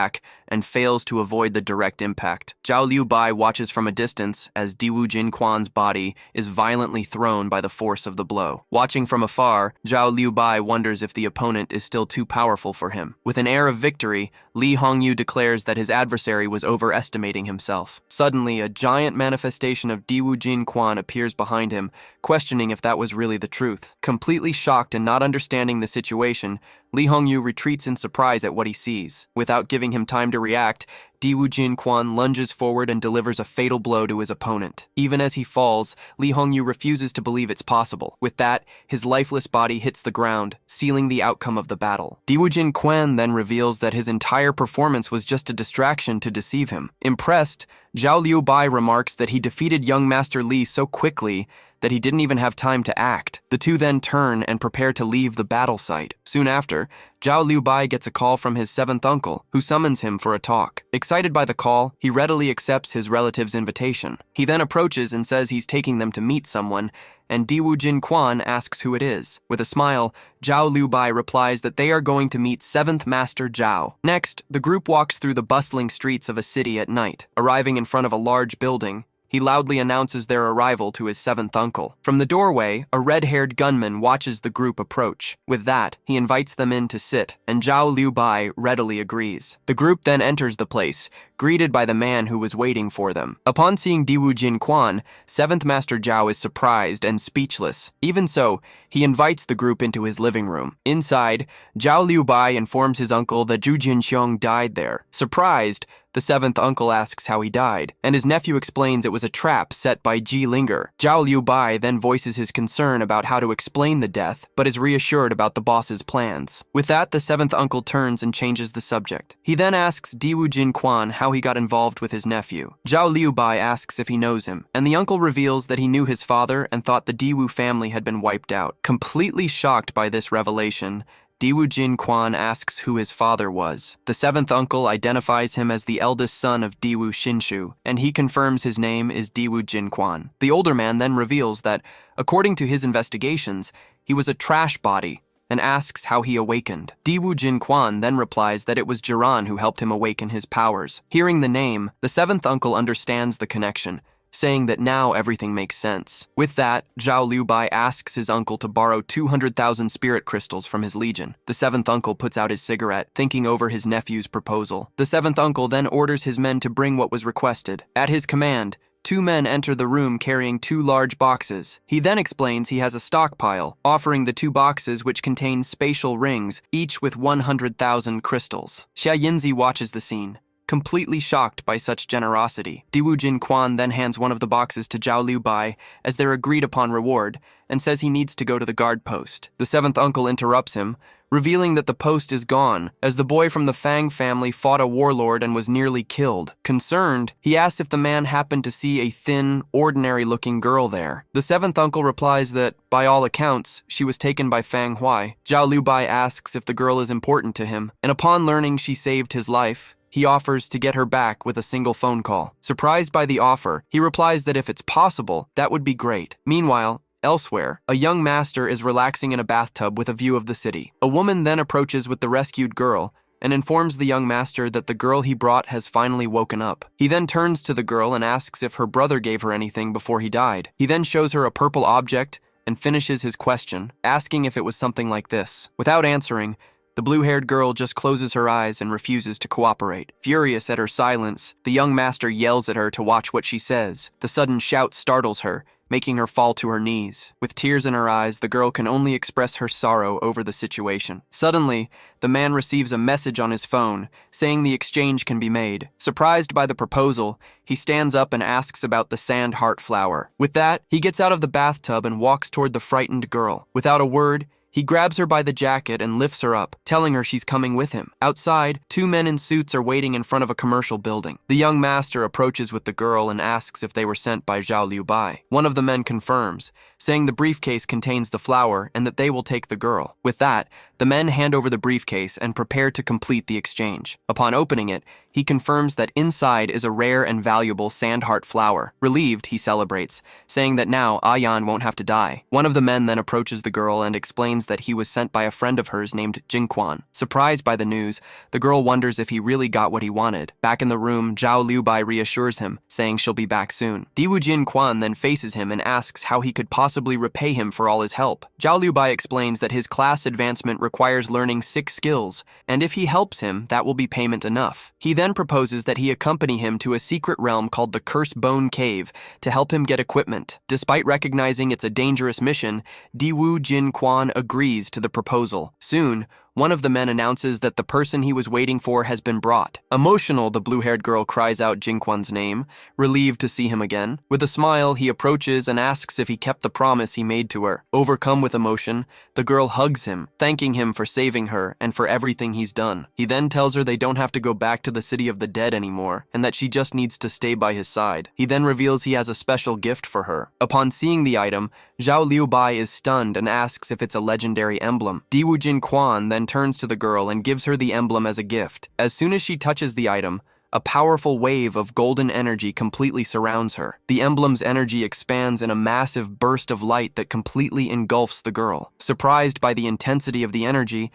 and fails to avoid the direct impact. Zhao Liubai watches from a distance as Diwu Jinquan's body is violently thrown by the force of the blow. Watching from afar, Zhao Liubai wonders if the opponent is still too powerful for him. With an air of victory, Li Hongyu declares that his adversary was overestimating himself. Suddenly, a giant manifestation of Diwu Jinquan appears behind him, questioning if that was really the truth. Completely shocked and not understanding the situation, Li Hongyu retreats in surprise at what he sees. Without giving him time to react, Diwu Jinquan lunges forward and delivers a fatal blow to his opponent. Even as he falls, Li Hongyu refuses to believe it's possible. With that, his lifeless body hits the ground, sealing the outcome of the battle. Diwu Jinquan then reveals that his entire performance was just a distraction to deceive him. Impressed, Zhao Liubai remarks that he defeated young Master Li so quickly that he didn't even have time to act. The two then turn and prepare to leave the battle site. Soon after, Zhao Liubai gets a call from his seventh uncle, who summons him for a talk. Excited by the call, he readily accepts his relative's invitation. He then approaches and says he's taking them to meet someone, and Diwu Jinquan asks who it is. With a smile, Zhao Liubai replies that they are going to meet 7th Master Zhao. Next, the group walks through the bustling streets of a city at night. Arriving in front of a large building, he loudly announces their arrival to his seventh uncle. From the doorway, a red-haired gunman watches the group approach. With that, he invites them in to sit, and Zhao Liubai readily agrees. The group then enters the place, greeted by the man who was waiting for them. Upon seeing Diwu Jinquan, 7th Master Zhao is surprised and speechless. Even so, he invites the group into his living room. Inside, Zhao Liubai informs his uncle that Zhu Jinxiong died there. Surprised, the 7th uncle asks how he died, and his nephew explains it was a trap set by Ji Linger. Zhao Liubai then voices his concern about how to explain the death, but is reassured about the boss's plans. With that, the 7th uncle turns and changes the subject. He then asks Diwu Jinquan how he got involved with his nephew. Zhao Liubai asks if he knows him, and the uncle reveals that he knew his father and thought the Diwu family had been wiped out. Completely shocked by this revelation, Diwu Jinquan asks who his father was. The 7th uncle identifies him as the eldest son of Diwu Xinshu, and he confirms his name is Diwu Jinquan. The older man then reveals that, according to his investigations, he was a trash body, and asks how he awakened. Diwu Jinquan then replies that it was Jiran who helped him awaken his powers. Hearing the name, the 7th uncle understands the connection, saying that now everything makes sense. With that, Zhao Liubai asks his uncle to borrow 200,000 spirit crystals from his legion. The 7th uncle puts out his cigarette, thinking over his nephew's proposal. The 7th uncle then orders his men to bring what was requested. At his command, 2 men enter the room carrying 2 large boxes. He then explains he has a stockpile, offering the 2 boxes which contain spatial rings, each with 100,000 crystals. Xia Yinzi watches the scene, completely shocked by such generosity. Diwu Jinquan then hands one of the boxes to Zhao Liubai as their agreed-upon reward, and says he needs to go to the guard post. The 7th uncle interrupts him, revealing that the post is gone, as the boy from the Fang family fought a warlord and was nearly killed. Concerned, he asks if the man happened to see a thin, ordinary-looking girl there. The 7th uncle replies that, by all accounts, she was taken by Fang Huai. Zhao Liubai asks if the girl is important to him, and upon learning she saved his life, he offers to get her back with a single phone call. Surprised by the offer, he replies that if it's possible, that would be great. Meanwhile, elsewhere, a young master is relaxing in a bathtub with a view of the city. A woman then approaches with the rescued girl and informs the young master that the girl he brought has finally woken up. He then turns to the girl and asks if her brother gave her anything before he died. He then shows her a purple object and finishes his question, asking if it was something like this. Without answering, the blue-haired girl just closes her eyes and refuses to cooperate. Furious at her silence, the young master yells at her to watch what she says. The sudden shout startles her, making her fall to her knees. With tears in her eyes, the girl can only express her sorrow over the situation. Suddenly, the man receives a message on his phone, saying the exchange can be made. Surprised by the proposal, he stands up and asks about the sand heart flower. With that, he gets out of the bathtub and walks toward the frightened girl. Without a word, he grabs her by the jacket and lifts her up, telling her she's coming with him. Outside, 2 men in suits are waiting in front of a commercial building. The young master approaches with the girl and asks if they were sent by Zhao Liubai. One of the men confirms, saying the briefcase contains the flower and that they will take the girl. With that, the men hand over the briefcase and prepare to complete the exchange. Upon opening it, he confirms that inside is a rare and valuable sandheart flower. Relieved, he celebrates, saying that now Ayan won't have to die. One of the men then approaches the girl and explains that he was sent by a friend of hers named Jinquan. Surprised by the news, the girl wonders if he really got what he wanted. Back in the room, Zhao Liubai reassures him, saying she'll be back soon. Diwu Jinquan then faces him and asks how he could possibly repay him for all his help. Zhao Liubai explains that his class advancement requires learning 6 skills, and if he helps him, that will be payment enough. He then proposes that he accompany him to a secret realm called the Curse Bone Cave to help him get equipment. Despite recognizing it's a dangerous mission, Diwu Jinquan agrees to the proposal. Soon, one of the men announces that the person he was waiting for has been brought. Emotional, the blue-haired girl cries out Jinquan's name, relieved to see him again. With a smile, he approaches and asks if he kept the promise he made to her. Overcome with emotion, the girl hugs him, thanking him for saving her and for everything he's done. He then tells her they don't have to go back to the city of the dead anymore, and that she just needs to stay by his side. He then reveals he has a special gift for her. Upon seeing the item, Zhao Liubai is stunned and asks if it's a legendary emblem. Diwu Jinquan then turns to the girl and gives her the emblem as a gift. As soon as she touches the item, a powerful wave of golden energy completely surrounds her. The emblem's energy expands in a massive burst of light that completely engulfs the girl. Surprised by the intensity of the energy,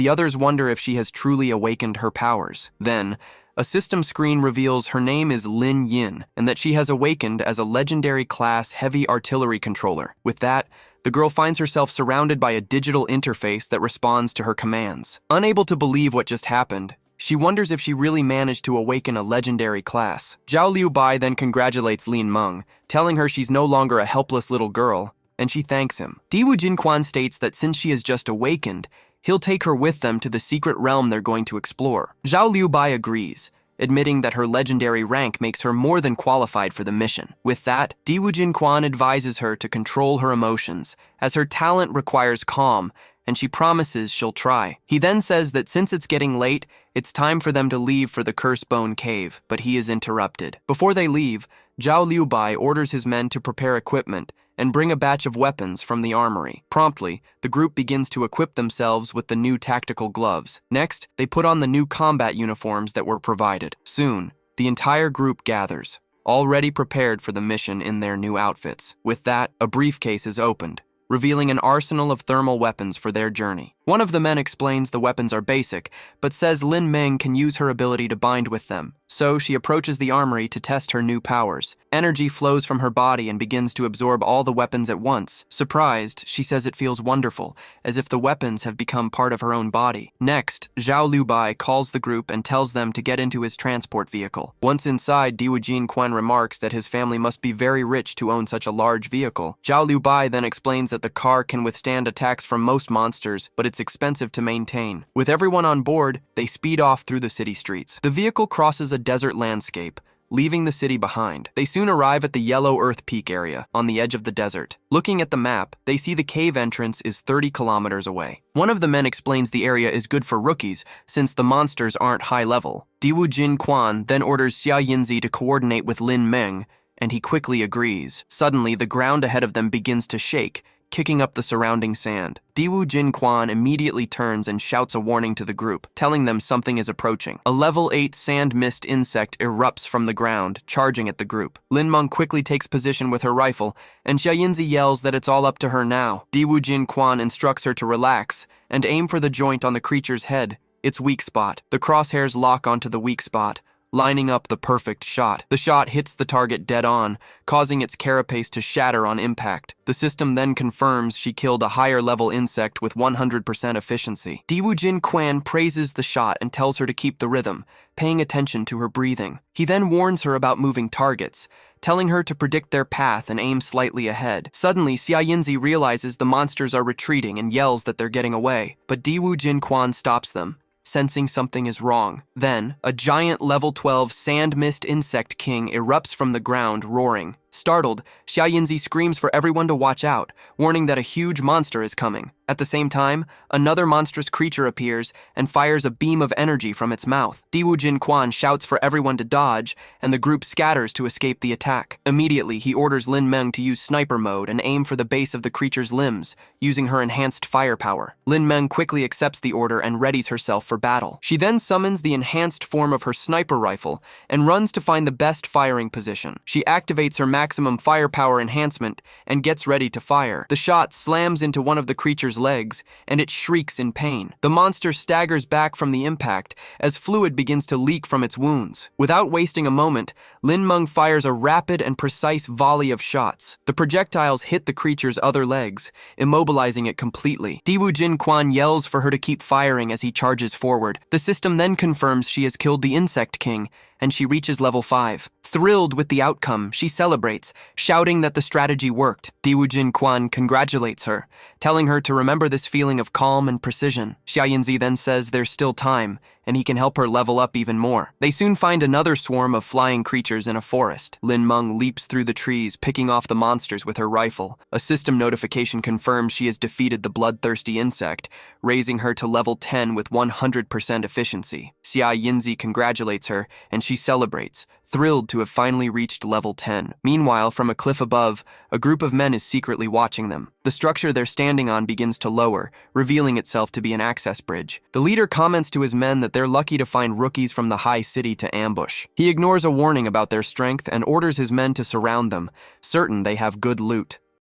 The others wonder if she has truly awakened her powers. Then, a system screen reveals her name is Lin Yin and that she has awakened as a legendary class heavy artillery controller. With that, the girl finds herself surrounded by a digital interface that responds to her commands. Unable to believe what just happened, she wonders if she really managed to awaken a legendary class. Zhao Liubai then congratulates Lin Meng, telling her she's no longer a helpless little girl, and she thanks him. Diwu Jinquan states that since she has just awakened, he'll take her with them to the secret realm they're going to explore. Zhao Liubai agrees, admitting that her legendary rank makes her more than qualified for the mission. With that, Diwu Jinquan advises her to control her emotions, as her talent requires calm, and she promises she'll try. He then says that since it's getting late, it's time for them to leave for the Curse Bone Cave, but he is interrupted. Before they leave, Zhao Liubai orders his men to prepare equipment and bring a batch of weapons from the armory. Promptly, the group begins to equip themselves with the new tactical gloves. Next, they put on the new combat uniforms that were provided. Soon, the entire group gathers, already prepared for the mission in their new outfits. With that, a briefcase is opened, revealing an arsenal of thermal weapons for their journey. One of the men explains the weapons are basic, but says Lin Meng can use her ability to bind with them. So she approaches the armory to test her new powers. Energy flows from her body and begins to absorb all the weapons at once. Surprised, she says it feels wonderful, as if the weapons have become part of her own body. Next, Zhao Liubai calls the group and tells them to get into his transport vehicle. Once inside, Diwu Jinquan remarks that his family must be very rich to own such a large vehicle. Zhao Liubai then explains that the car can withstand attacks from most monsters, but it's expensive to maintain. With everyone on board, they speed off through the city streets. The vehicle crosses a desert landscape, leaving the city behind. They soon arrive at the Yellow Earth Peak area, on the edge of the desert. Looking at the map, they see the cave entrance is 30 kilometers away. One of the men explains the area is good for rookies, since the monsters aren't high level. Diwu Jinquan then orders Xia Yinzi to coordinate with Lin Meng, and he quickly agrees. Suddenly, the ground ahead of them begins to shake, kicking up the surrounding sand. Diwu Jinquan immediately turns and shouts a warning to the group, telling them something is approaching. A level 8 sand mist insect erupts from the ground, charging at the group. Lin Meng quickly takes position with her rifle, and Xia Yinzi yells that it's all up to her now. Diwu Jinquan instructs her to relax and aim for the joint on the creature's head, its weak spot. The crosshairs lock onto the weak spot, lining up the perfect shot. The shot hits the target dead on, causing its carapace to shatter on impact. The system then confirms she killed a higher-level insect with 100% efficiency. Diwu Jinquan praises the shot and tells her to keep the rhythm, paying attention to her breathing. He then warns her about moving targets, telling her to predict their path and aim slightly ahead. Suddenly, Xia Yinzi realizes the monsters are retreating and yells that they're getting away, but Diwu Jinquan stops them, sensing something is wrong. Then, a giant level 12 sand mist insect king erupts from the ground, roaring. Startled, Xia Yinzi screams for everyone to watch out, warning that a huge monster is coming. At the same time, another monstrous creature appears and fires a beam of energy from its mouth. Diwu Jinquan shouts for everyone to dodge, and the group scatters to escape the attack. Immediately, he orders Lin Meng to use sniper mode and aim for the base of the creature's limbs, using her enhanced firepower. Lin Meng quickly accepts the order and readies herself for battle. She then summons the enhanced form of her sniper rifle and runs to find the best firing position. She activates her maximum firepower enhancement and gets ready to fire. The shot slams into one of the creature's legs, and it shrieks in pain. The monster staggers back from the impact as fluid begins to leak from its wounds. Without wasting a moment, Lin Meng fires a rapid and precise volley of shots. The projectiles hit the creature's other legs, immobilizing it completely. Diwu Jinquan yells for her to keep firing as he charges forward. The system then confirms she has killed the Insect King, and she reaches level 5. Thrilled with the outcome, she celebrates, shouting that the strategy worked. Diwu Jinquan congratulates her, telling her to remember this feeling of calm and precision. Xia Yinzi then says there's still time, and he can help her level up even more. They soon find another swarm of flying creatures in a forest. Lin Meng leaps through the trees, picking off the monsters with her rifle. A system notification confirms she has defeated the bloodthirsty insect, raising her to level 10 with 100% efficiency. Xia Yinzi congratulates her, and she celebrates, thrilled to have finally reached level 10. Meanwhile, from a cliff above, a group of men is secretly watching them. The structure they're standing on begins to lower, revealing itself to be an access bridge. The leader comments to his men that they're lucky to find rookies from the high city to ambush. He ignores a warning about their strength and orders his men to surround them, certain they have good loot.